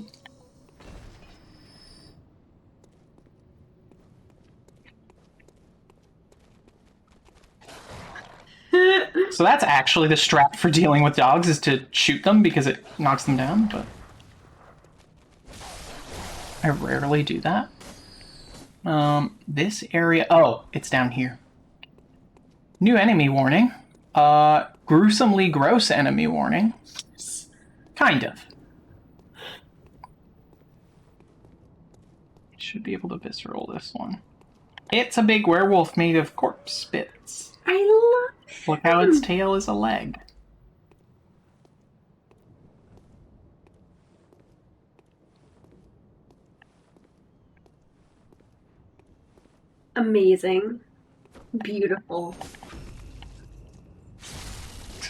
So that's actually the strat for dealing with dogs, is to shoot them because it knocks them down, but I rarely do that. This area... Oh, it's down here. New enemy warning. Gruesomely gross enemy warning. Kind of. Should be able to visceral this one. It's a big werewolf made of corpse bits. I love Look how its tail is a leg. amazing. Beautiful.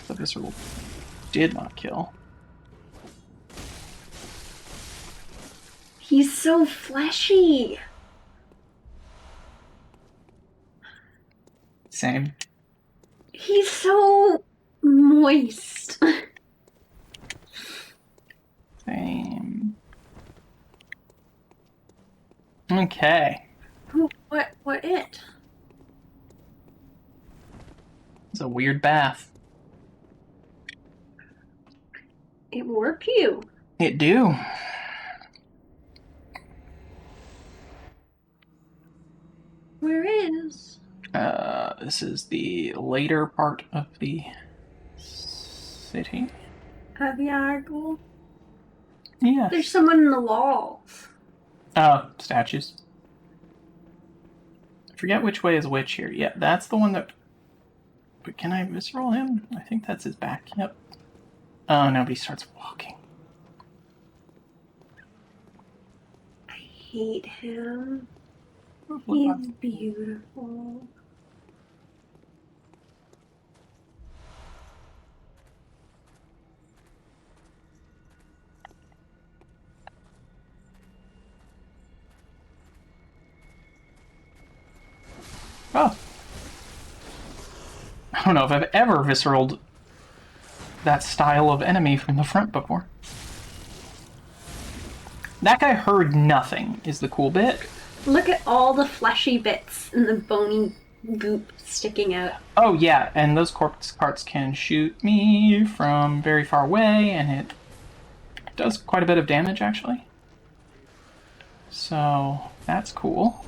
The visceral did not kill. He's so fleshy. Same. He's so moist. Same. Okay. What it? It's a weird bath. It warped you. It do. Where is? This is the later part of the city. Aviargle? Yeah. There's someone in the wall. Oh, statues. I forget which way is which here. Yeah, that's the one that... But can I visceral him? I think that's his back. Yep. Oh, no, but he starts walking. I hate him. He's beautiful. Oh. I don't know if I've ever visceraled that style of enemy from the front before. That guy heard nothing, is the cool bit. Look at all the fleshy bits and the bony goop sticking out. Oh yeah, and those corpse carts can shoot me from very far away, and it does quite a bit of damage, actually. So, that's cool.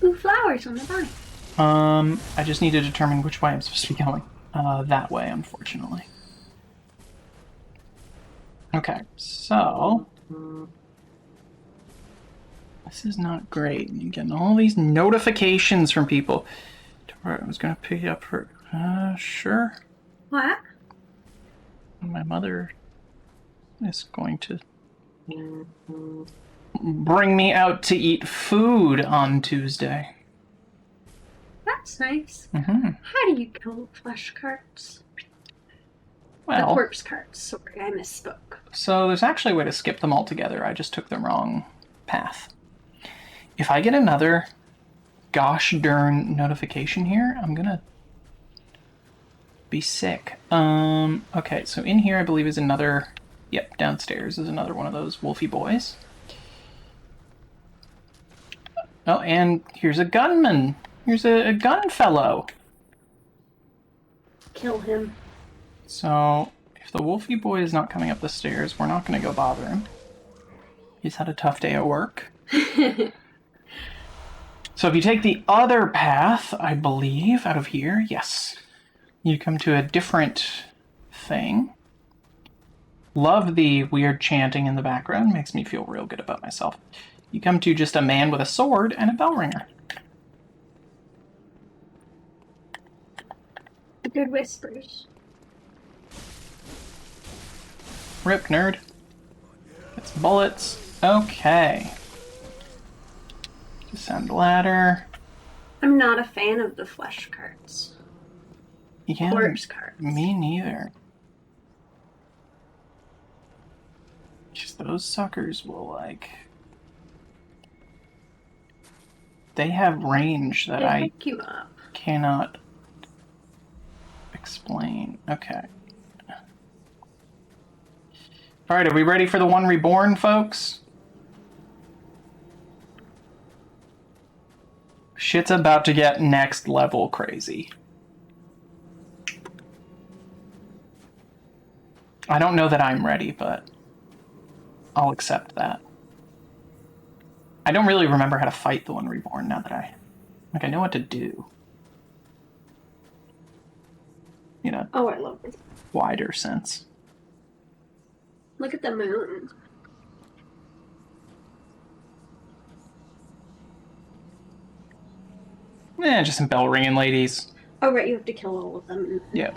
Blue flowers on the vine. I just need to determine which way I'm supposed to be going. That way, unfortunately. Okay, so... This is not great. I'm getting all these notifications from people. I was going to pick you up for... sure. What? My mother is going to bring me out to eat food on Tuesday. That's nice. Mm-hmm. How do you kill flesh carts? The Well, corpse carts. Sorry, I misspoke. so there's actually a way to skip them altogether. I just took the wrong path. If I get another gosh darn notification here, I'm gonna be sick. Okay, so in here I believe is another... Yep, downstairs is another one of those wolfy boys. Oh, and here's a gunman. Here's a gun fellow. Kill him. So, if the wolfy boy is not coming up the stairs, we're not going to go bother him. He's had a tough day at work. So if you take the other path, I believe, out of here, yes, you come to a different thing. Love the weird chanting in the background. Makes me feel real good about myself. You come to just a man with a sword and a bell ringer. Good whispers. Rip, nerd. It's bullets. Okay. Descend ladder. I'm not a fan of the flesh carts. Yeah, Corpse carts. me neither. Just those suckers will, like... They have range that They I pick you up. cannot explain. Okay. Alright, are we ready for the one reborn, folks? Shit's about to get next level crazy. I don't know that I'm ready, but I'll accept that. I don't really remember how to fight the one reborn now that I know what to do. In a Oh, I love this. wider sense. Look at the moon. Just some bell ringing ladies. Oh, right, you have to kill all of them. Yeah.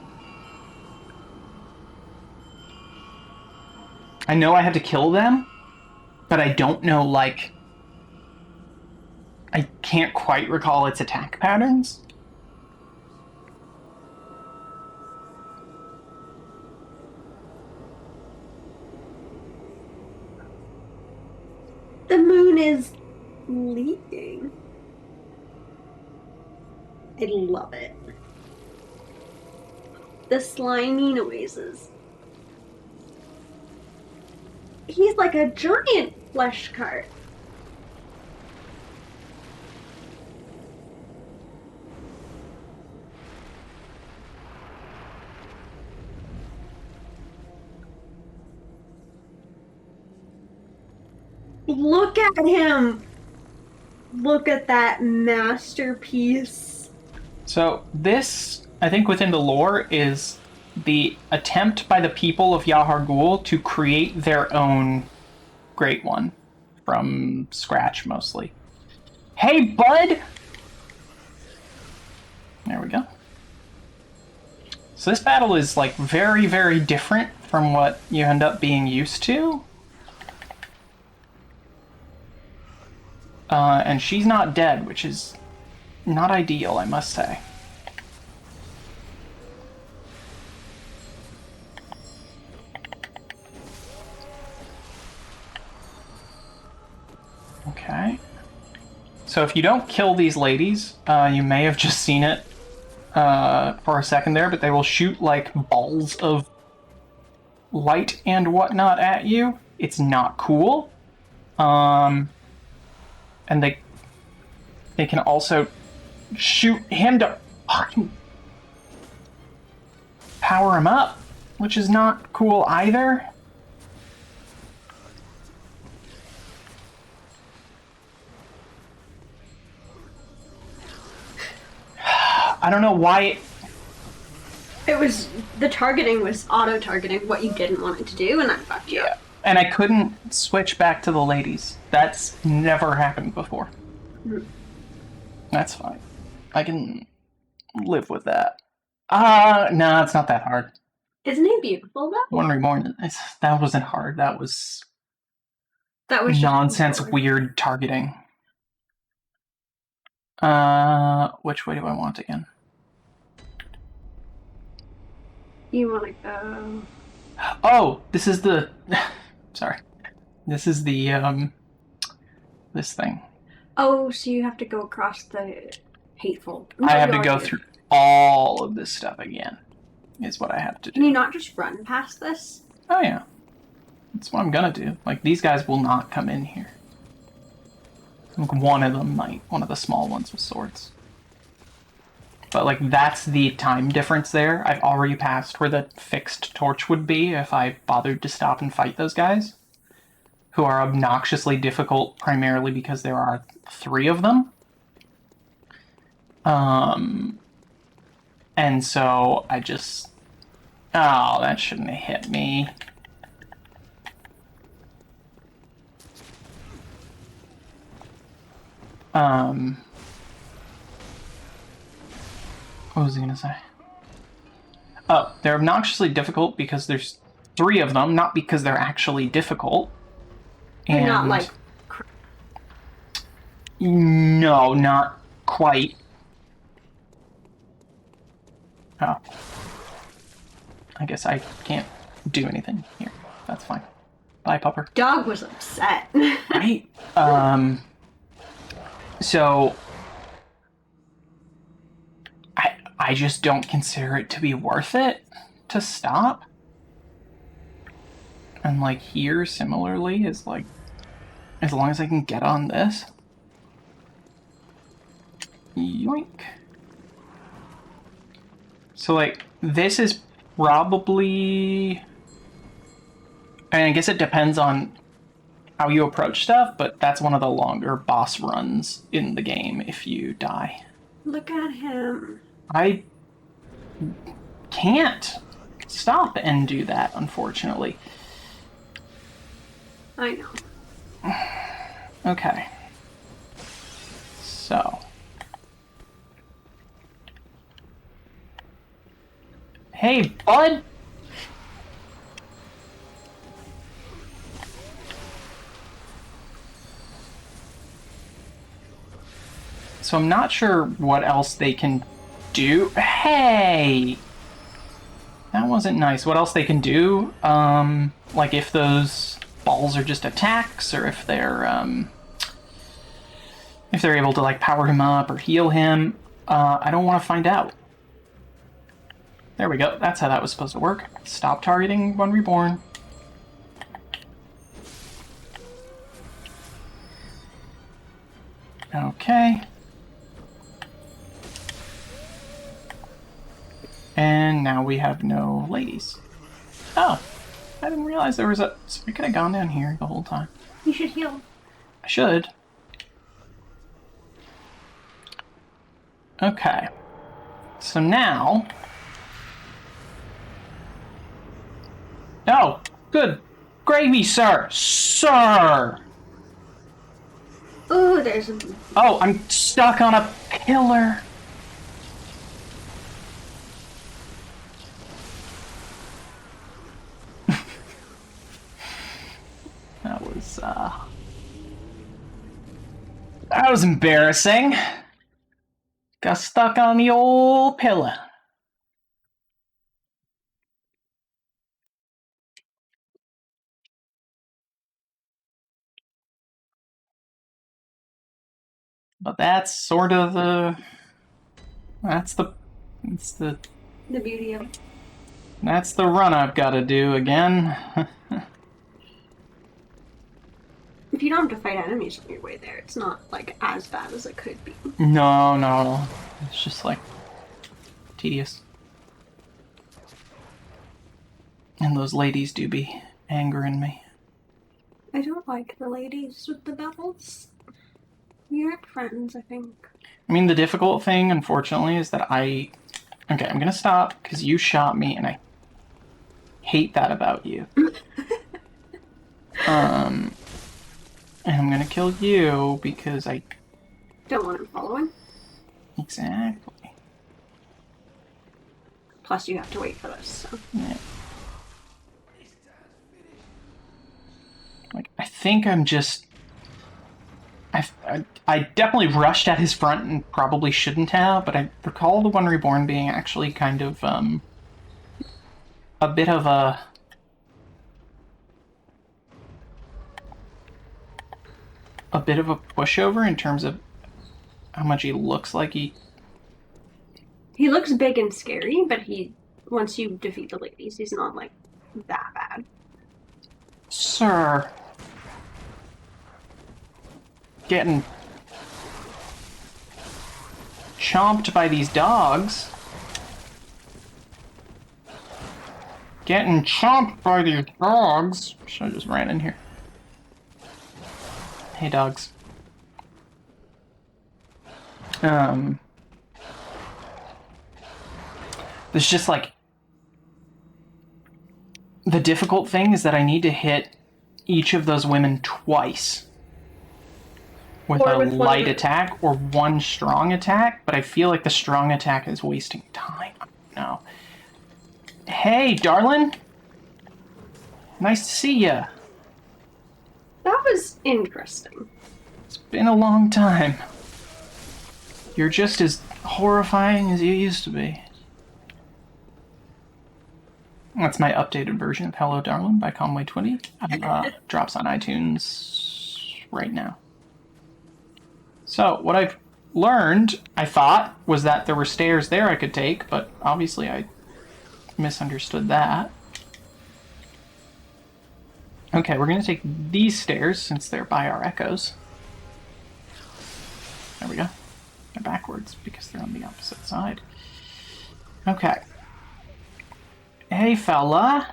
I know I have to kill them, but I don't know, like... I can't quite recall its attack patterns. The moon is leaking. I love it. The slimy noises. He's like a giant flesh cart. Look at him! Look at that masterpiece. So this, I think within the lore, is the attempt by the people of Yahar Ghul to create their own Great One. From scratch, mostly. Hey, bud! There we go. So this battle is, like, very, very different from what you end up being used to. And she's not dead, which is not ideal, I must say. Okay. So if you don't kill these ladies, you may have just seen it for a second there, but they will shoot like balls of light and whatnot at you. It's not cool. And they can also shoot him to fucking power him up, which is not cool either. I don't know why. It was the targeting was auto targeting what you didn't want it to do, and that fucked you up. And I couldn't switch back to the ladies. That's never happened before. That's fine. I can live with that. No, it's not that hard. Isn't he beautiful though? One Reborn, that wasn't hard. That was Just nonsense, forward. weird targeting. Which way do I want again? You want to go? Oh, this is the... Sorry. This is the, this thing. Oh, so you have to go across the hateful. I have to go through all of this stuff again, is what I have to do. Can you not just run past this? Oh, yeah. That's what I'm gonna do. Like, these guys will not come in here. Like, one of them might. One of the small ones with swords. But, like, that's the time difference there. I've already passed where the fixed torch would be if I bothered to stop and fight those guys. Who are obnoxiously difficult primarily because there are 3 of them. And so I just... Oh, that shouldn't have hit me. What was I gonna say? Oh, they're obnoxiously difficult because there's 3 of them, not because they're actually difficult. They're not like... No, not quite. Oh. I guess I can't do anything here. That's fine. Bye, Pupper. Dog was upset. Right? So... I just don't consider it to be worth it to stop. And, like, here, similarly, is, like, as long as I can get on this. Yoink. So, like, this is probably... I guess it depends on how you approach stuff, but that's one of the longer boss runs in the game if you die. Look at him. I can't stop and do that, unfortunately. I know. Okay. So. Hey, bud! So I'm not sure what else they can do. Hey! That wasn't nice. What else they can do? Like if those balls are just attacks, or if they're able to like power him up or heal him. I don't want to find out. There we go. That's how that was supposed to work. Stop targeting One Reborn. Okay. And now we have no ladies. Oh, I didn't realize there was a... So we could have gone down here the whole time. You should heal. I should. Okay. So now... Oh, good gravy, sir! Sir! Oh, there's a... Oh, I'm stuck on a pillar. That was embarrassing. Got stuck on the old pillar. But that's sort of the... That's the beauty of it. That's the run I've got to do again. If you don't have to fight enemies on your way there, it's not, like, as bad as it could be. No. It's just, like, tedious. And those ladies do be angering me. I don't like the ladies with the bells. You're friends, I think. I mean, the difficult thing, unfortunately, is that Okay, I'm gonna stop because you shot me, and I hate that about you. And I'm gonna kill you because I... Don't want him following. Exactly. Plus, you have to wait for this, so. Yeah. Like, I think I'm just... I definitely rushed at his front and probably shouldn't have, but I recall the One Reborn being actually kind of, a bit of a... pushover in terms of how much he looks like he... He looks big and scary, but once you defeat the ladies, he's not, like, that bad. Sir... Getting... chomped by these dogs. Getting chomped by these dogs. Should I just ran in here? Hey, dogs. There's just like... The difficult thing is that I need to hit each of those women twice. With a light attack or one strong attack, but I feel like the strong attack is wasting time. No. Hey, darling. Nice to see ya. That was interesting. It's been a long time. You're just as horrifying as you used to be. That's my updated version of Hello Darling by Conway Twitty. Drops on iTunes right now. So, what I've learned, I thought, was that there were stairs there I could take, but obviously I misunderstood that. Okay, we're going to take these stairs since they're by our echoes. There we go. They're backwards because they're on the opposite side. Okay. Hey, fella.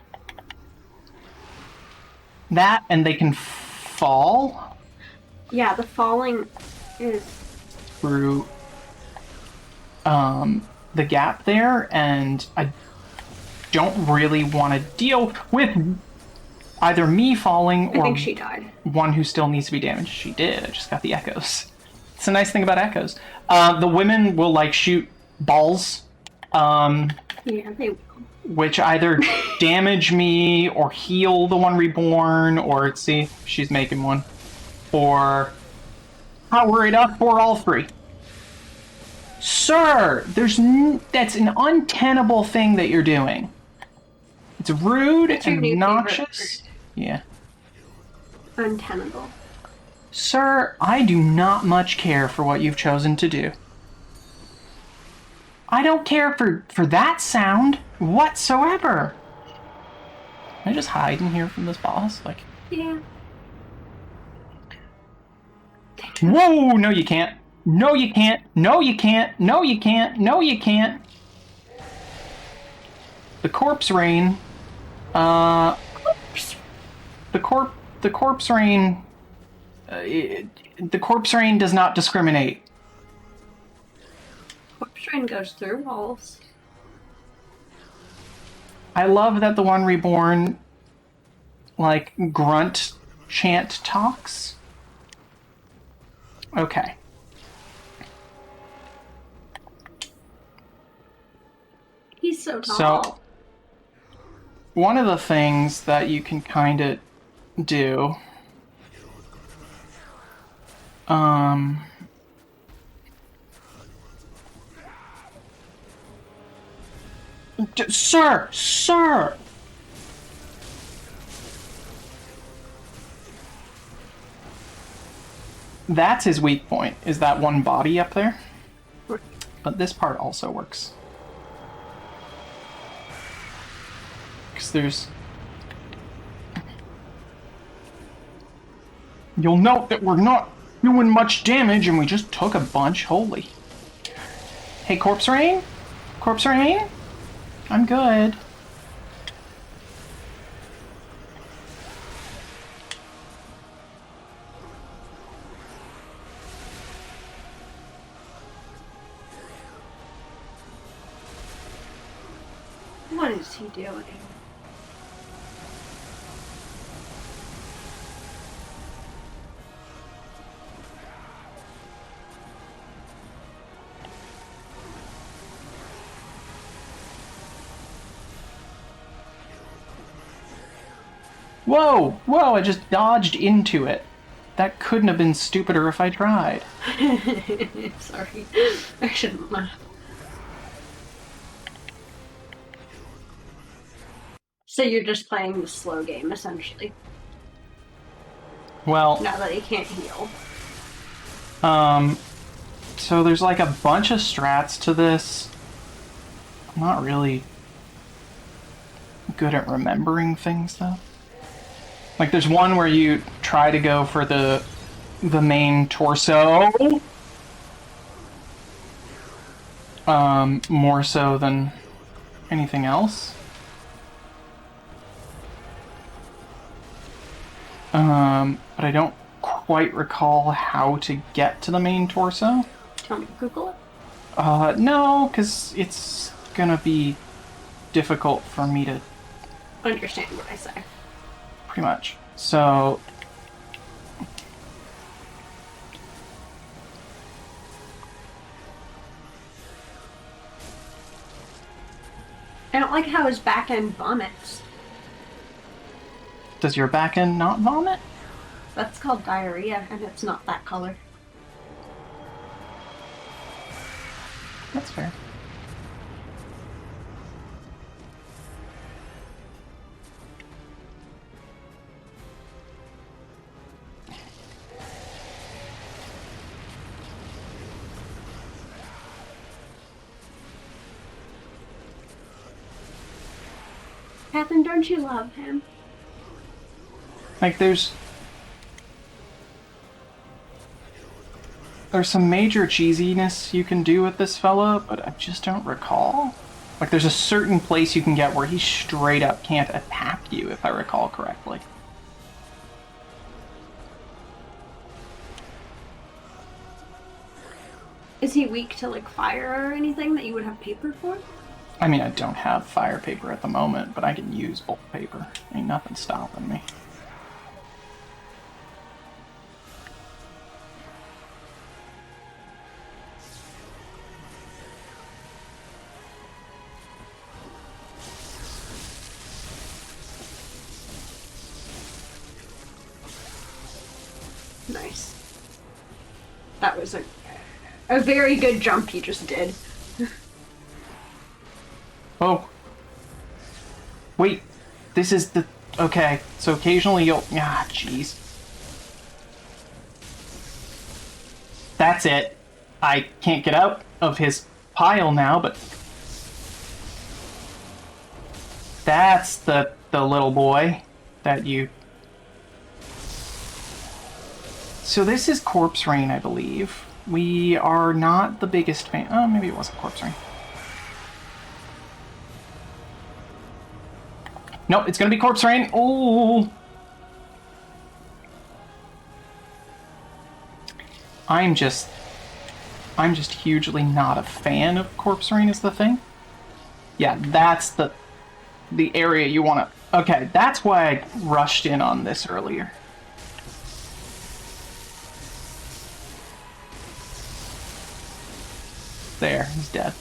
That, and they can fall. Yeah, the falling is... through the gap there, and I don't really want to deal with either me falling or I think she died. one who still needs to be damaged. She did. I just got the echoes. It's a nice thing about echoes. The women will like shoot balls. Yeah, they will. Which either damage me or heal the One Reborn, or see, she's making one, or power it up for all three. Sir, that's an untenable thing that you're doing. It's rude and obnoxious. Yeah. Untenable. Sir, I do not much care for what you've chosen to do. I don't care for that sound whatsoever. Can I just hide in here from this boss? Like, Yeah. whoa, no you can't. No you can't. No you can't. No you can't. No you can't. The corpse rain. The corpse rain. The corpse rain does not discriminate. Corpse train goes through walls. I love that the One Reborn, like, grunt chant talks. Okay. He's so tall. So, one of the things that you can kind of do, sir! That's his weak point, is that one body up there. But this part also works. Because there's... You'll note that we're not doing much damage and we just took a bunch. Holy. Hey, Corpse Rain? Corpse Rain? I'm good. What is he doing? Whoa! Whoa, I just dodged into it. That couldn't have been stupider if I tried. Sorry. I shouldn't laugh. So you're just playing the slow game, essentially. Well, Now that he can't heal. so there's like a bunch of strats to this. I'm not really good at remembering things, though. Like, there's one where you try to go for the main torso. More so than anything else. But I don't quite recall how to get to the main torso. Do you want me to Google it? No, because it's gonna be difficult for me to Understand what I say. pretty much. So I don't like how his back end vomits. does your back end not vomit? That's called diarrhea, and it's not that color. That's fair. Catherine, don't you love him? Like, there's some major cheesiness you can do with this fella, but I just don't recall. Like, there's a certain place you can get where he straight up can't attack you, if I recall correctly. Is he weak to, like, fire or anything that you would have paper for? I mean, I don't have fire paper at the moment, but I can use bolt paper. Ain't nothing stopping me. Nice. That was a very good jump you just did. Oh. Wait. This is the... Okay, so occasionally you'll... Ah, jeez. That's it. I can't get out of his pile now, but... That's the little boy that you... So this is Corpse Rain, I believe. We are not the biggest fan... Oh, maybe it wasn't Corpse Rain. Nope, it's gonna be Corpse Rain. Oh, I'm just hugely not a fan of Corpse Rain is the thing. Yeah, that's the area you want to... Okay, that's why I rushed in on this earlier. There, he's dead.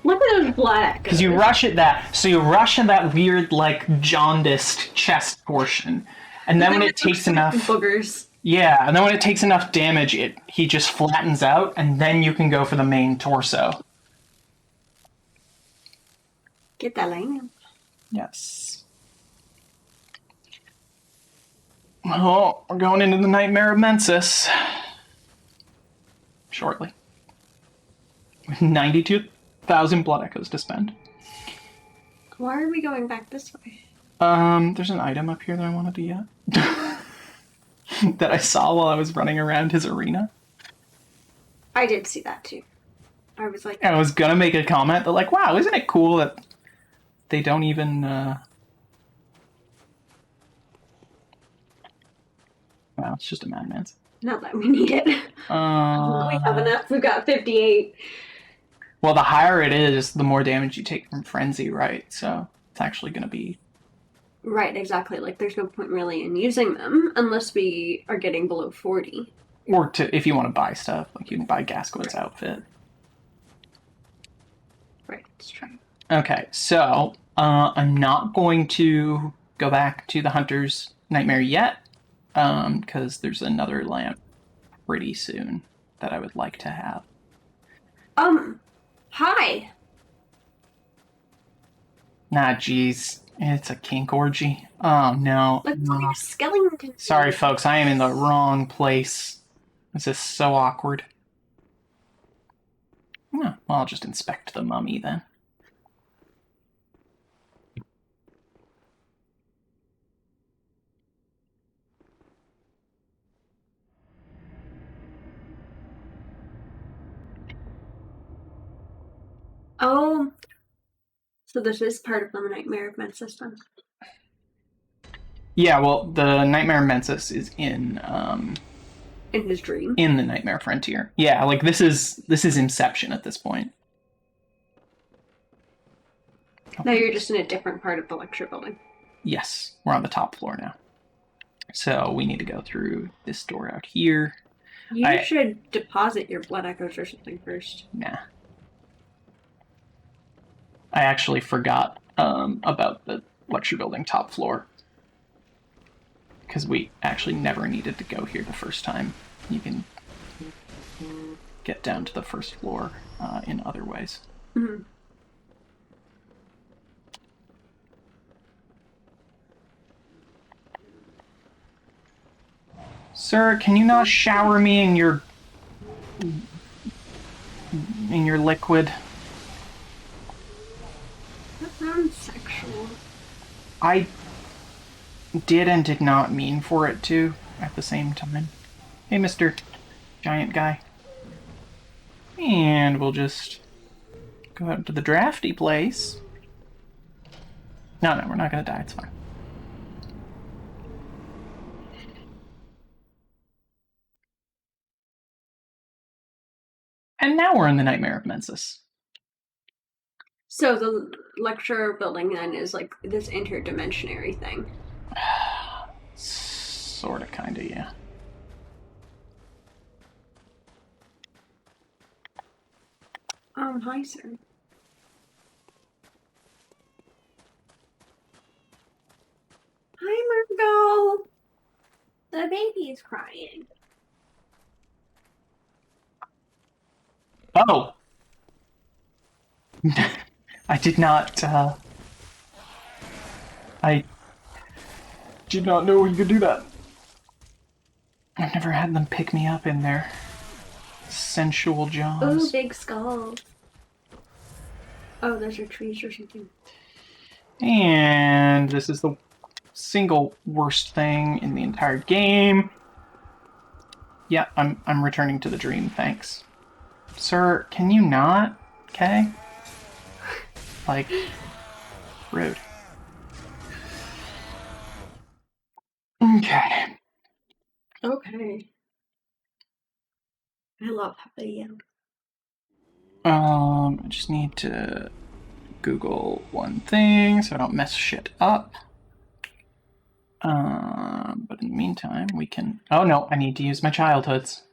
Look at those black. Because you rush at that, so you rush at that weird, like, jaundiced chest portion, and then when it takes enough... boogers. Yeah, and then when it takes enough damage, he just flattens out, and then you can go for the main torso. Get that lamb. Yes. Oh, we're going into the Nightmare of Mensis. Shortly. With 92,000 blood echoes to spend. Why are we going back this way? There's an item up here that I wanted to get. That I saw while I was running around his arena. I did see that too. I was like... I was gonna make a comment that, like, wow, isn't it cool that they don't even, Well, it's just a madman's. Not that we need it. We have enough. We've got 58. Well, the higher it is, the more damage you take from frenzy, right? So it's actually going to be Right, exactly. Like, there's no point really in using them unless we are getting below 40. or to if you want to buy stuff, like you can buy Gascoigne's outfit. Right, it's true. Okay, so I'm not going to go back to the Hunter's Nightmare yet, because there's another lamp pretty soon that I would like to have. Hi. Nah, jeez, it's a kink orgy. Oh no. Let's do a skeleton. Sorry, folks, I am in the wrong place. This is so awkward. Oh, well, I'll just inspect the mummy then. Oh, so this is part of the Nightmare of Med system. Yeah, well, the Nightmare Mensis is in his dream. In the Nightmare Frontier. Yeah, like this is Inception at this point. Now you're just in a different part of the lecture building. Yes, we're on the top floor now. So we need to go through this door out here. You should deposit your blood echoes or something first. Nah. I actually forgot about the lecture building top floor. Because we actually never needed to go here the first time. You can get down to the first floor in other ways. Mm-hmm. Sir, can you not shower me in your liquid? That sounds sexual. I did and did not mean for it to at the same time. Hey, Mr. Giant Guy. And we'll just go out to the drafty place. No, we're not gonna die, it's fine. And now we're in the Nightmare of Mensis. So the lecture building then is like this interdimensionary thing. Sorta, kinda, yeah. Hi, sir. Hi, Margot. The baby is crying. Oh! I did not, I did not know you could do that. I've never had them pick me up in their sensual jaws. Ooh, big skull. Oh, those are trees or something. And this is the single worst thing in the entire game. Yeah, I'm returning to the dream, thanks. Sir, can you not? Okay? Like, rude. Okay. Okay. I love that video. I just need to Google one thing so I don't mess shit up. But in the meantime, we can... Oh no, I need to use my childhoods.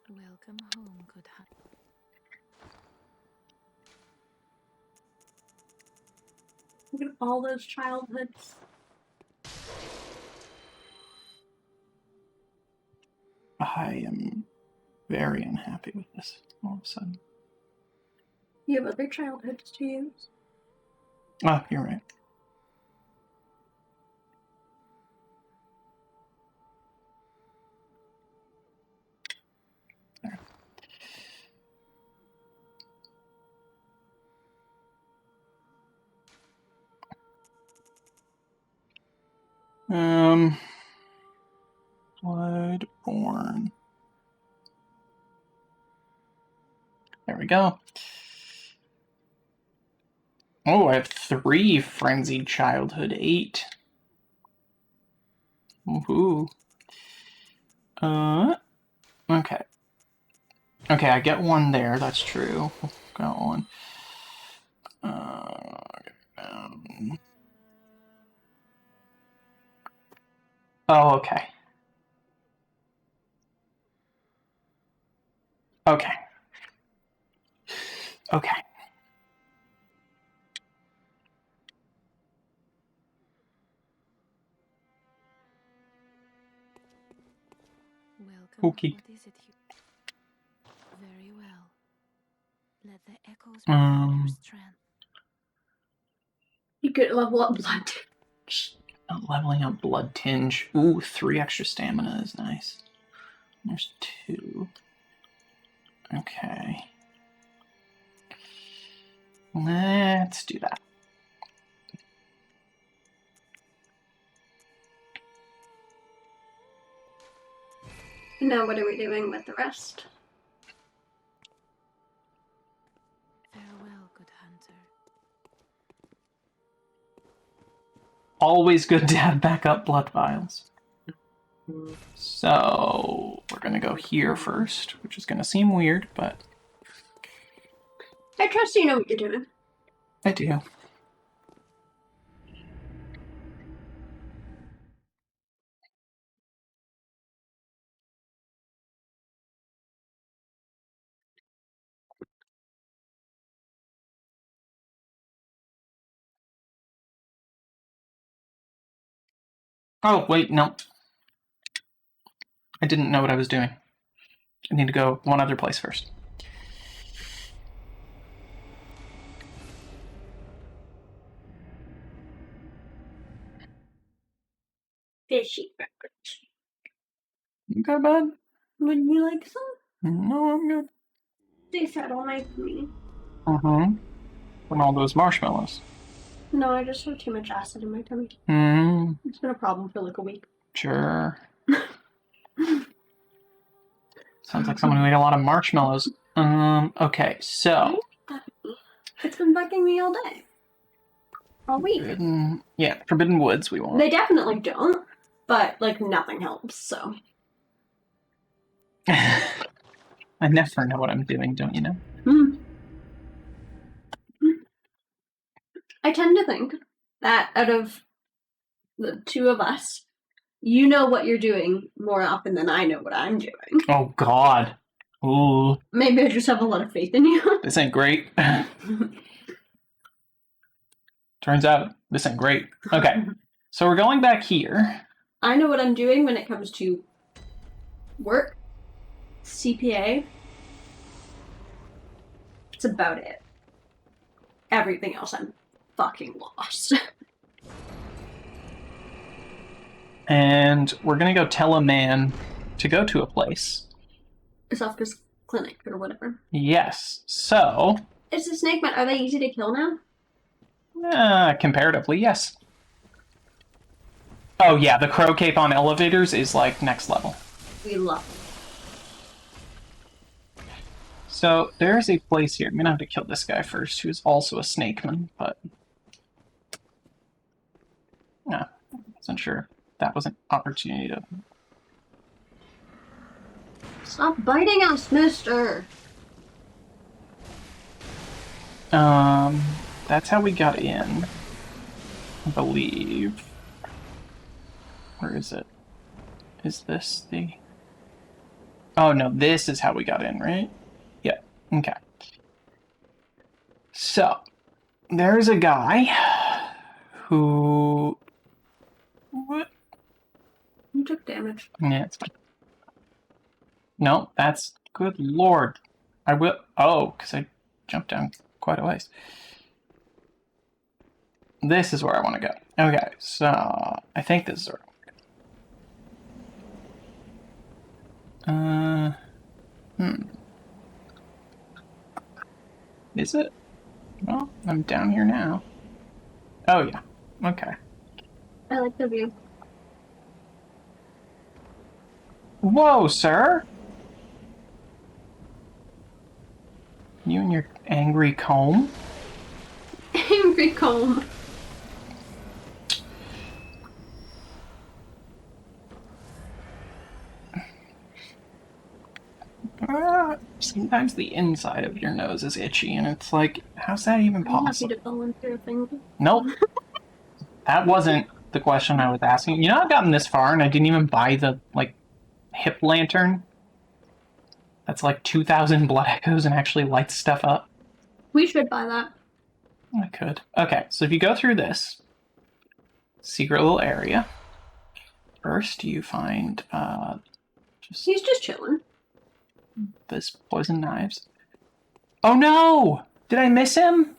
Welcome home, good heart. Look at all those childhoods. I am very unhappy with this all of a sudden. You have other childhoods to use. Oh, you're right. There. Bloodborne. There we go. Oh, I have 3 frenzied childhood. 8. Woohoo. Okay. Okay, I get 1 there. That's true. Got 1. Oh, okay. Okay. Okay. Welcome. Okay. What is it you? Very well. Let the echoes bring out your strength. You could level up blood. Leveling up blood tinge. Ooh, 3 extra stamina is nice. There's 2. Okay. Let's do that. Now what are we doing with the rest? Farewell, good hunter. Always good to have backup blood vials. So, we're gonna go here first, which is gonna seem weird, but I trust you know what you're doing. I do. Oh, wait, no. I didn't know what I was doing. I need to go one other place first. Fishy. You good, bud? Would you like some? No, I'm good. They said all night for me. Mm-hmm. From all those marshmallows. No, I just have too much acid in my tummy. It's been a problem for like a week. Sure. Sounds like someone who ate a lot of marshmallows. Okay, so. It's been bugging me all day. All week. Forbidden Woods we want. They definitely don't, but like nothing helps, so. I never know what I'm doing, don't you know? I tend to think that out of the two of us, you know what you're doing more often than I know what I'm doing. Oh, God. Ooh. Maybe I just have a lot of faith in you. This ain't great. Turns out, this ain't great. Okay, so we're going back here. I know what I'm doing when it comes to work, CPA. It's about it. Everything else, I'm fucking lost. And we're gonna go tell a man to go to a place. Esophagus clinic or whatever. Yes, so... Is the snake man, are they easy to kill now? Comparatively, yes. Oh yeah, the crow cape on elevators is like next level. We love it. So there's a place here. I'm gonna have to kill this guy first, who's also a snakeman, but... No, wasn't sure. That was an opportunity to... Stop biting us, mister! That's how we got in, I believe. Where is it? Is this the... Oh no, this is how we got in, right? Yeah, okay. So, there's a guy who... What? You took damage. Yeah, it's fine. No, that's... Good lord. I will... Oh, because I jumped down quite a ways. This is where I want to go. Okay, so... I think this is where I want to go. Is it? Well, I'm down here now. Oh, yeah. Okay. I like the view. Whoa, sir! You and your angry comb? I'm Hungry comb. Sometimes the inside of your nose is itchy, and it's like, how's that even I'm happy possible? to volunteer things. Nope, that wasn't the question I was asking. You know, I've gotten this far, and I didn't even buy the, like, hip lantern. That's like 2,000 blood echoes and actually lights stuff up. We should buy that. I could. Okay, so if you go through this secret little area, first you find He's just chilling. this poison knives. Oh no! Did I miss him?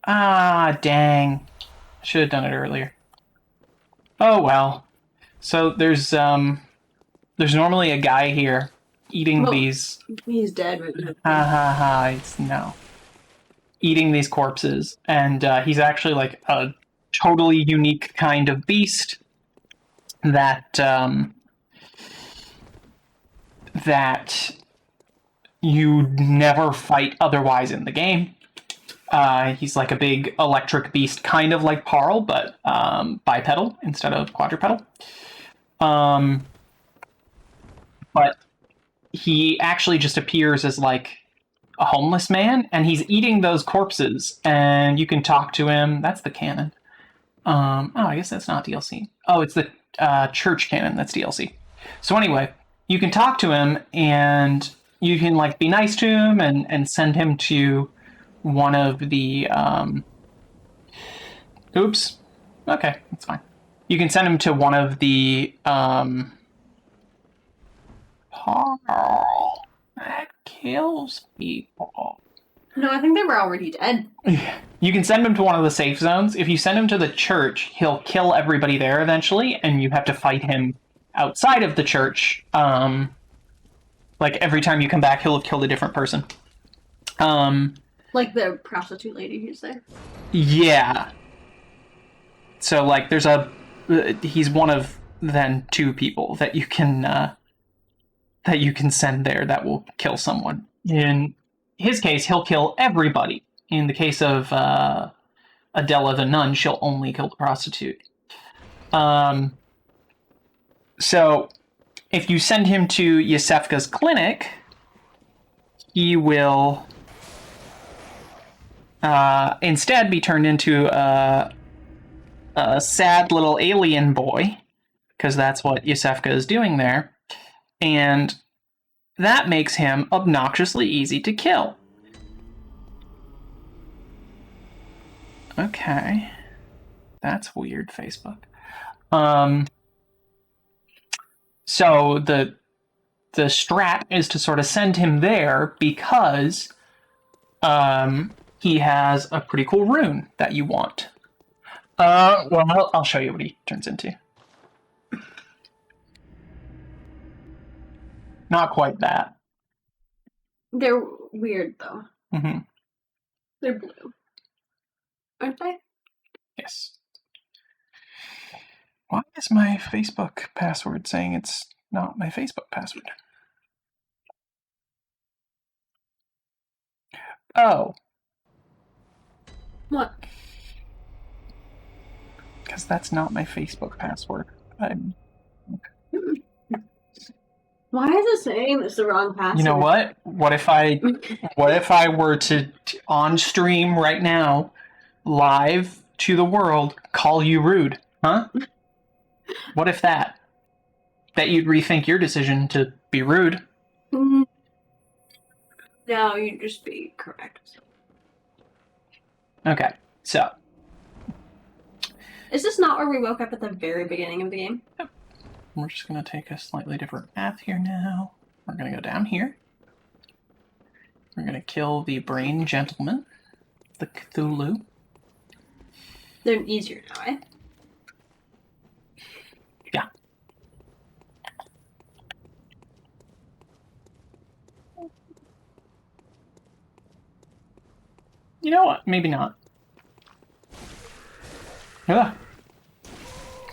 Ah, dang. Should have done it earlier. Oh well. So there's normally a guy here eating Well, these. He's dead right now. Ha ha ha! It's no. Eating these corpses, and he's actually like a totally unique kind of beast that that you never fight otherwise in the game. He's like a big electric beast, kind of like Parl, but bipedal instead of quadrupedal. But he actually just appears as like a homeless man, and he's eating those corpses, and you can talk to him. That's the canon. I guess that's not DLC. Oh, it's the church canon. That's DLC. So anyway, you can talk to him, and you can like be nice to him and send him to one of the oops. Okay, that's fine. You can send him to one of the that kills people. No, I think they were already dead. You can send him to one of the safe zones. If you send him to the church, he'll kill everybody there eventually, and you have to fight him outside of the church. Like every time you come back, he'll have killed a different person. Like the prostitute lady who's there. Yeah. So like, there's he's one of then two people that you can send there that will kill someone. In his case, he'll kill everybody. In the case of Adela the nun, she'll only kill the prostitute. So if you send him to Yesefka's clinic, he will instead be turned into a sad little alien boy, because that's what Yesefka is doing there. And that makes him obnoxiously easy to kill. Okay. That's weird, Facebook. So the strat is to sort of send him there because he has a pretty cool rune that you want. Well, I'll show you what he turns into. Not quite that. They're weird though. Mm-hmm. They're blue, aren't they? Yes. Why is my Facebook password saying it's not my Facebook password? Oh. What? Because that's not my Facebook password. Why is it saying it's the wrong password? You know what? What if I were to on stream right now, live to the world, call you rude? Huh? What if that you'd rethink your decision to be rude? No, you'd just be correct. Okay, so. Is this not where we woke up at the very beginning of the game? Yep. We're just going to take a slightly different path here now. We're going to go down here. We're going to kill the brain gentleman, the Cthulhu. They're easier now, eh? Yeah. You know what? Maybe not. Ugh.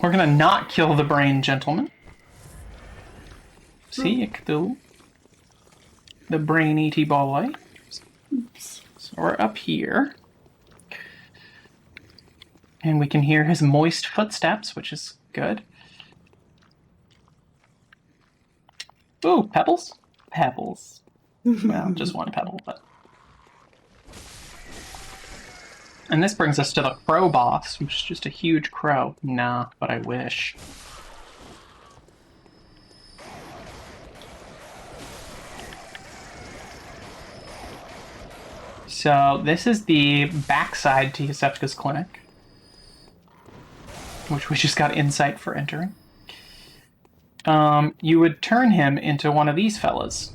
We're going to not kill the brain gentleman. See, Cthulhu. The brain eaty boy. Oops. So we're up here. And we can hear his moist footsteps, which is good. Ooh, pebbles? Pebbles. Well, just one pebble, but... And this brings us to the crow boss, which is just a huge crow. Nah, but I wish. So this is the backside to Yusefka's clinic, which we just got insight for entering. You would turn him into one of these fellas.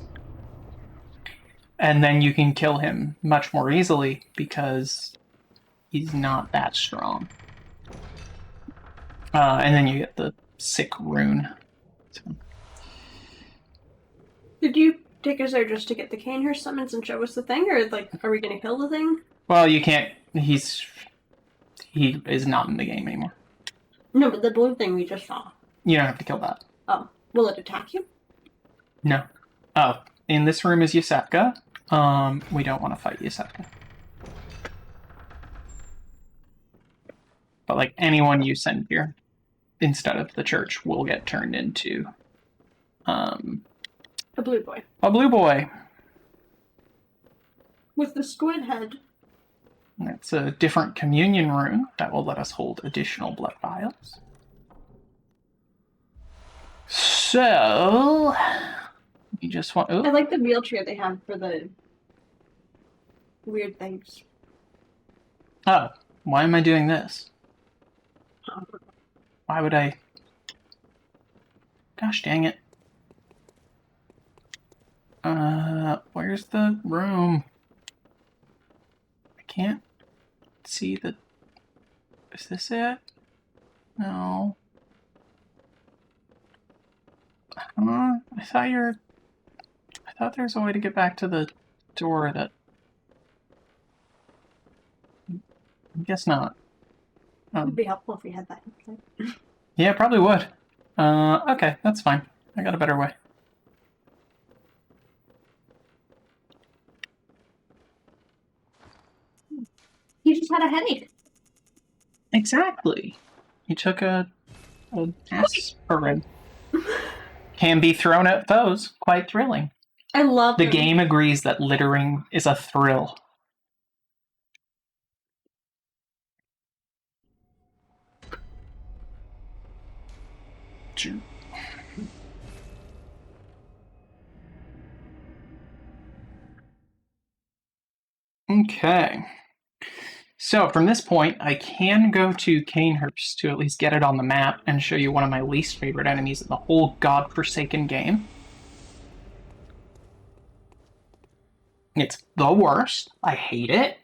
And then you can kill him much more easily because he's not that strong. And then you get the sick rune. So. Did you take us there just to get the Canehurst summons and show us the thing, or like, are we gonna kill the thing? Well, you can't. He is not in the game anymore. No, but the blue thing we just saw. You don't have to kill that. Oh, will it attack you? No. Oh, in this room is Yusefka. We don't want to fight Yusefka. But like anyone you send here instead of the church will get turned into A blue boy. a blue boy. With the squid head. It's a different communion rune that will let us hold additional blood vials. So, you just want... I Oh, like the wheelchair they have for the weird things. oh, why am I doing this? Why would I... Gosh dang it. Where's the room? I can't see the... Is this it? No. I thought there was a way to get back to the door that... I guess not. It'd be helpful if we had that. Yeah, probably would. Okay, that's fine. I got a better way. He just had a headache. Exactly. He took a aspirin. Can be thrown at foes. Quite thrilling. I love The him. game agrees that littering is a thrill. Okay. So from this point, I can go to Canehurst to at least get it on the map and show you one of my least favorite enemies in the whole godforsaken game. It's the worst. I hate it.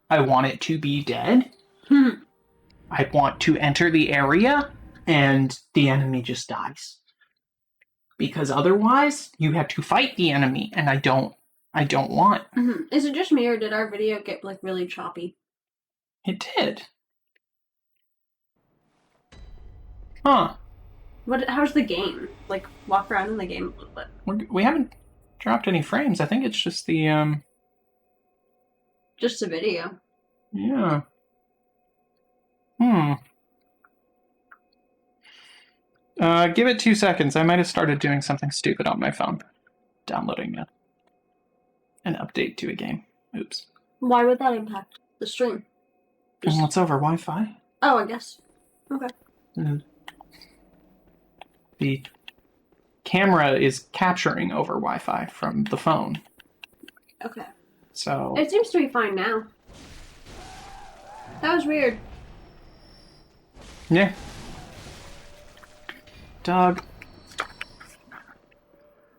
I want it to be dead. I want to enter the area and the enemy just dies. Because otherwise, you have to fight the enemy, and I don't want. Mm-hmm. Is it just me, or did our video get like really choppy? It did. Huh. How's the game? Like, walk around in the game a little bit. We haven't dropped any frames. I think it's just the, Just a video. yeah. Give it 2 seconds. I might have started doing something stupid on my phone. Downloading an update to a game. Oops. Why would that impact the stream? Well, it's over Wi-Fi. Oh, I guess. Okay. The camera is capturing over Wi-Fi from the phone. Okay. So... It seems to be fine now. That was weird. Yeah. Doug.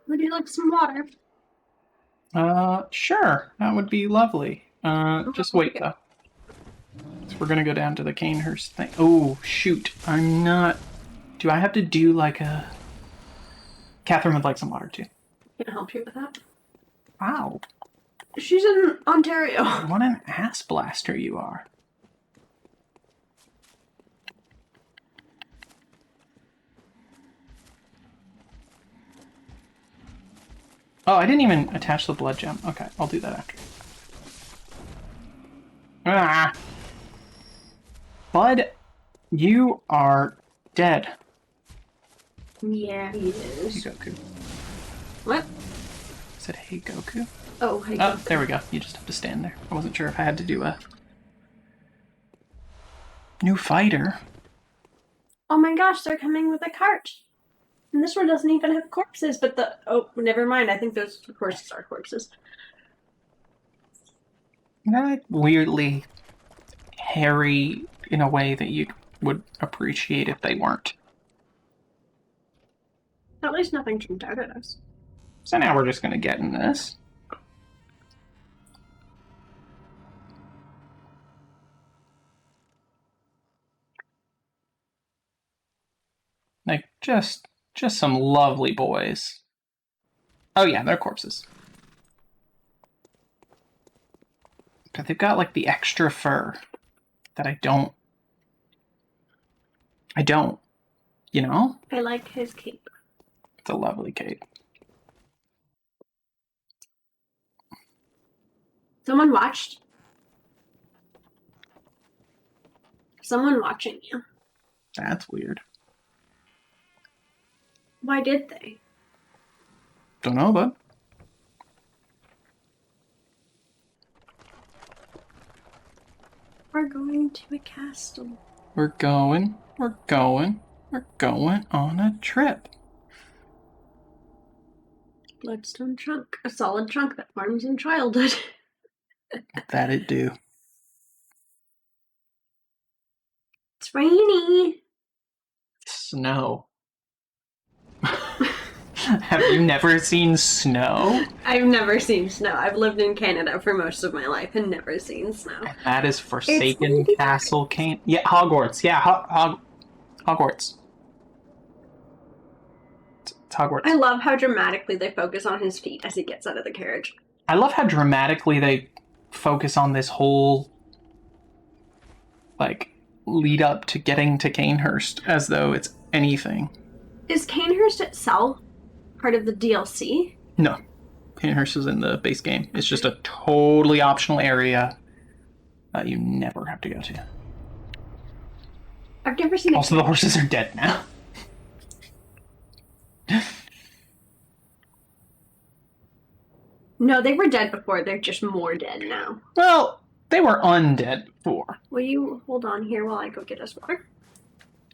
Would you like some water? Sure. That would be lovely. Just wait, though. So we're gonna go down to the Canehurst thing. Oh, shoot. I'm not... Do I have to do like a... Catherine would like some water, too. Can I help you with that? Wow. She's in Ontario. What an ass blaster you are. Oh, I didn't even attach the blood gem. Okay, I'll do that after. Ah! Bud, you are dead. Yeah, he Hey, is. Goku. What? I said, hey, Goku. Oh, hey. Oh, there we go. You just have to stand there. I wasn't sure if I had to do a new fighter. Oh my gosh, they're coming with a cart. And this one doesn't even have corpses, but the... Oh, never mind. I think those horses are corpses. Not weirdly hairy in a way that you would appreciate if they weren't. At least nothing jumped out at us. So now we're just going to get in this. Like, just some lovely boys. Oh yeah, they're corpses. But they've got, like, the extra fur that I don't, you know? I like his cape. It's a lovely cape. Someone watched. Someone watching you. That's weird. Why did they? Don't know, bud. We're going to a castle. We're going on a trip. Bloodstone trunk. A solid trunk that forms in childhood. That it do. It's rainy. Snow. Have you never seen snow? I've never seen snow. I've lived in Canada for most of my life and never seen snow. That is Forsaken It's Castle Cane. Yeah, Hogwarts. Yeah, Hogwarts. It's Hogwarts. I love how dramatically they focus on his feet as he gets out of the carriage. I love how dramatically they focus on this whole, like, lead up to getting to Canehurst as though it's anything. Is Canehurst itself part of the DLC? No. Canehurst is in the base game. It's just a totally optional area that you never have to go to. I've never seen it. Also, the horses are dead now. No, they were dead before. They're just more dead now. Well, they were undead before. Will you hold on here while I go get us water?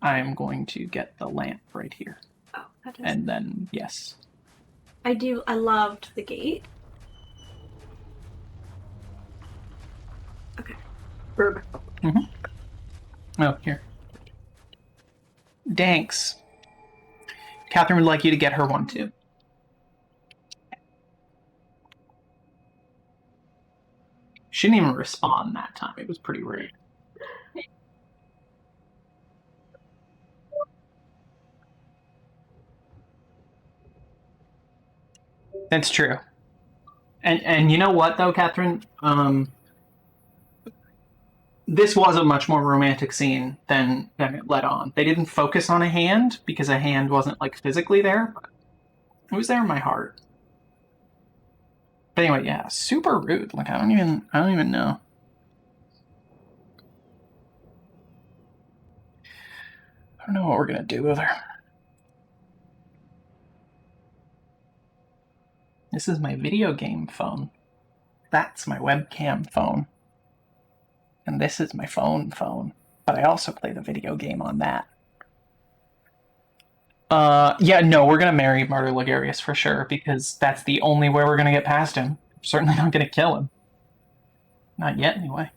I am going to get the lamp right here. Oh, that does. And then, yes. I loved the gate. Okay. Burb. Oh, here. Thanks. Catherine would like you to get her one, too. She didn't even respond that time. It was pretty rude. That's true. And you know what, though, Catherine? This was a much more romantic scene than it led on. They didn't focus on a hand because a hand wasn't, like, physically there. But it was there in my heart. But anyway, yeah, super rude. Like, I don't even know. I don't know what we're gonna do with her. This is my video game phone. That's my webcam phone. And this is my phone. But I also play the video game on that. Yeah, no, we're gonna marry Martyr Ligarius for sure, because that's the only way we're gonna get past him. We're certainly not gonna kill him. Not yet, anyway.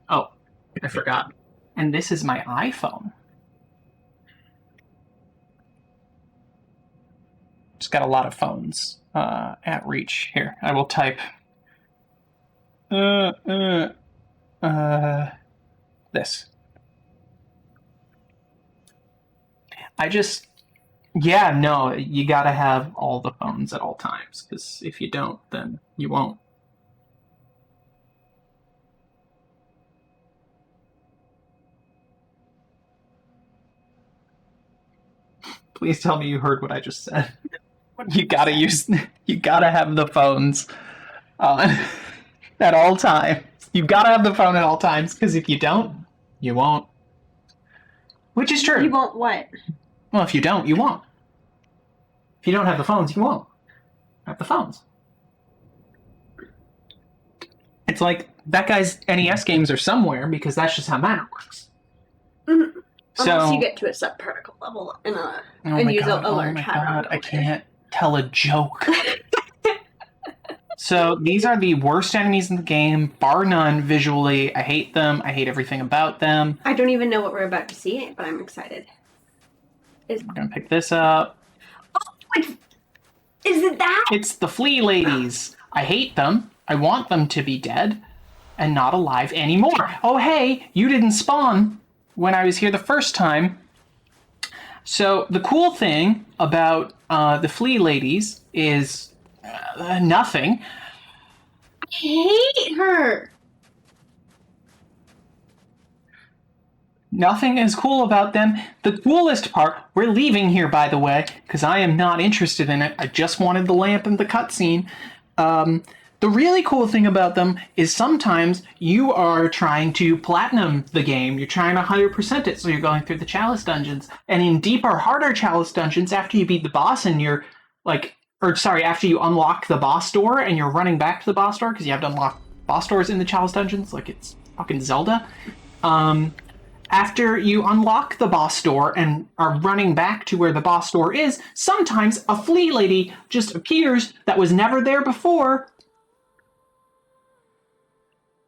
Oh, I forgot. And this is my iPhone. Just got a lot of phones at reach. Here, I will type. This. Yeah, no, you gotta have all the phones at all times, because if you don't, then you won't. Please tell me you heard what I just said. You gotta have the phones on at all times. You've got to have the phone at all times, because if you don't, you won't. Which is true. You won't what? Well, if you don't, you won't. If you don't have the phones, you won't have the phones. It's like that guy's NES games are somewhere because that's just how mana works. Mm-hmm. So, Unless you get to a subparticle level and use a large hadron. I can't tell a joke. So these are the worst enemies in the game, bar none visually. I hate them. I hate everything about them. I don't even know what we're about to see, but I'm excited. We're going to pick this up. Oh, is it that? It's the flea ladies. I hate them. I want them to be dead and not alive anymore. Oh, hey, you didn't spawn when I was here the first time. So the cool thing about the flea ladies is nothing. I hate her. Nothing is cool about them. The coolest part, we're leaving here, by the way, because I am not interested in it. I just wanted the lamp and the cutscene. The really cool thing about them is sometimes you are trying to platinum the game. You're trying to 100% it, so you're going through the chalice dungeons. And in deeper, harder chalice dungeons, after you beat the boss and you're like, after you unlock the boss door and you're running back to the boss door, because you have to unlock boss doors in the chalice dungeons, like it's fucking Zelda. After you unlock the boss door and are running back to where the boss door is, sometimes a flea lady just appears that was never there before.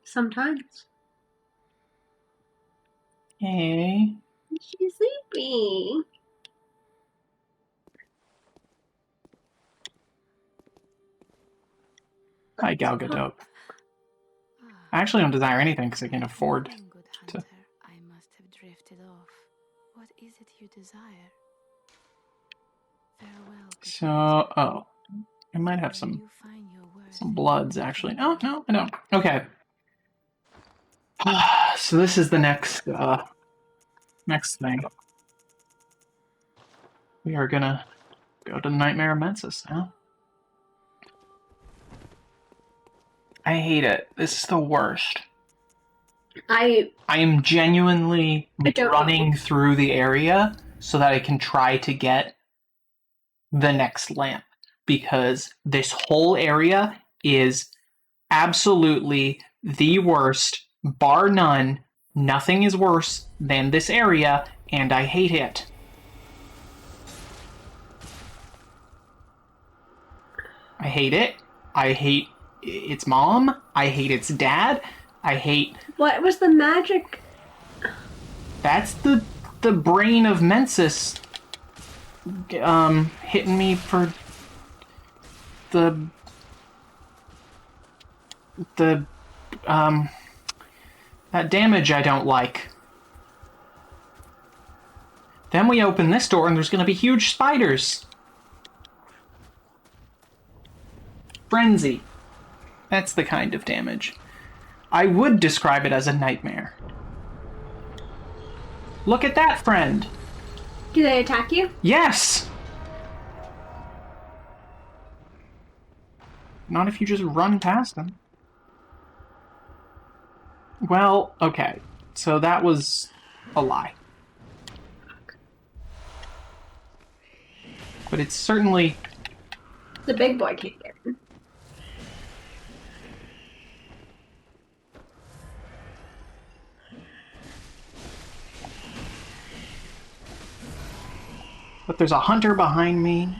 Sometimes. Hey. She's sleepy. Hi, Gal Gadot. I actually don't desire anything because I can afford Good to. hunter, I must have drifted off. What is it you desire? Farewell. good So, I might have hunter. When some you find your worth, bloods actually. Oh, no, I don't. Okay. So this is the next thing. We are gonna go to the Nightmare of Mensis now. I hate it. This is the worst. I am genuinely running through the area so that I can try to get the next lamp, because this whole area is absolutely the worst, bar none. Nothing is worse than this area, and I hate it. I hate it. I hate its mom. I hate its dad. I hate... What was the magic? That's the brain of Mensis hitting me for the that damage I don't like. Then we open this door and there's gonna be huge spiders. Frenzy. That's the kind of damage. I would describe it as a nightmare. Look at that, friend. Do they attack you? Yes! Not if you just run past them. Well, okay. So that was a lie. But it's certainly... The big boy can't get in. But there's a hunter behind me.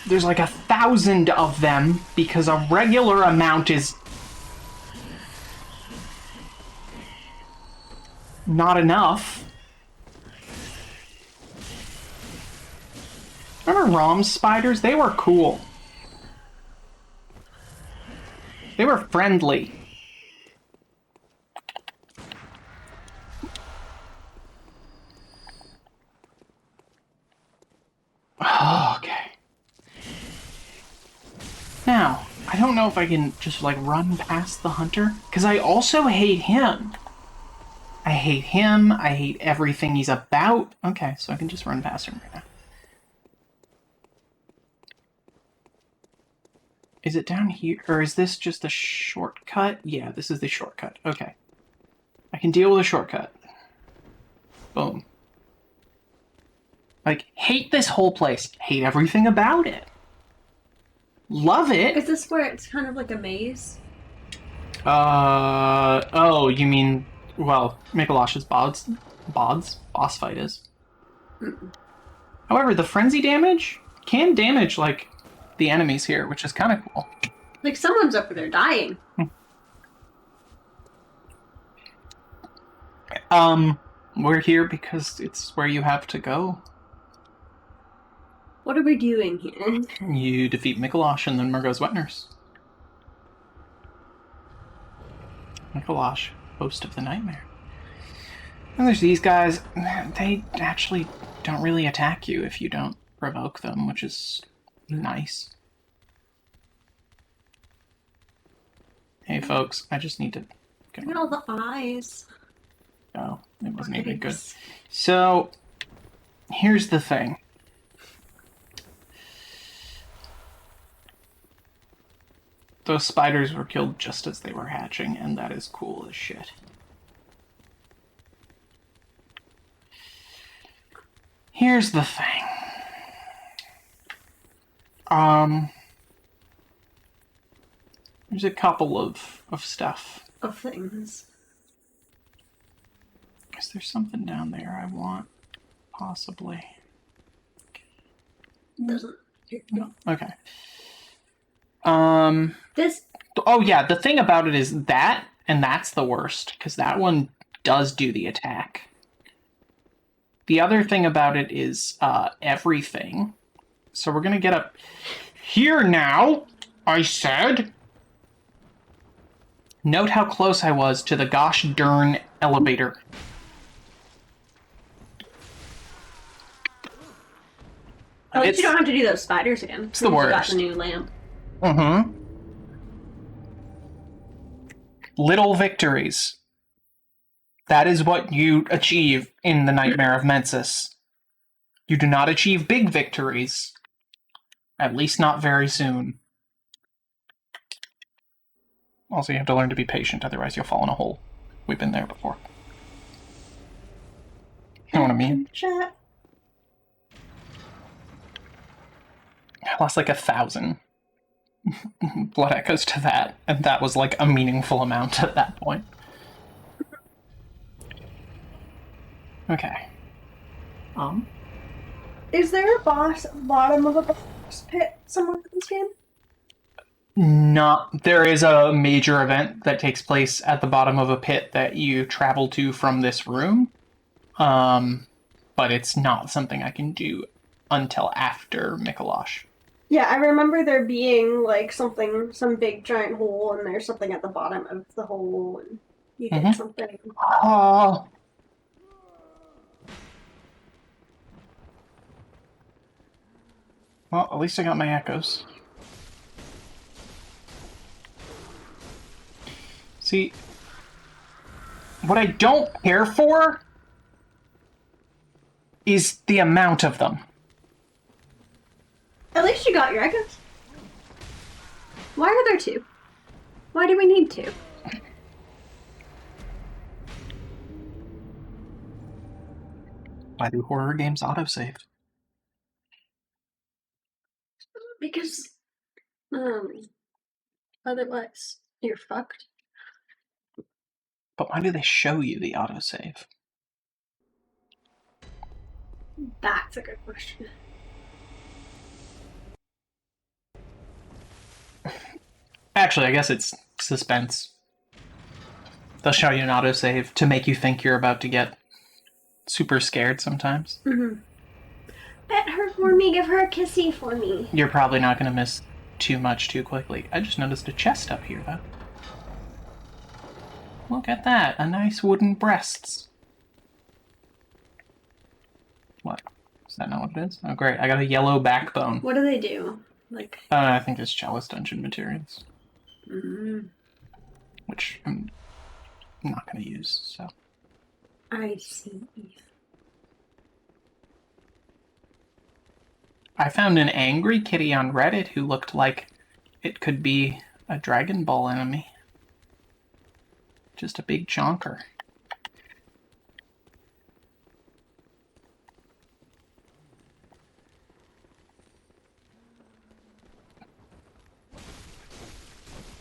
There's like 1,000 of them because a regular amount is not enough. Remember Rom's spiders? They were cool. They were friendly. Okay. Now, I don't know if I can just like run past the hunter, because I also hate him. I hate him. I hate everything he's about. Okay, so I can just run past him right now. Is it down here? Or is this just a shortcut? Yeah, this is the shortcut. Okay. I can deal with a shortcut. Boom. Like, hate this whole place. Hate everything about it. Love it. Is this where it's kind of like a maze? Oh, you mean, well, Mikolash's boss fight is. However, the frenzy damage can damage, like, the enemies here, which is kind of cool. Like someone's over there dying. We're here because it's where you have to go. What are we doing here? You defeat Mikolash and then Murgo's wet nurse. Mikolash, host of the nightmare. And there's these guys. They actually don't really attack you if you don't provoke them, which is nice. Hey folks, I just need to Look at all the eyes. Oh, it wasn't even good. So, here's the thing. Those spiders were killed just as they were hatching, and that is cool as shit. Here's the thing. There's a couple of stuff. Of things. Is there something down there I want? Possibly. Doesn't. No. Okay. This. Oh yeah, the thing about it is that, and that's the worst, because that one does do the attack. The other thing about it is everything. So we're gonna get up here now, I said. Note how close I was to the gosh darn elevator. At least you don't have to do those spiders again. It's the worst. You got the new lamp. Mm-hmm. Little victories. That is what you achieve in the Nightmare of Mensis. You do not achieve big victories. At least not very soon. Also, you have to learn to be patient, otherwise you'll fall in a hole. We've been there before. You know what I mean? Chat. I lost like 1,000 blood echoes to that, and that was like a meaningful amount at that point. Okay. Is there a bottom of a boss pit somewhere in this game? Not. There is a major event that takes place at the bottom of a pit that you travel to from this room. But it's not something I can do until after Mikolash. Yeah, I remember there being like some big giant hole, and there's something at the bottom of the hole, and you get something. Oh. Well, at least I got my echoes. See, what I don't care for is the amount of them. At least you got your echoes. Why are there two? Why do we need two? Why do horror games autosave? Because, otherwise you're fucked. But why do they show you the autosave? That's a good question. Actually, I guess it's suspense. They'll show you an autosave to make you think you're about to get super scared sometimes. Mm-hmm. Pet her for me, give her a kissy for me. You're probably not going to miss too much too quickly. I just noticed a chest up here, though. Look at that, a nice wooden breasts. What? Is that not what it is? Oh, great, I got a yellow backbone. What do they do? Like, I think it's Chalice Dungeon materials. mm-hmm. Which I'm not going to use, so. I see. I found an angry kitty on Reddit who looked like it could be a Dragon Ball enemy. Just a big chonker.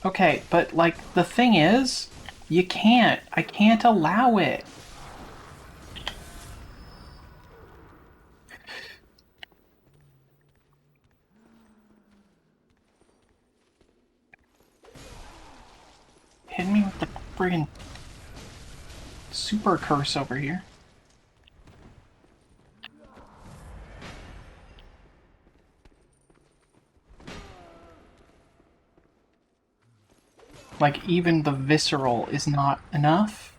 Okay, but like the thing is, I can't allow it. Hit me with the friggin' super curse over here. Like, even the visceral is not enough.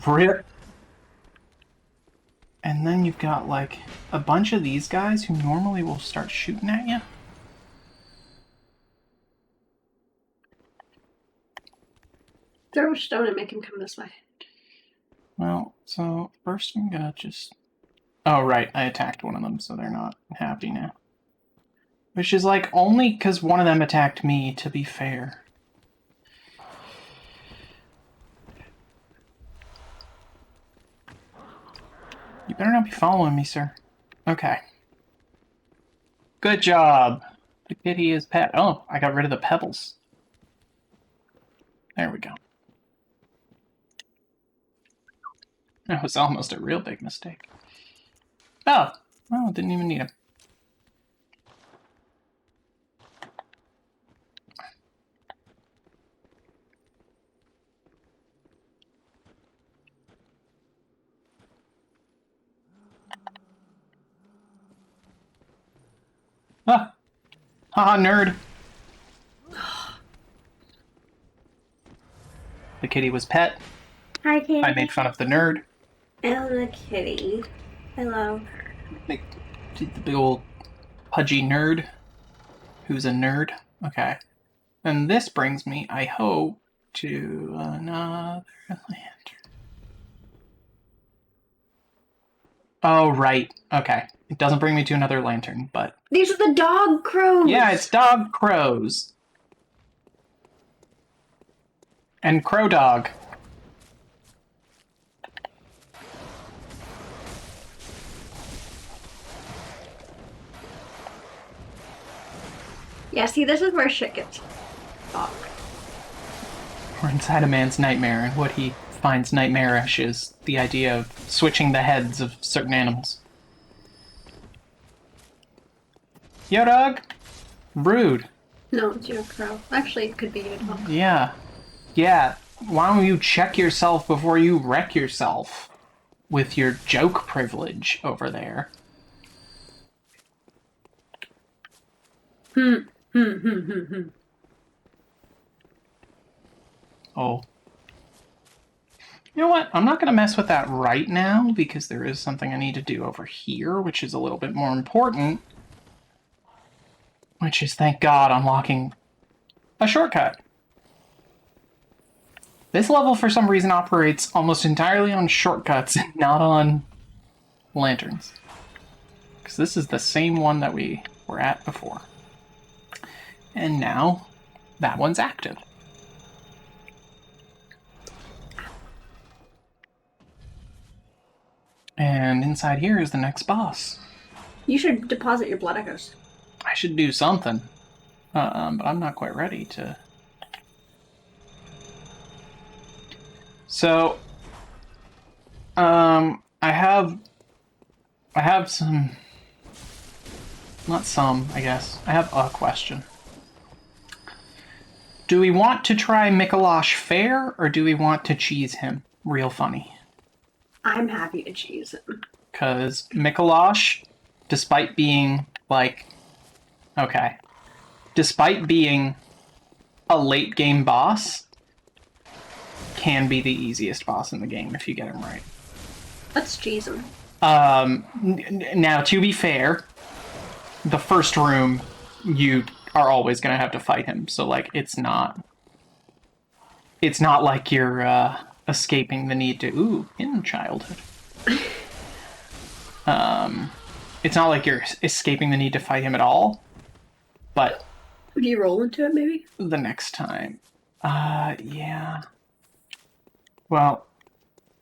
Rip. And then you've got, like, a bunch of these guys who normally will start shooting at you. Throw a stone and make him come this way. Well, so first I'm gonna just... Oh, right, I attacked one of them, so they're not happy now. Which is, like, only because one of them attacked me, to be fair. You better not be following me, sir. Okay. Good job! The kitty is pet. Oh, I got rid of the pebbles. There we go. That was almost a real big mistake. Oh! Oh, didn't even need him. Ah! Haha, nerd! The kitty was pet. Hi, Kitty. I made fun of the nerd. I love the kitty. I love her. Make the big old pudgy nerd. Who's a nerd. Okay. And this brings me, I hope, to another lantern. Oh, right. Okay. It doesn't bring me to another lantern, but... These are the dog crows! Yeah, it's dog crows. And crow dog. Yeah, see, this is where shit gets fucked. We're inside a man's nightmare, and what he finds nightmarish is the idea of switching the heads of certain animals. Yo, dog! Rude. No, it's your crow. Actually, it could be your dog. Yeah. Yeah. Why don't you check yourself before you wreck yourself with your joke privilege over there? Oh. You know what? I'm not going to mess with that right now because there is something I need to do over here, which is a little bit more important. Which is, thank God, unlocking a shortcut. This level, for some reason, operates almost entirely on shortcuts and not on lanterns. Because this is the same one that we were at before. And now, that one's active. And inside here is the next boss. You should deposit your blood echoes. I should do something. But I'm not quite ready to... So... I have some... Not some, I guess. I have a question. Do we want to try Mikolash fair, or do we want to cheese him real funny? I'm happy to choose him. Because Mikolash, despite being, like... Okay. Despite being a late game boss, can be the easiest boss in the game if you get him right. Let's cheese him. Now, to be fair, the first room, you are always going to have to fight him. So, like, it's not like you're escaping the need to, in childhood. It's not like you're escaping the need to fight him at all, but Would you roll into it, maybe? the next time. Yeah. Well,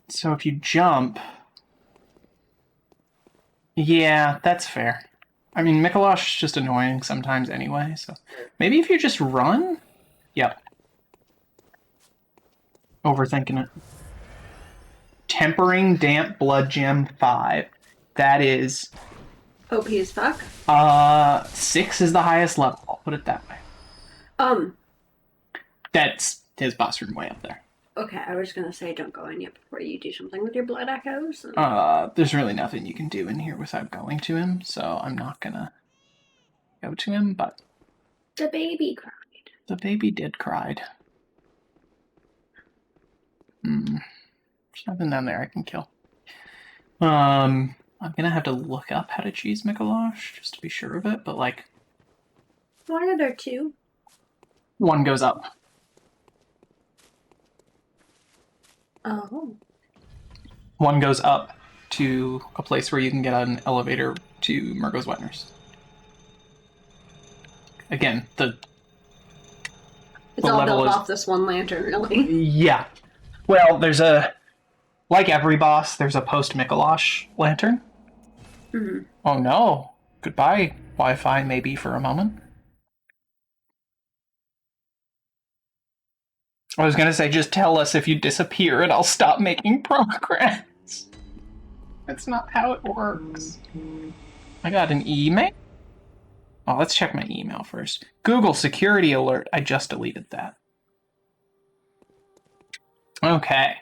so if you jump... Yeah, that's fair. I mean, Mikolosh is just annoying sometimes anyway, so... Maybe if you just run? Yep. Overthinking it. Tempering Damp Blood Gem 5. That is... OP as fuck. 6 is the highest level. I'll put it that way. That's his boss room way up there. Okay, I was gonna say don't go in yet before you do something with your blood echoes. There's really nothing you can do in here without going to him, so I'm not gonna go to him, but... The baby cried. The baby did cried. There's nothing down there I can kill. I'm gonna have to look up how to cheese Mikolosh, just to be sure of it, but like... Why are there two? One goes up. Oh. One goes up to a place where you can get an elevator to Murgo's Wetners. Again, It's the all level built is... off this one lantern, really. Yeah. Well, there's a... Like every boss, there's a post-Mikolosh lantern. Mm-hmm. Oh no. Goodbye, Wi-Fi, maybe for a moment. I was gonna say, just tell us if you disappear and I'll stop making progress. That's not how it works. I got an email? Oh, let's check my email first. Google security alert. I just deleted that. Okay.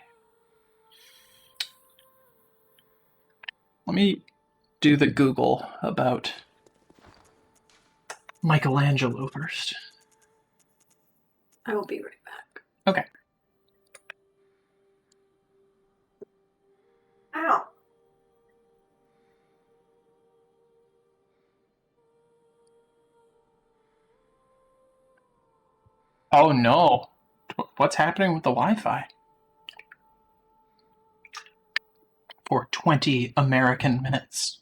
Let me do the Google about Michelangelo first. I will be right back. Okay. Ow. Oh no. What's happening with the Wi-Fi? For 20 American minutes.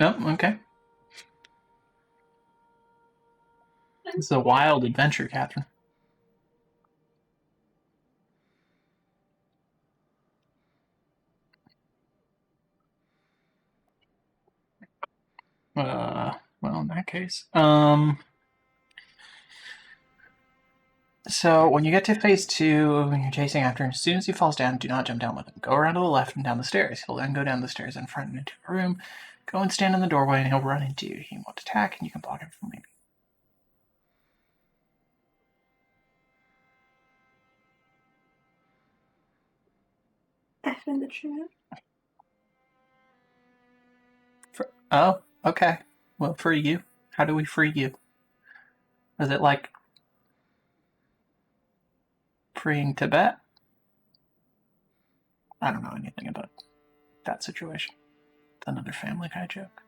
Oh, okay. It's a wild adventure, Catherine. Well, in that case. So, when you get to phase 2, when you're chasing after him, as soon as he falls down, do not jump down with him. Go around to the left and down the stairs. He'll then go down the stairs in front and into a room. Go and stand in the doorway and he'll run into you. He won't attack and you can block him from leaving. F in the chat. Oh, okay. Well, free you. How do we free you? Is it like freeing Tibet? I don't know anything about that situation. It's another Family Guy joke.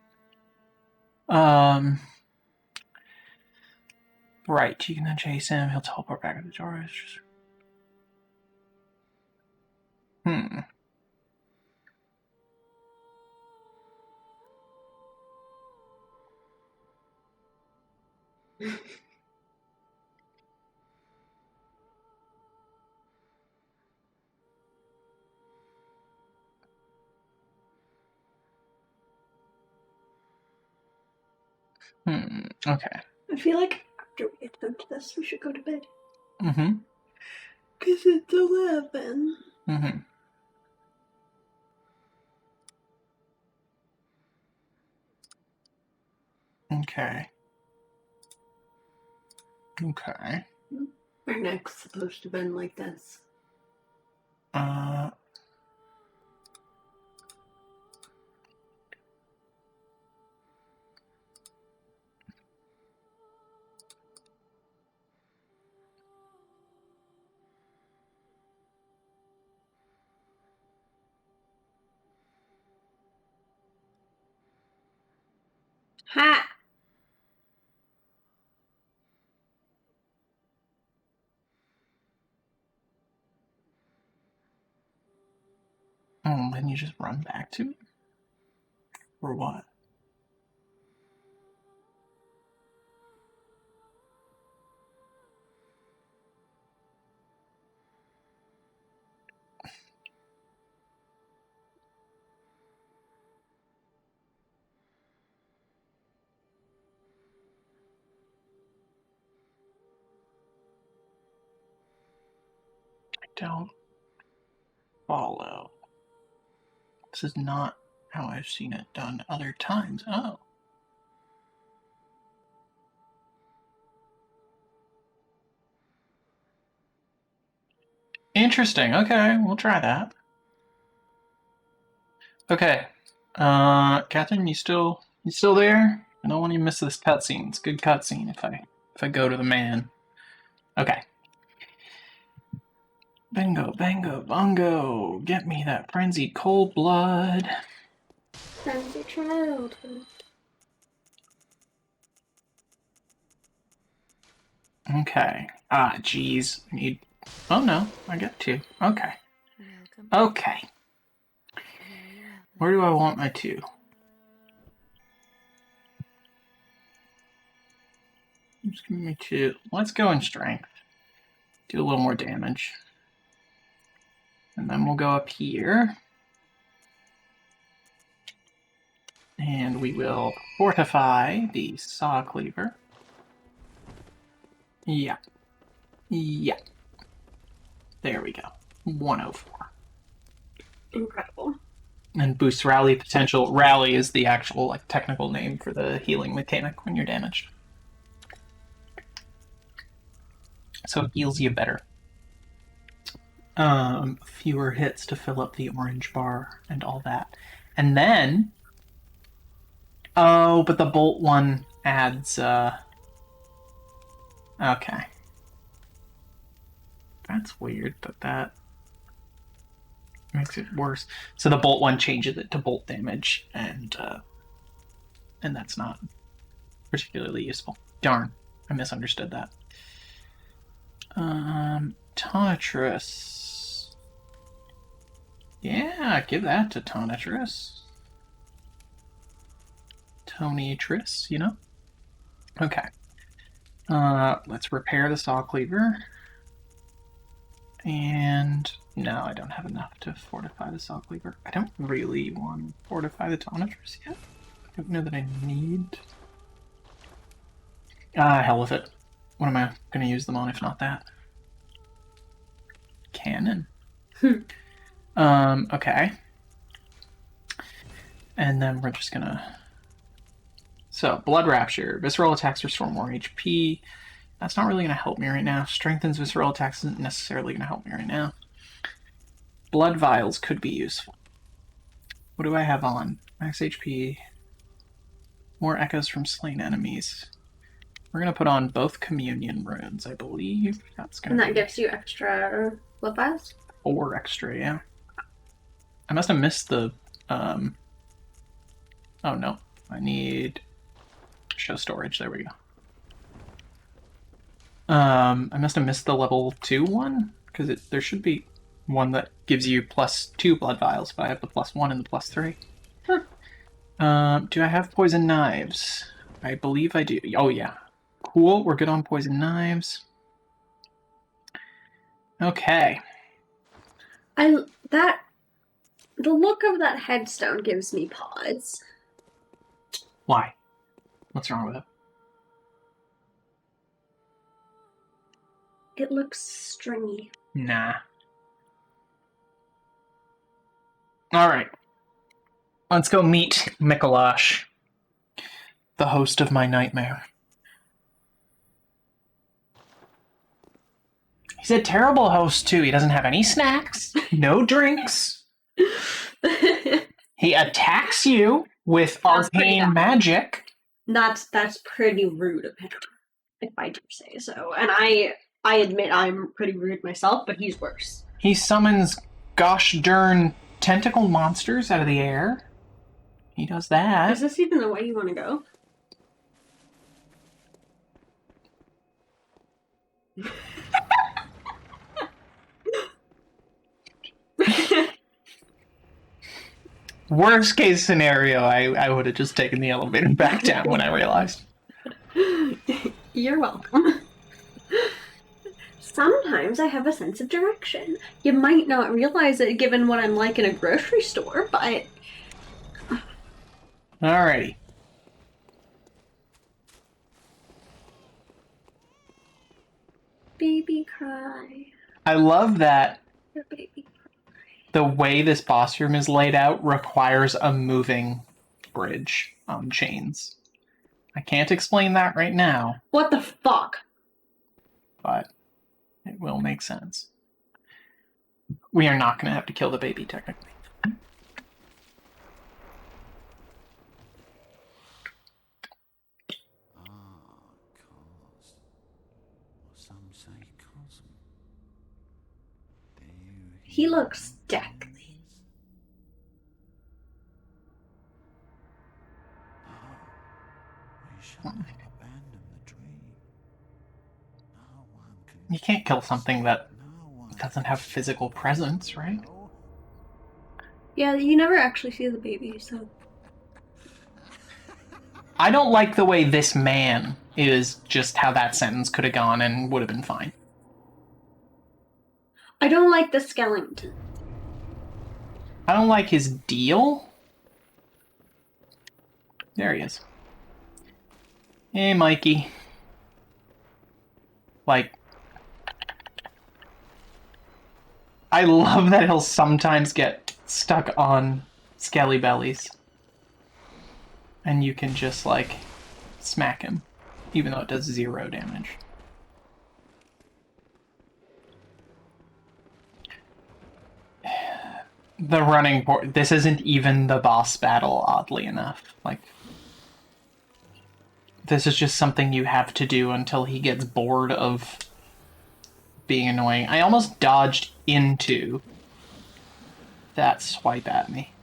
Right, you can then chase him. He'll teleport back at the door. It's just... Okay. I feel like after we get done to this, we should go to bed. Mm-hmm. Because it's 11. Mm-hmm. Okay. Okay. Our neck's supposed to have been like this. Ha! Oh, then you just run back to it? Or what? I don't follow. This is not how I've seen it done other times. Oh. Interesting. Okay, we'll try that. Okay. Catherine, you still there? I don't want you to miss this cutscene. It's a good cutscene if I go to the man. Okay. Bingo, bango, bongo. Get me that frenzied cold blood. Frenzy childhood. Okay. Ah, jeez. I need. Oh no, I get two. Okay. Welcome. Okay. Very well. Where do I want my two? Just give me two. Let's go in strength. Do a little more damage. And then we'll go up here. And we will fortify the saw cleaver. Yeah. Yeah. There we go. 104. Incredible. And boosts rally potential. Rally is the actual like technical name for the healing mechanic when you're damaged. So it heals you better. Fewer hits to fill up the orange bar and all that. And then oh, but the bolt one adds okay. That's weird, but that makes it worse. So the bolt one changes it to bolt damage, and that's not particularly useful. Darn, I misunderstood that. Tonitrus. Yeah, give that to Tonitrus. Tonitrus, you know? Okay. Let's repair the saw cleaver. And no, I don't have enough to fortify the saw cleaver. I don't really want to fortify the Tonitrus yet. I don't know that I need. Hell with it. What am I going to use them on if not that? Cannon. Okay. And then we're just gonna. So, Blood Rapture. Visceral attacks restore more HP. That's not really gonna help me right now. Strengthens visceral attacks isn't necessarily gonna help me right now. Blood Vials could be useful. What do I have on? Max HP. More echoes from slain enemies. We're gonna put on both communion runes, I believe. That's gonna And that be gives you extra blood vials? 4 extra, yeah. I must have missed the oh no. I need show storage, there we go. I must have missed the level 2 one, because there should be one that gives you +2 blood vials, but I have the +1 and the +3. Huh. Do I have poison knives? I believe I do. Oh yeah. Cool, we're good on poison knives. Okay. The look of that headstone gives me pause. Why? What's wrong with it? It looks stringy. Nah. Alright. Let's go meet Mikolash, the host of my nightmare. He's a terrible host, too. He doesn't have any snacks, no drinks. He attacks you with arcane magic. That's pretty rude of him, if I do say so. And I admit I'm pretty rude myself, but he's worse. He summons gosh darn tentacle monsters out of the air. He does that. Is this even the way you want to go? Worst case scenario, I would have just taken the elevator back down when I realized. You're welcome. Sometimes I have a sense of direction. You might not realize it given what I'm like in a grocery store, but... Alrighty. Baby cry. I love that Your baby. the way this boss room is laid out requires a moving bridge on chains. I can't explain that right now, What the fuck? but it will make sense. We are not going to have to kill the baby, technically. Cause. Or some say cosm. He looks deathly. We shall not abandon the dream. No one can. You can't kill something that No one doesn't have physical presence, right? know. Yeah, you never actually see the baby, so... I don't like the way this man is just how that sentence could have gone and would have been fine. I don't like the skeleton. I don't like his deal. There he is. Hey, Mikey. Like, I love that he'll sometimes get stuck on skelly bellies. And you can just, like, smack him, even though it does 0 damage. The running port. This isn't even the boss battle, oddly enough. Like, this is just something you have to do until he gets bored of being annoying. I almost dodged into that swipe at me.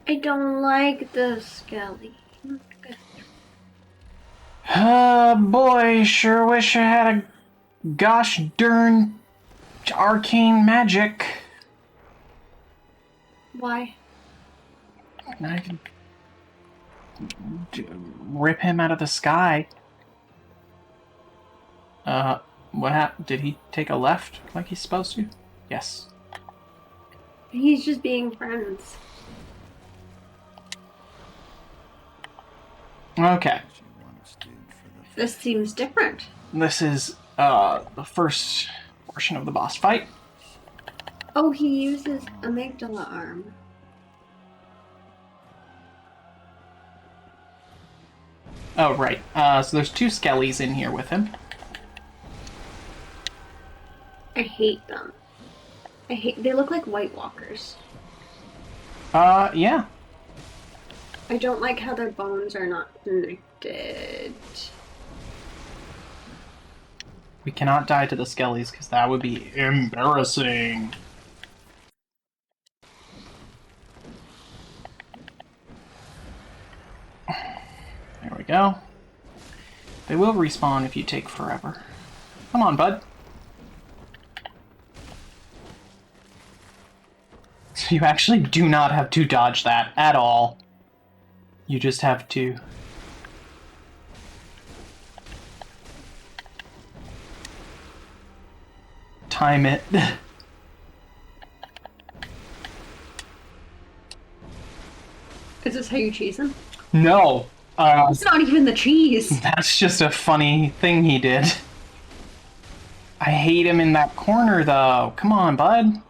I don't like the skelly. Boy, sure wish I had a gosh darn arcane magic. Why? I could rip him out of the sky. What happened? Did he take a left like he's supposed to? Yes. He's just being friends. Okay. She once did for the This seems different. This is the first portion of the boss fight. Oh, he uses amygdala arm. Oh, right. So there's 2 skellies in here with him. I hate them. They look like White Walkers. Yeah. I don't like how their bones are not connected. We cannot die to the skellies, because that would be embarrassing. There we go. They will respawn if you take forever. Come on, bud. So you actually do not have to dodge that at all. You just have to... time it. Is this how you cheese him? No. It's not even the cheese. That's just a funny thing he did. I hate him in that corner, though. Come on, bud.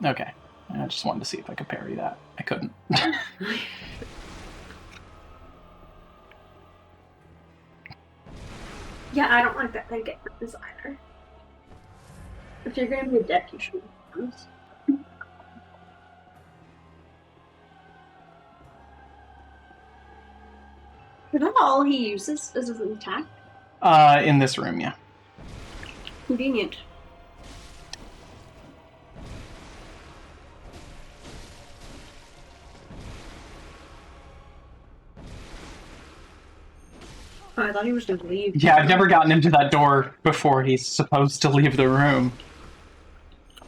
Okay. I just wanted to see if I could parry that. I couldn't. Yeah, I don't like that they get friends either. If you're gonna be a deck, you should be friends. Is that all he uses as his attack? In this room, yeah. Convenient. Oh, I thought he was gonna leave. Yeah, I've never gotten into that door before he's supposed to leave the room.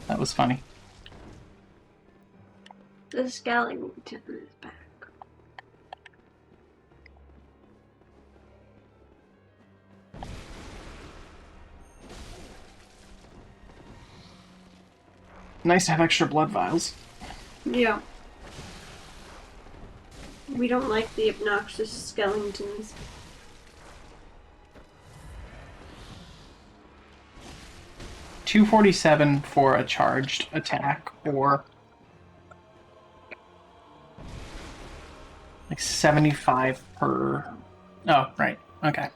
That was funny. The skeleton is back. Nice to have extra blood vials. Yeah. We don't like the obnoxious skeletons. $247 for a charged attack, or like 75 per. Oh, right. Okay.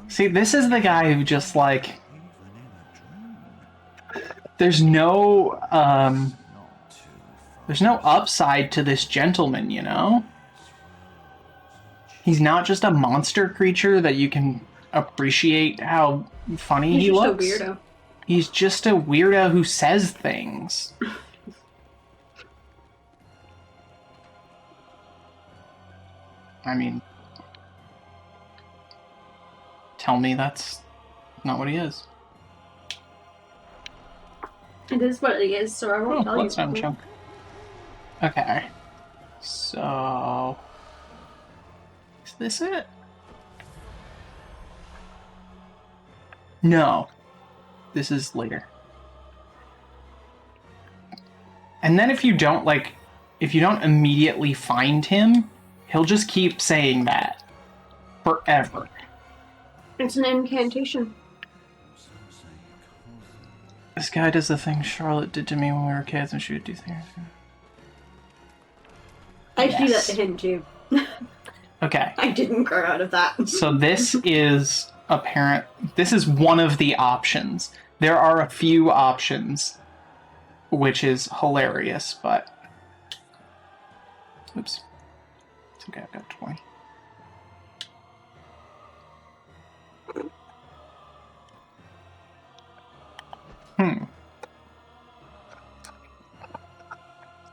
See, this is the guy who just like. Even in a dream. There's no Not too there's no upside to this gentleman, you know? He's not just a monster creature that you can appreciate how funny He's he just looks. a weirdo. He's just a weirdo who says things. I mean, tell me that's not what he is. It is what it is, so I won't Oh, tell you. bloodstone chunk. Okay. So... is this it? No. This is later. And then if you don't, like... if you don't immediately find him, he'll just keep saying that. Forever. It's an incantation. This guy does the thing Charlotte did to me when we were kids, and she would do things. I do that Yes. to him too. Okay. I didn't grow out of that. So this is apparent. This is one of the options. There are a few options, which is hilarious, but... oops. It's okay, I've got 20.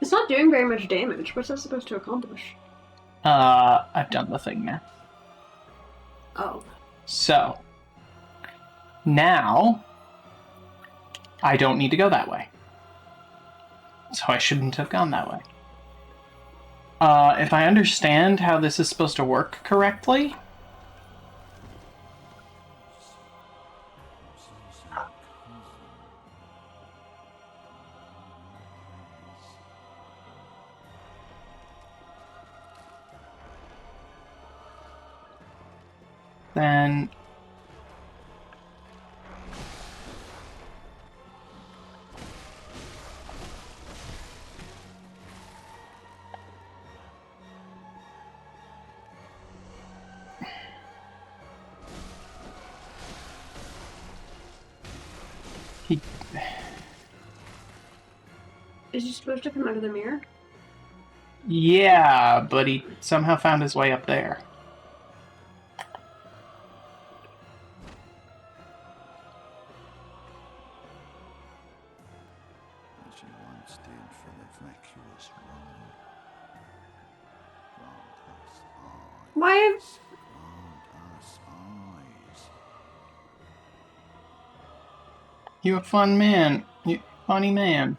It's not doing very much damage. What's that supposed to accomplish? I've done the thing now. Oh. So, now, I don't need to go that way. So I shouldn't have gone that way. If I understand how this is supposed to work correctly... then... he... Is he supposed to come out of the mirror? yeah, but he somehow found his way up there. As you once did for the vacuous road. Grant us eyes. Why? Grant us eyes. You a fun man. You funny man.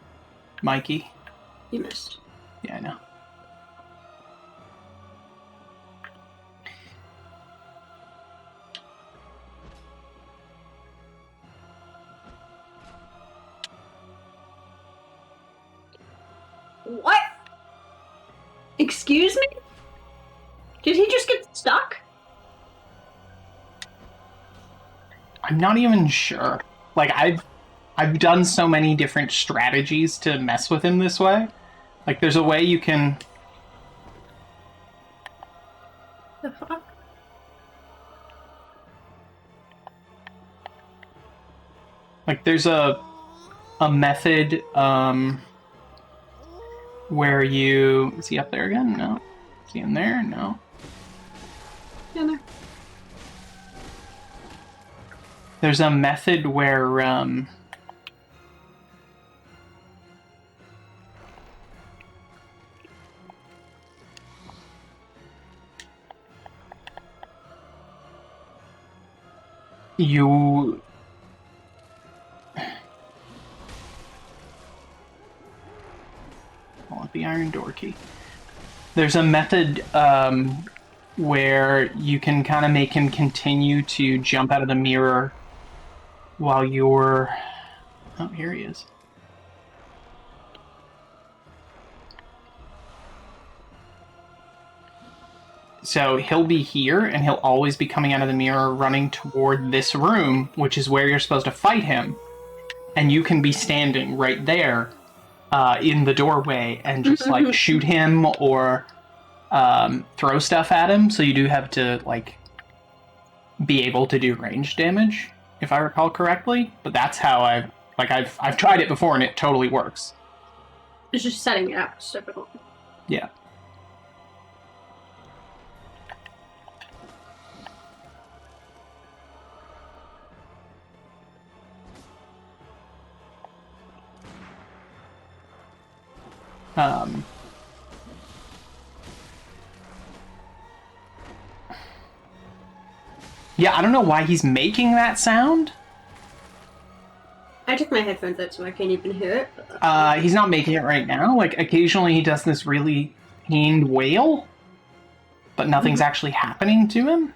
Mikey. You missed. Yeah, I know. What? Excuse me? Did he just get stuck? I'm not even sure. Like, I've done so many different strategies to mess with him this way. Like, there's a way you can... The fuck? like, there's a method, where you... is he up there again? No. Is he in there? No. Yeah, there. There's a method where, you... I want the iron door key. There's a method where you can kind of make him continue to jump out of the mirror while you're... Oh, here he is. So he'll be here, and he'll always be coming out of the mirror, running toward this room, which is where you're supposed to fight him. And you can be standing right there in the doorway and just, like, shoot him or throw stuff at him. So you do have to, like, be able to do range damage, if I recall correctly. But that's how I've tried it before, and it totally works. It's just setting it up. It's difficult. Yeah. Yeah, I don't know why he's making that sound. I took my headphones out so I can't even hear it. He's not making it right now. Like, occasionally he does this really pained wail, but nothing's actually happening to him.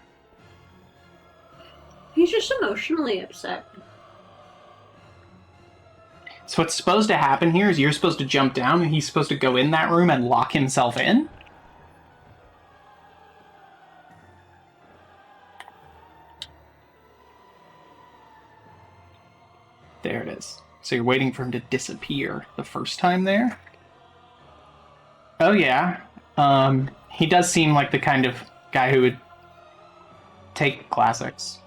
He's just emotionally upset. So what's supposed to happen here is you're supposed to jump down, and he's supposed to go in that room and lock himself in. There it is. So you're waiting for him to disappear the first time there. Oh yeah. He does seem like the kind of guy who would take classics.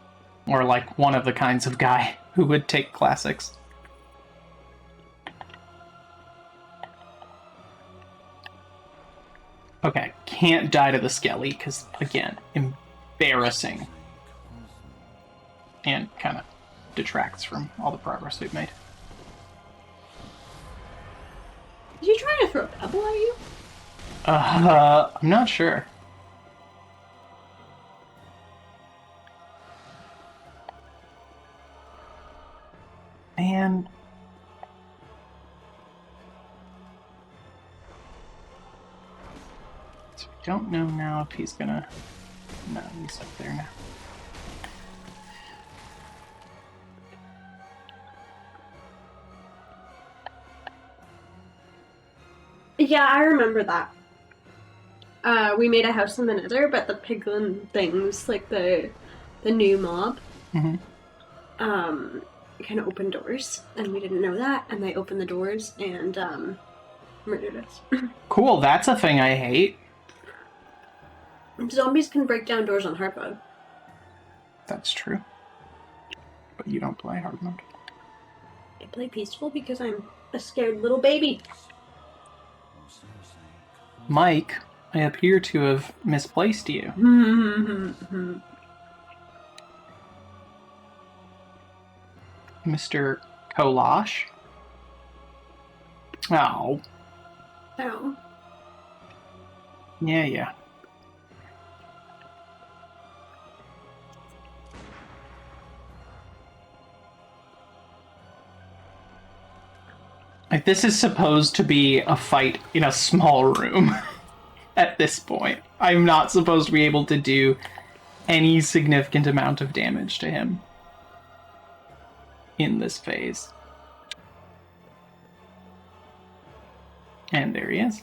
Or like one of the kinds of guy who would take classics. Okay, can't die to the skelly, because, again, embarrassing. And kind of detracts from all the progress we've made. Is he trying to throw a pebble at you? I'm not sure. Man. So we don't know now if he's gonna... No, he's up there now. Yeah, I remember that. We made a house in the Nether, but the piglin things, like the new mob, kind of opened doors, and we didn't know that, and they opened the doors and murdered us. Cool, that's a thing I hate. Zombies can break down doors on hard mode. That's true. But you don't play hard mode. I play peaceful because I'm a scared little baby. Mike, I appear to have misplaced you. Mr. Kolash? Oh. Oh. Yeah. Like, this is supposed to be a fight in a small room at this point. I'm not supposed to be able to do any significant amount of damage to him in this phase. And there he is.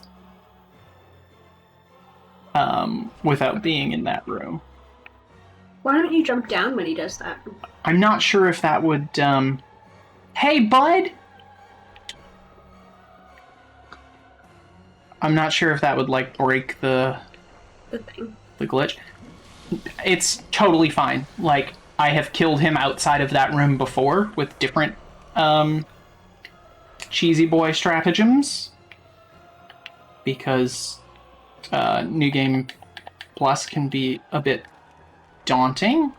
Without being in that room. Why don't you jump down when he does that? I'm not sure if that would, Hey, bud! I'm not sure if that would, like, break the thing. The glitch. It's totally fine. Like, I have killed him outside of that room before with different, cheesy boy stratagems. Because, New Game Plus can be a bit daunting,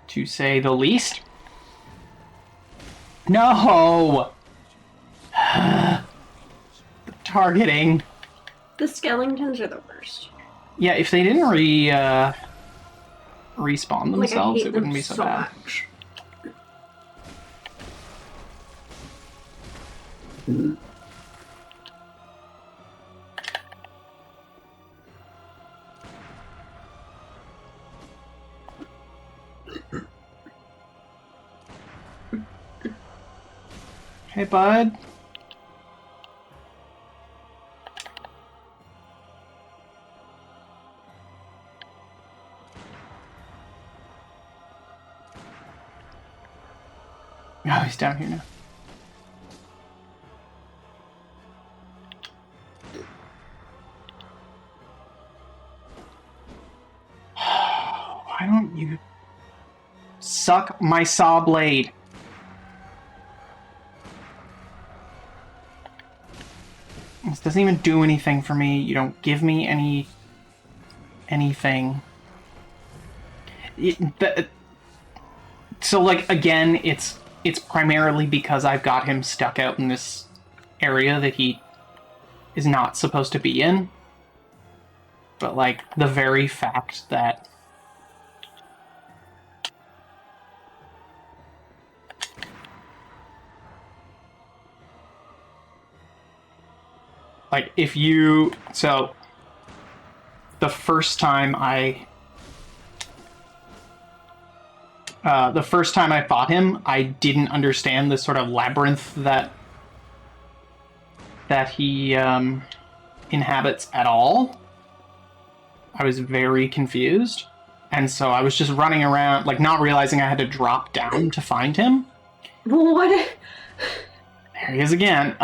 to say the least. No! The targeting. The skeletons are the worst. Yeah, if they didn't respawn Like, I themselves, hate it them wouldn't be so so bad. much. Hey, bud. Oh, he's down here now. Why don't you suck my saw blade? This doesn't even do anything for me. You don't give me anything. So, like, again, it's primarily because I've got him stuck out in this area that he is not supposed to be in. But, like, the very fact that like, if you... So, the first time I fought him, I didn't understand the sort of labyrinth that he inhabits at all. I was very confused. And so I was just running around, like, not realizing I had to drop down to find him. What? There he is again.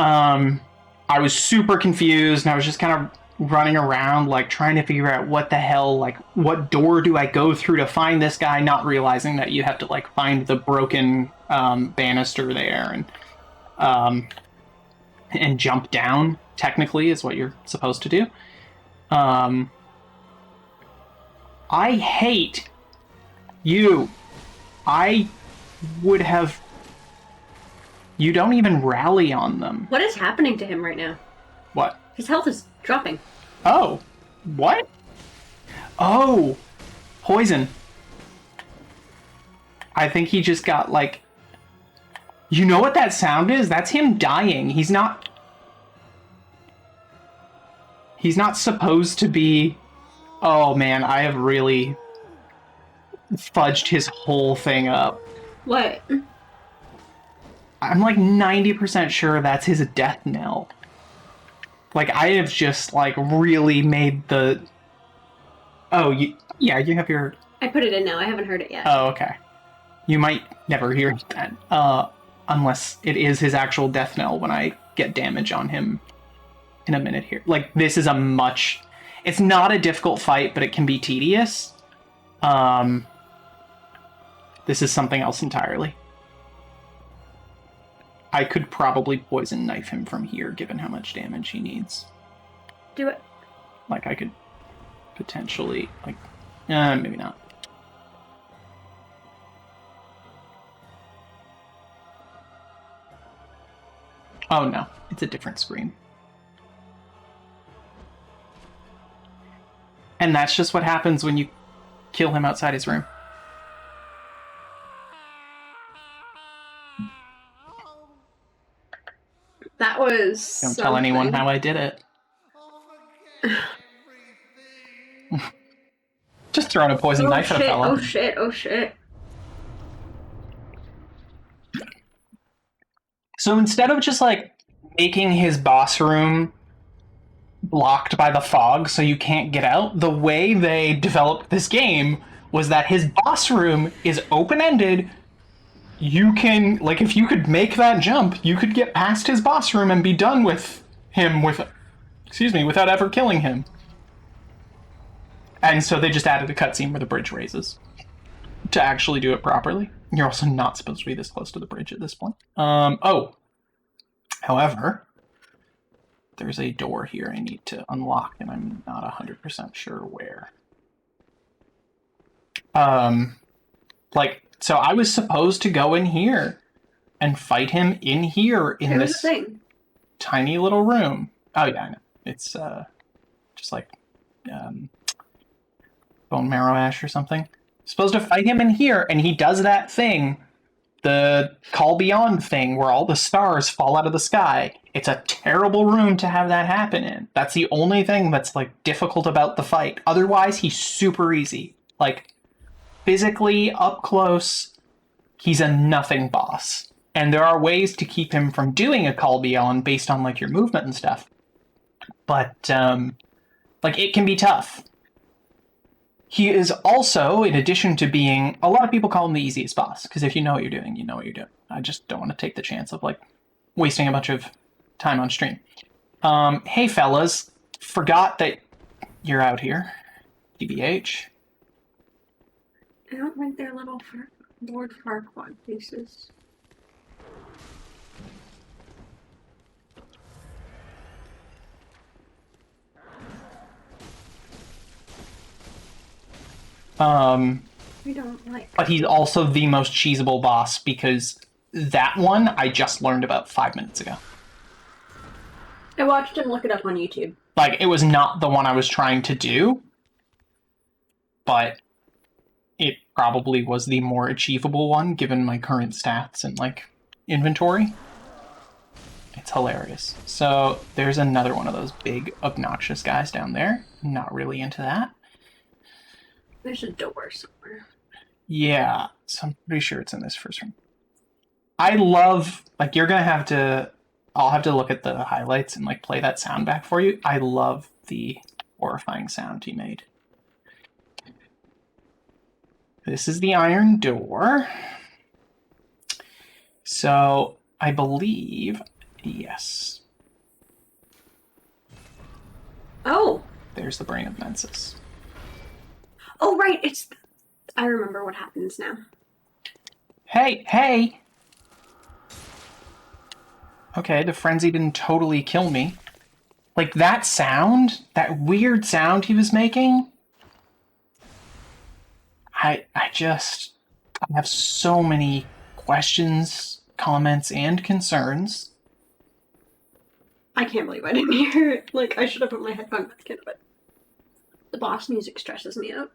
I was super confused, and I was just kind of running around, like, trying to figure out what the hell, like, what door do I go through to find this guy, not realizing that you have to, like, find the broken banister there and jump down, technically, is what you're supposed to do. I hate you. I would have... You don't even rally on them. What is happening to him right now? What? His health is dropping. Oh. What? Oh. Poison. I think he just got, like... You know what that sound is? That's him dying. He's not supposed to be... Oh, man, I have really fudged his whole thing up. What? I'm like 90% sure that's his death knell. Like, I have just, like, really made the... Oh, yeah, you have your... I put it in now. I haven't heard it yet. Oh, okay. You might never hear it then. Unless it is his actual death knell when I get damage on him in a minute here. Like, this is a much... It's not a difficult fight, but it can be tedious. This is something else entirely. I could probably poison knife him from here, given how much damage he needs. Do it. Like, I could potentially, like... maybe not. Oh, no. It's a different screen. And that's just what happens when you kill him outside his room. That was Don't tell anyone how I did it. Just throwing a poison knife at a fella. Oh shit, oh shit. So instead of just, like, making his boss room blocked by the fog so you can't get out, the way they developed this game was that his boss room is open-ended. You can, like, if you could make that jump, you could get past his boss room and be done with him without ever killing him. And so they just added a cutscene where the bridge raises to actually do it properly. You're also not supposed to be this close to the bridge at this point. However, there's a door here I need to unlock, and I'm not 100% sure where. So I was supposed to go in here and fight him in here in this tiny little room. Oh, yeah, I know. It's just like bone marrow ash or something. Supposed to fight him in here, and he does that thing, the Call Beyond thing, where all the stars fall out of the sky. It's a terrible room to have that happen in. That's the only thing that's, like, difficult about the fight. Otherwise, he's super easy. Like, physically, up close, he's a nothing boss. And there are ways to keep him from doing a Call Beyond based on, like, your movement and stuff. But, like, it can be tough. He is also, in addition to being, a lot of people call him the easiest boss, because if you know what you're doing, you know what you're doing. I just don't want to take the chance of, like, wasting a bunch of time on stream. Hey fellas, forgot that you're out here. TBH. I don't think they're little Lord Farquaad pieces. We don't like. But he's also the most cheesable boss, because that one I just learned about 5 minutes ago. I watched him look it up on YouTube. Like, it was not the one I was trying to do, but it probably was the more achievable one, given my current stats and, like, inventory. It's hilarious. So, there's another one of those big, obnoxious guys down there. Not really into that. There's a door somewhere. Yeah, so I'm pretty sure it's in this first room. I love, like, you're gonna have to, I'll have to look at the highlights and, like, play that sound back for you. I love the horrifying sound he made. This is the iron door. So, I believe, yes. Oh! There's the brain of Mensis. Oh, right, it's... I remember what happens now. Hey! Okay, the frenzy didn't totally kill me. Like, that sound, that weird sound he was making, I have so many questions, comments, and concerns. I can't believe I didn't hear it. Like, I should have put my headphone back in, but the boss music stresses me out.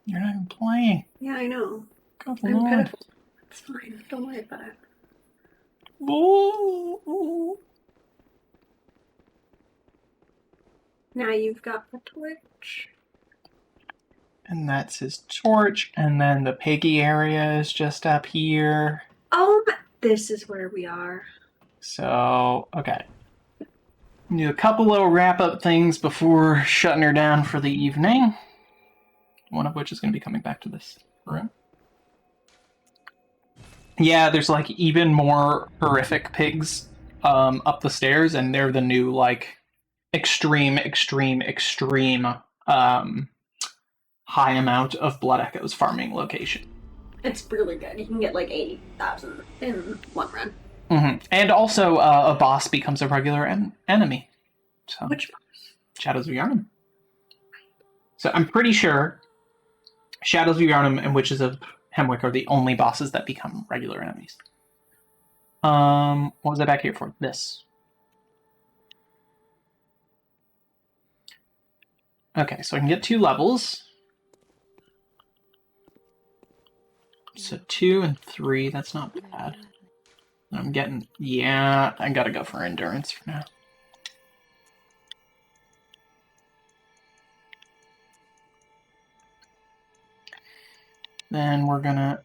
You're not even playing. Yeah, I know. Good I'm lord. pitiful. It's fine. Don't worry about it. Ooh. Now you've got the torch. And that's his torch, and then the piggy area is just up here. This is where we are. So, okay. Do a couple little wrap-up things before shutting her down for the evening. One of which is going to be coming back to this room. Yeah, there's, like, even more horrific pigs up the stairs, and they're the new, like, extreme high amount of Blood Echoes farming location. It's really good. You can get like 80,000 in one run. Mm-hmm. And also, a boss becomes a regular enemy. So, Which boss? Shadows of Yharnam. So I'm pretty sure Shadows of Yharnam and Witches of Hemwick are the only bosses that become regular enemies. What was I back here for? This. Okay, so I can get 2 levels. So 2 and 3, that's not bad. I'm getting, yeah, I gotta go for endurance for now. Then we're gonna,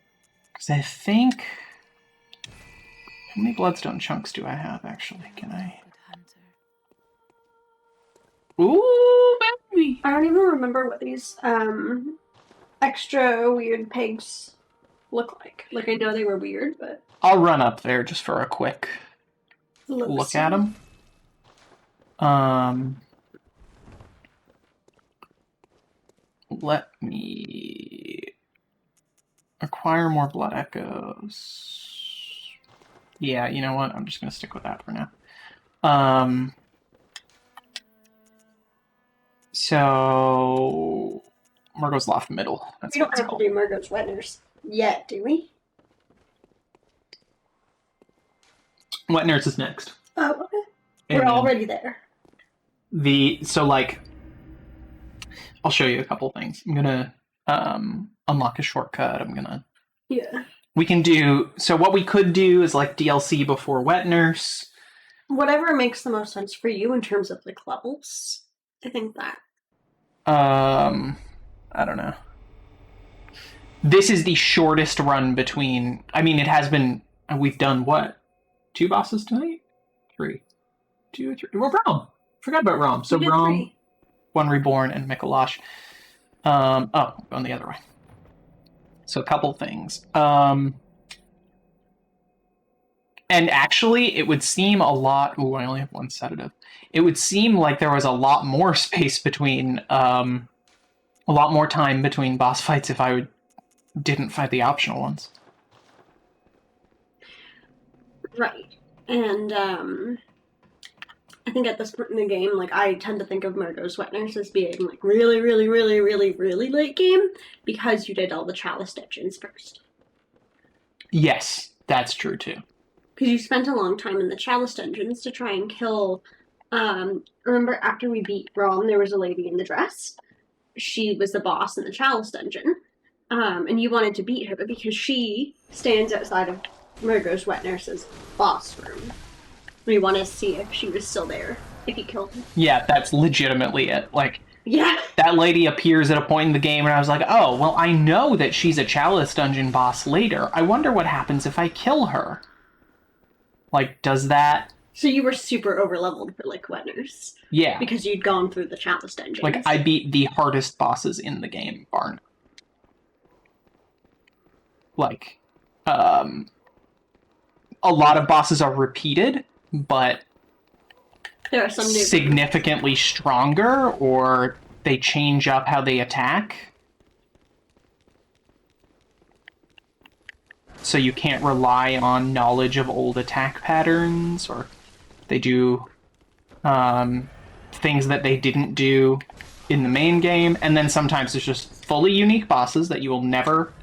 because I think, how many bloodstone chunks do I have actually? Can I? Ooh, baby! I don't even remember what these extra weird pigs look like. Like, I know they were weird, but... I'll run up there just for a quick look at them. Let me acquire more blood echoes. Yeah, you know what? I'm just gonna stick with that for now. So Murgo's Loft Middle. That's We don't have to do Murgo's Wetners yet, do we? Wet Nurse is next. Oh, okay. And We're already there. so like, I'll show you a couple things. I'm gonna unlock a shortcut. I'm gonna. Yeah. We can do so. What we could do is like DLC before Wet Nurse. Whatever makes the most sense for you in terms of like levels. I think that. I don't know. This is the shortest run between. I mean, it has been. We've done what? 2 bosses tonight? 3. 2, 3. Well, Rom. Forgot about Rom. So We did Rom, 3. One Reborn, and Mikolash. Going the other way. So a couple things. And actually, it would seem a lot. Ooh, I only have 1 sedative. It would seem like there was a lot more space between. A lot more time between boss fights if I didn't fight the optional ones. Right. And I think at this point in the game, like I tend to think of Margot's Wet Nurse as being like really, really, really, really, really late game because you did all the chalice dungeons first. Yes, that's true too. Because you spent a long time in the chalice dungeons to try and kill. Remember after we beat Rom, there was a lady in the dress. She was the boss in the chalice dungeon. And you wanted to beat her, but because she stands outside of Margot's Wet Nurse's boss room, we want to see if she was still there, if you killed her. Yeah, that's legitimately it. Like, Yeah. that lady appears at a point in the game, and I was like, oh, well, I know that she's a chalice dungeon boss later. I wonder what happens if I kill her. Like, does that... So you were super overleveled for, like, Wet Nurse. Yeah. Because you'd gone through the chalice dungeons. Like, I beat the hardest bosses in the game, bar none. Like, a lot of bosses are repeated, but there are some new significantly stronger, or they change up how they attack. So you can't rely on knowledge of old attack patterns, or they do things that they didn't do in the main game, and then sometimes there's just fully unique bosses that you will never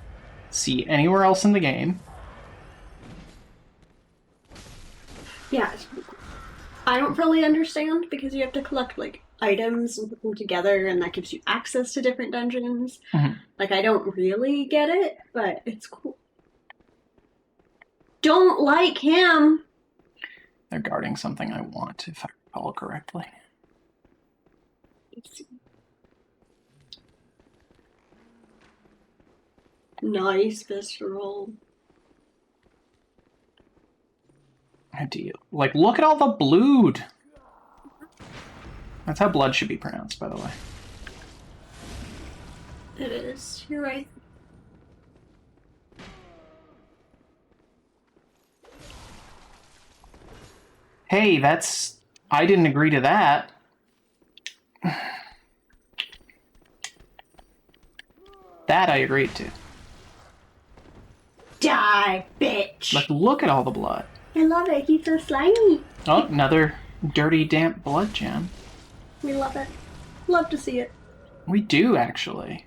see anywhere else in the game. Yeah. I don't really understand because you have to collect, like, items and put them together, and that gives you access to different dungeons. Mm-hmm. Like, I don't really get it, but it's cool. Don't like him! They're guarding something I want, if I recall correctly. Nice visceral. I do. Like, look at all the blood! That's how blood should be pronounced, by the way. It is. You're right. Hey, that's... I didn't agree to that. That I agreed to. Die, bitch! Like, look at all the blood. I love it. He's so slimy. Oh, another dirty, damp blood gem. We love it. Love to see it. We do, actually.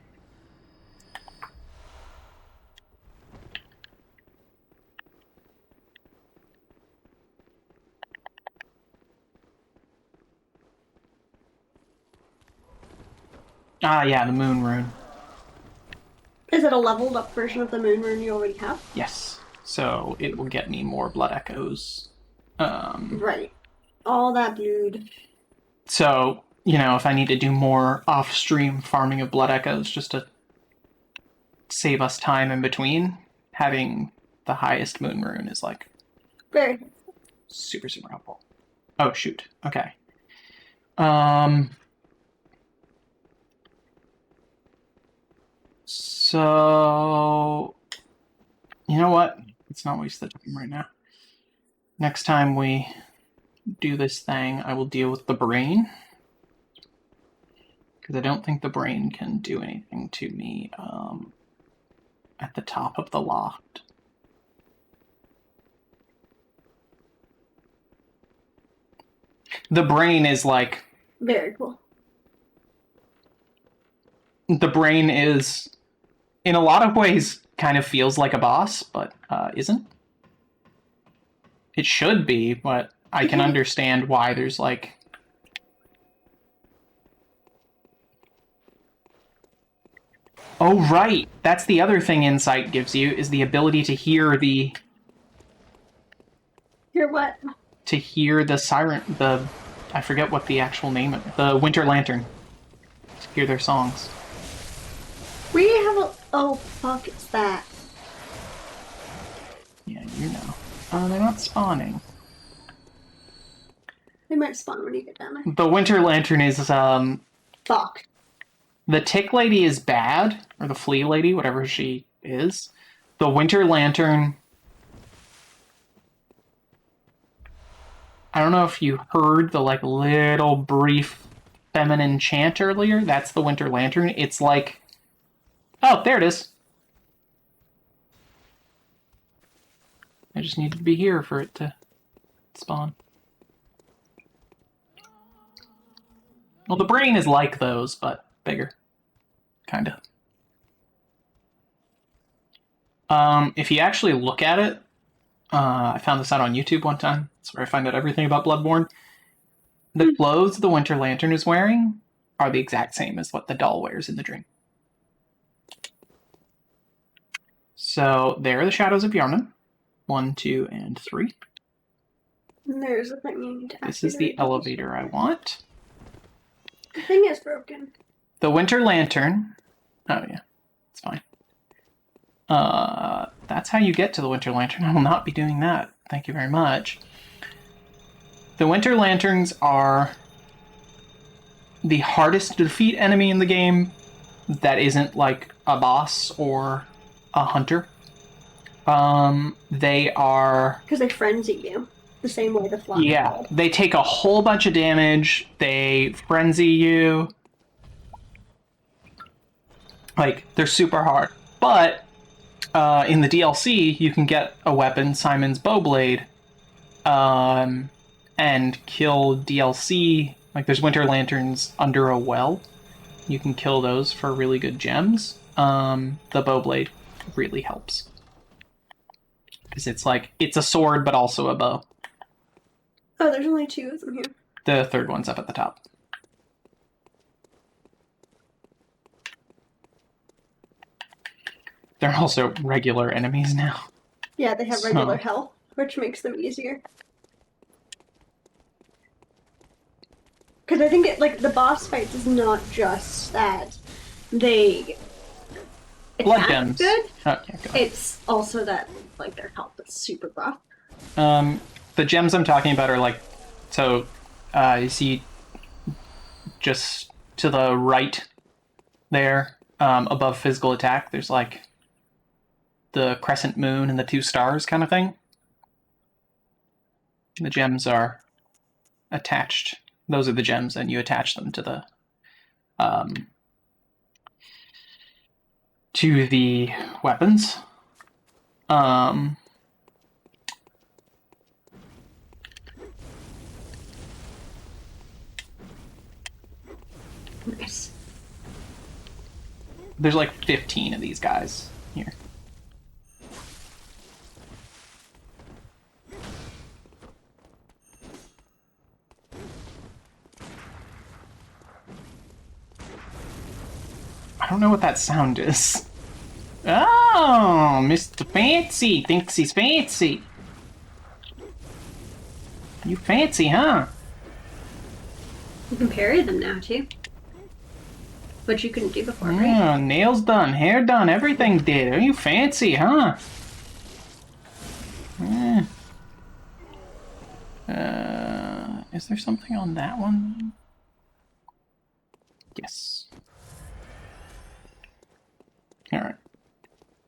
Ah, yeah, the moon rune. Is it a leveled up version of the moon rune you already have? Yes. So it will get me more blood echoes. Right. All that blood. So, you know, if I need to do more off-stream farming of blood echoes just to save us time in between, having the highest moon rune is like Very. super, super helpful. Oh, shoot. Okay. So, you know what? Let's not waste the time right now. Next time we do this thing, I will deal with the brain. Because I don't think the brain can do anything to me at the top of the loft. The brain is like... Very cool. The brain is, in a lot of ways, kind of feels like a boss, but isn't. It should be, but I can understand why there's like... Oh, right. That's the other thing Insight gives you, is the ability to hear the... Hear what? To hear the siren... the... I forget what the actual name of... The Winter Lantern. To hear their songs. We have a... Oh, fuck, it's that. Yeah, you know. They're not spawning. They might spawn when you get down there. The Winter Lantern is, Fuck. The Tick Lady is bad, or the Flea Lady, whatever she is. The Winter Lantern... I don't know if you heard the, like, little brief feminine chant earlier. That's the Winter Lantern. It's like... Oh, there it is. I just needed to be here for it to spawn. Well, the brain is like those, but bigger. Kinda. If you actually look at it, I found this out on YouTube one time. That's where I find out everything about Bloodborne. The clothes the Winter Lantern is wearing are the exact same as what the doll wears in the dream. So, there are the shadows of Yarnum. 1, 2, and 3. And there's the thing you need to This is the elevator I want. The thing is broken. The Winter Lantern... Oh, yeah. It's fine. That's how you get to the Winter Lantern. I will not be doing that. Thank you very much. The Winter Lanterns are the hardest to defeat enemy in the game that isn't like a boss or a hunter. They are... Because they frenzy you. The same way the fly. Yeah, they take a whole bunch of damage. They frenzy you. Like, they're super hard. But, in the DLC, you can get a weapon, Simon's Bowblade, and kill DLC. Like, there's Winter Lanterns under a well. You can kill those for really good gems. The Bowblade really helps. Because it's like, it's a sword, but also a bow. Oh, there's only 2 of them here. The third one's up at the top. They're also regular enemies now. Yeah, they have regular So- health, which makes them easier. Because I think like the boss fight is not just that they Blood attack gems. good. Oh, yeah, go ahead. It's also that like their health is super buff. The gems I'm talking about are like, so you see just to the right there, above physical attack, there's like the crescent moon and the 2 stars kind of thing. The gems are attached. Those are the gems, and you attach them to the weapons. Nice. There's like 15 of these guys here. I don't know what that sound is. Oh, Mr. Fancy thinks he's fancy. You fancy, huh? You can parry them now too, which you couldn't do before, right? Yeah, nails done, hair done, everything did. Are you fancy, huh? Eh. Is there something on that one? Yes. Alright.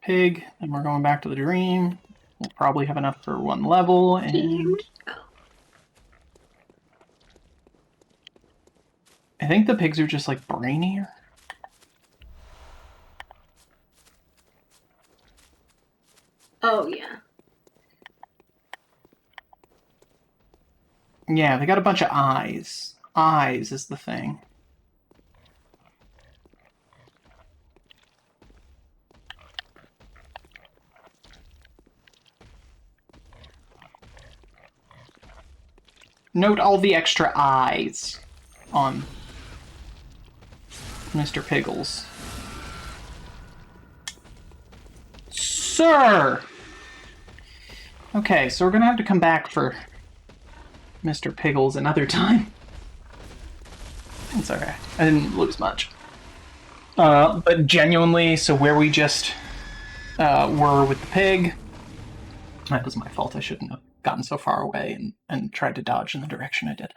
Pig, and we're going back to the dream. We'll probably have enough for 1 level, and... I think the pigs are just, like, brainier. Oh yeah. Yeah, they got a bunch of eyes. Eyes is the thing. Note all the extra eyes on Mr. Piggles. sir! Okay, so we're gonna have to come back for Mr. Piggles another time. It's okay. I didn't lose much. But genuinely, so where we just were with the pig, that was my fault. I shouldn't have gotten so far away and tried to dodge in the direction I did.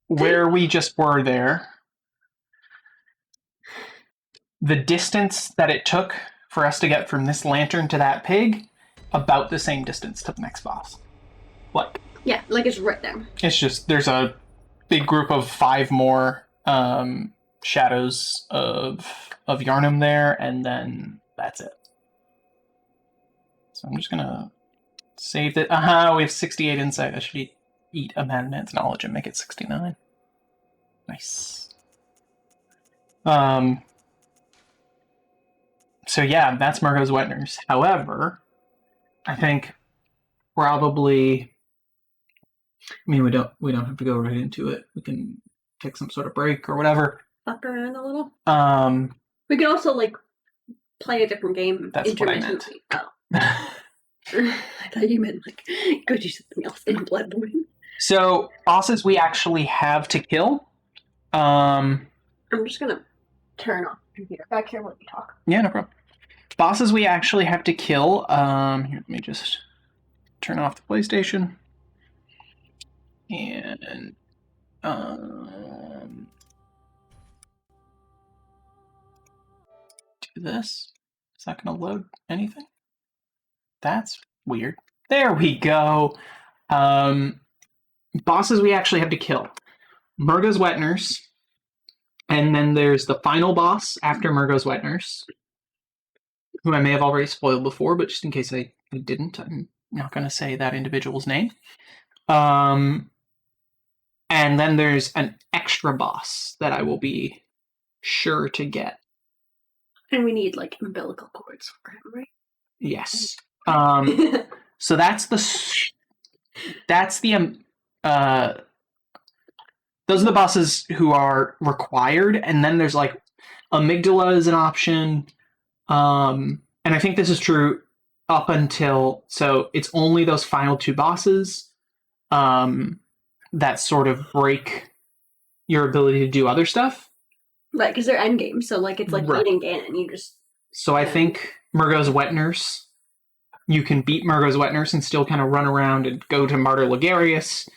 Where we just were there, the distance that it took for us to get from this lantern to that pig, about the same distance to the next boss. Like, Yeah, like it's right there. it's just, there's a big group of 5 more shadows of Yarnum there, and then that's it. So I'm just gonna save it. We have 68 insight. I should eat a Mad Man's knowledge and make it 69. Nice. So yeah, that's Murgo's Wetners. However, I think probably, I mean, we don't have to go right into it. We can take some sort of break or whatever. Fuck around a little. Um, We can also like play a different game. That's what I meant. Oh. I thought you meant like go do something else in Bloodborne. So bosses we actually have to kill. I'm just gonna turn off the computer back here while you talk. Yeah, no problem. Bosses we actually have to kill. Here, let me just turn off the PlayStation. And do this. Is that going to load anything? That's weird. There we go. Bosses we actually have to kill. Murgo's Wetners. And then there's the final boss after Murgo's Wetners, who I may have already spoiled before, but just in case I didn't, I'm not going to say that individual's name. And then there's an extra boss that I will be sure to get. And we need like umbilical cords for him, right? Yes. So that's the those are the bosses who are required, and then there's like amygdala is an option. And I think this is true up until, so it's only those final 2 bosses that sort of break your ability to do other stuff. Right, because they're endgame, so like it's like Right. eating Ganon. You just So I think Murgo's Wetners, you can beat Murgo's Wetners and still kind of run around and go to Martyr Ligarius,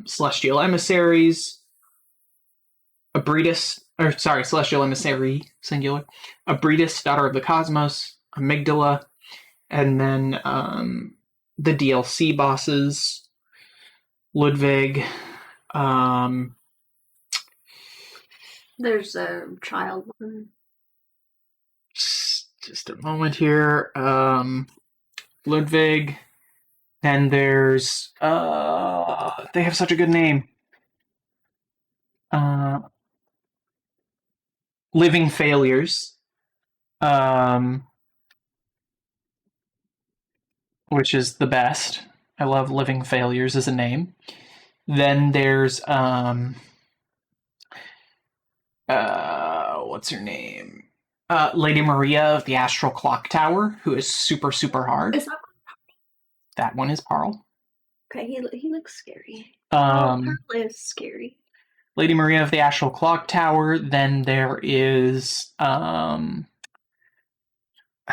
Celestial Emissaries, Celestial Emissary, singular, Abritus, Daughter of the Cosmos, Amygdala, and then the DLC bosses, Ludwig, there's a child one. just a moment here, Ludwig, then there's, they have such a good name, Living Failures, which is the best. I love Living Failures as a name. Then there's what's her name? Lady Maria of the Astral Clock Tower, who is super, super hard. Is that That one is Parl. okay? He looks scary. Parl is scary. Lady Maria of the Astral Clock Tower. Then there is I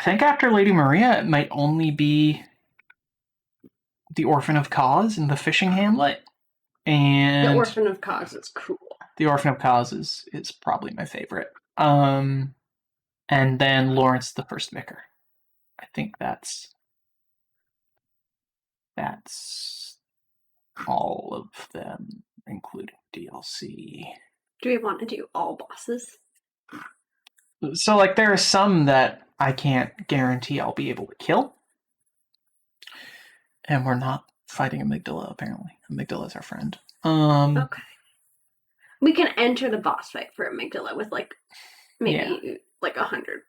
think after Lady Maria it might only be the Orphan of Cause in the fishing hamlet. And The Orphan of Cause is cool. The Orphan of Cause is probably my favorite. And then Lawrence the First Vicar. I think that's all of them, including DLC. Do we want to do all bosses? So, like, there are some that I can't guarantee I'll be able to kill. And we're not fighting Amygdala, apparently. Amygdala's our friend. Okay. We can enter the boss fight for Amygdala with like maybe like 100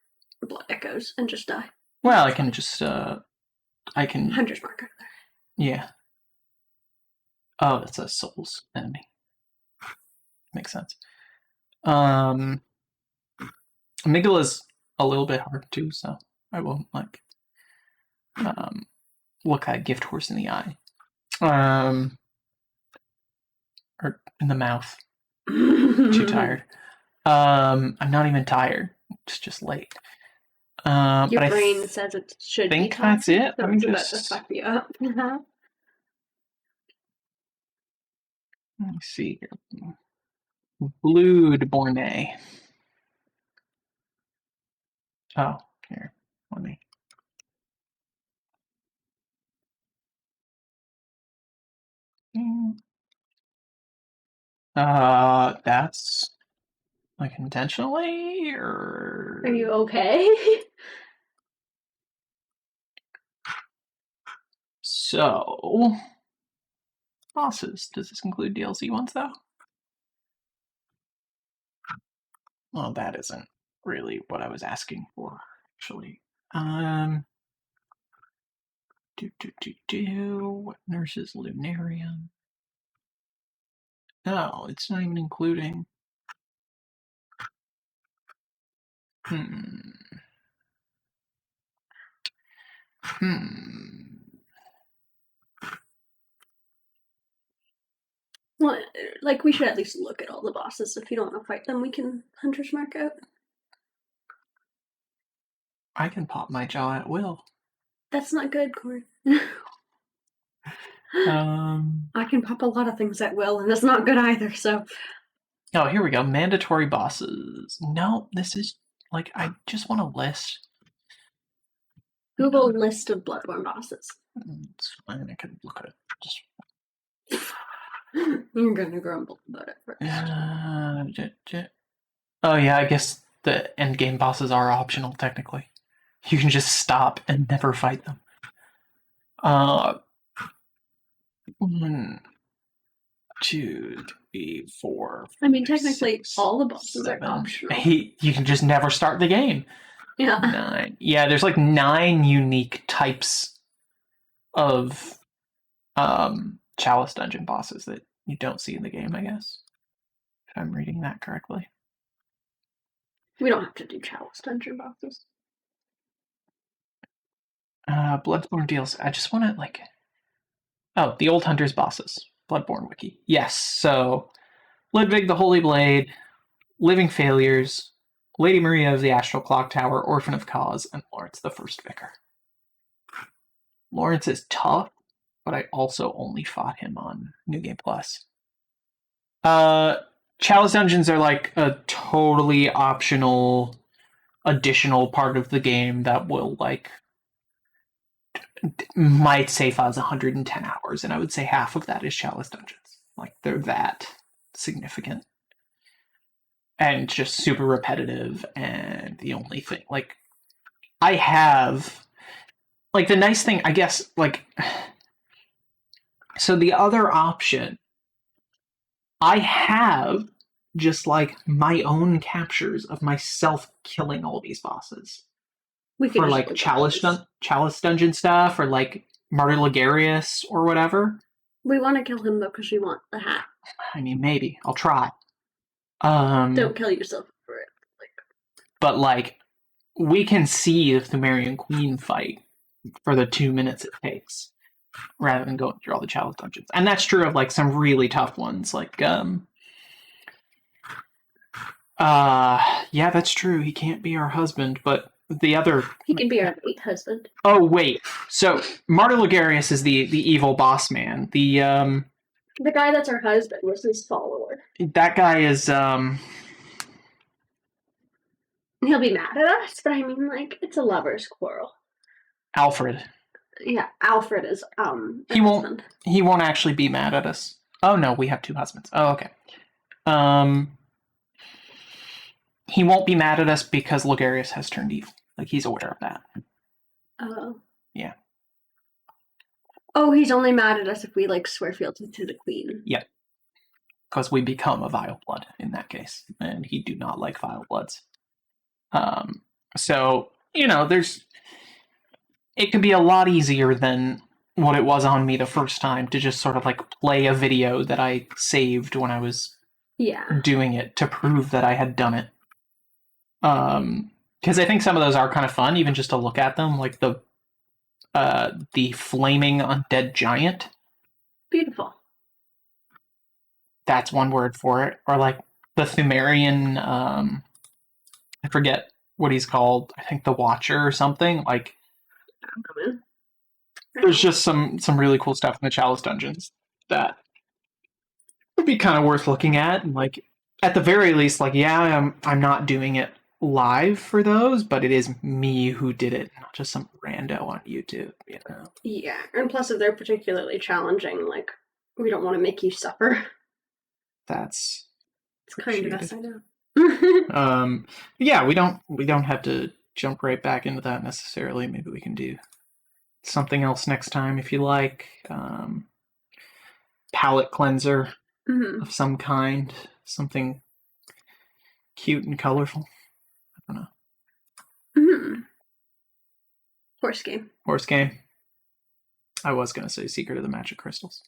blood echoes and just die. Well, I can just Hunter's mark over there. Yeah. Oh, that's a Souls enemy. Makes sense. Amygdala's a little bit hard too, so I won't look that gift horse in the eye. Or in the mouth. Too tired. I'm not even tired. It's just late. Your but brain says it should be think tired, that's it. so Let me it's about just to fuck you up. let me see here. Bloodborne. Oh, here. Let me. That's like intentionally, or Are you okay? so bosses? Does this include DLC ones though? Well, that isn't really what I was asking for, actually. What nurses lunarium? No, it's not even including. Hmm. Well, like, we should at least look at all the bosses. If you don't want to fight them, we can Hunter's Mark out. I can pop my jaw at will. That's not good, Corey. Um. I can pop a lot of things at will, and that's not good either, so. Oh, here we go. Mandatory bosses. No, this is like I just want a list. Google list of Bloodborne bosses. It's fine. I can look at it. Just. You're gonna grumble about it first. Oh yeah, I guess the end game bosses are optional technically. You can just stop and never fight them. 1, 2, 3, 4. I mean, technically, 6, all the bosses 7, are optional. 8. You can just never start the game. Yeah. 9. Yeah, there's like 9 unique types of Chalice dungeon bosses that you don't see in the game, I guess. If I'm reading that correctly. We don't have to do Chalice dungeon bosses. Bloodborne deals. I just want to like. Oh, the Old Hunters bosses. Bloodborne wiki. Yes. So, Ludwig the Holy Blade, Living Failures, Lady Maria of the Astral Clock Tower, Orphan of Cause, and Lawrence the First Vicar. Lawrence is tough, but I also only fought him on New Game Plus. Chalice dungeons are like a totally optional, additional part of the game that will like might say files 110 hours, and I would say half of that is Chalice dungeons. Like they're that significant and just super repetitive. And the only thing, like, I have, like, the nice thing, I guess, like, so the other option, I have just like my own captures of myself killing all these bosses. We could For just like look at Chalice dungeon stuff, or like Martyr Ligarius or whatever. We want to kill him though because we want the hat. I mean, maybe I'll try. Don't kill yourself for it. But like, we can see the Thumerian Queen fight for the 2 minutes it takes, rather than going through all the Chalice dungeons. And that's true of like some really tough ones, like yeah, that's true. He can't be our husband, but the other. He can be our late husband. Oh wait, so Martyr Ligarius is the evil boss man. The guy that's our husband was his follower. That guy is He'll be mad at us, but I mean, like, it's a lover's quarrel. Alfred. Yeah, Alfred is He won't actually be mad at us. Oh no, we have 2 husbands. Oh okay. He won't be mad at us because Ligarius has turned evil. Like, he's aware of that. Oh. Yeah. Oh, he's only mad at us if we, like, swear fealty to the queen. Yep. Because we become a vile blood in that case. And he do not like vile bloods. So, you know, it could be a lot easier than what it was on me the first time to just sort of, like, play a video that I saved when I was doing it to prove that I had done it. Because I think some of those are kind of fun, even just to look at them, like the flaming undead giant. Beautiful. That's one word for it. Or like the Thumerian, I forget what he's called. I think the Watcher or something. Like, there's just some really cool stuff in the Chalice dungeons that would be kind of worth looking at. And like, at the very least, like, yeah, I'm not doing it live for those, but it is me who did it, not just some rando on YouTube, you know. Yeah, and plus if they're particularly challenging, like, we don't want to make you suffer. That's It's kind of us, I know. yeah, we don't have to jump right back into that necessarily. Maybe we can do something else next time if you like. Palette cleanser of some kind, something cute and colorful. I don't know. Horse game. Horse game. I was gonna say Secret of the Magic Crystals.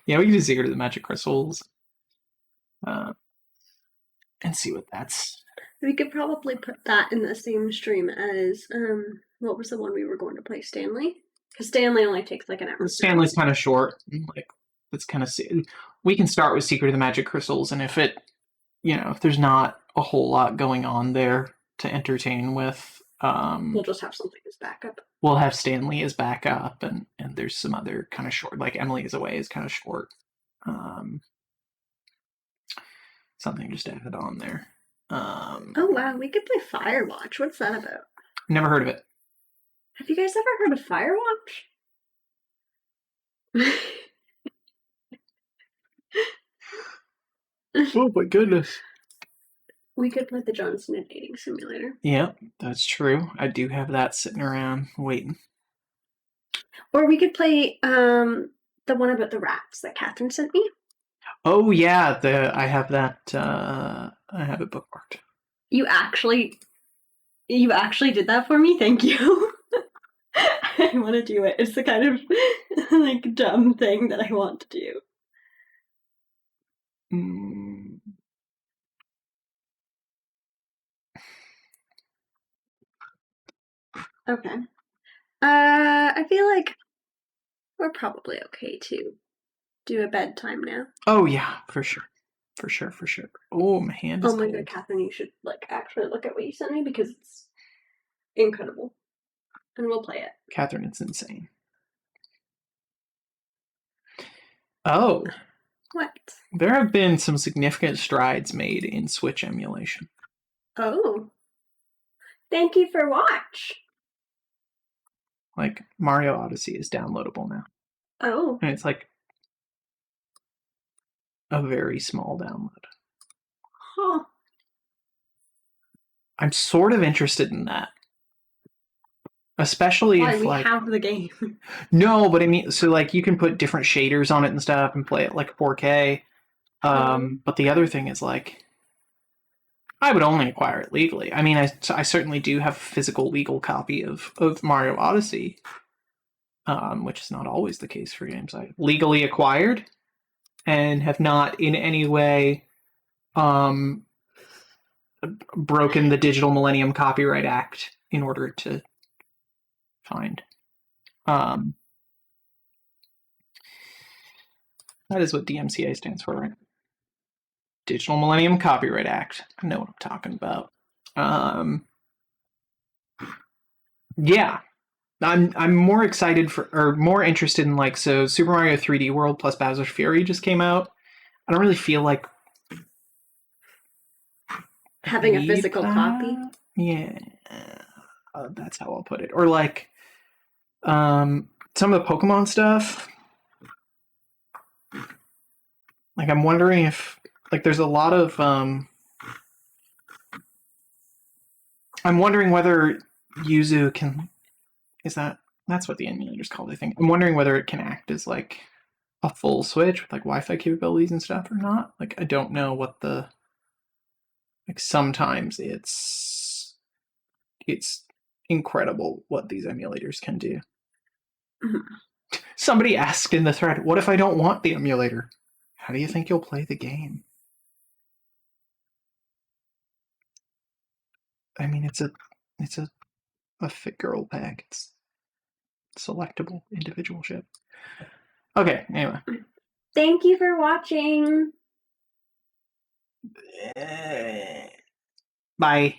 Yeah, we can do Secret of the Magic Crystals. And see what that's. We could probably put that in the same stream as what was the one we were going to play, Stanley? Because Stanley only takes like an hour. Stanley's kind of short. Like, let's kind of see. We can start with Secret of the Magic Crystals, and if it, if there's not a whole lot going on there to entertain with, we'll just have something as backup. We'll have Stanley as backup, and there's some other kind of short, like Emily is Away is kind of short. Something just added on there. Oh wow, we could play Firewatch. What's that about? Never heard of it. Have you guys ever heard of Firewatch? Oh my goodness. We could play the Johnson and Dating Simulator. Yep, that's true. I do have that sitting around waiting. Or we could play the one about the rats that Catherine sent me. Oh yeah, I have that. I have it bookmarked. You actually did that for me. Thank you. I want to do it. It's the kind of like dumb thing that I want to do. Okay. I feel like we're probably okay to do a bedtime now. Oh yeah, for sure. Oh, my hand is Oh my cold. god, Catherine, you should like actually look at what you sent me because it's incredible. And we'll play it. Catherine, it's insane. Oh. What? There have been some significant strides made in Switch emulation. Oh. Thank you for watch. Like, Mario Odyssey is downloadable now. Oh. And it's like a very small download. Huh. I'm sort of interested in that. Especially if, we have the game. No, but I mean, so, like, you can put different shaders on it and stuff and play it, like, 4K. But the other thing is, like, I would only acquire it legally. I mean, I certainly do have a physical legal copy of Mario Odyssey, which is not always the case for games I legally acquired and have not in any way broken the Digital Millennium Copyright Act in order to find. That is what DMCA stands for, right? Digital Millennium Copyright Act. I know what I'm talking about. Yeah. I'm more excited more interested in, like, so Super Mario 3D World plus Bowser's Fury just came out. I don't really feel like having a physical copy. Yeah. That's how I'll put it. Or, like, some of the Pokemon stuff. Like, I'm wondering if, like, there's a lot of, I'm wondering whether Yuzu can, that's what the emulator's called, I think. I'm wondering whether it can act as, like, a full Switch with, like, Wi-Fi capabilities and stuff or not. Like, I don't know what sometimes it's incredible what these emulators can do. Mm-hmm. Somebody asked in the thread, what if I don't want the emulator? How do you think you'll play the game? I mean, it's a fit girl pack. It's selectable individual ship. Okay, anyway. Thank you for watching. Bye.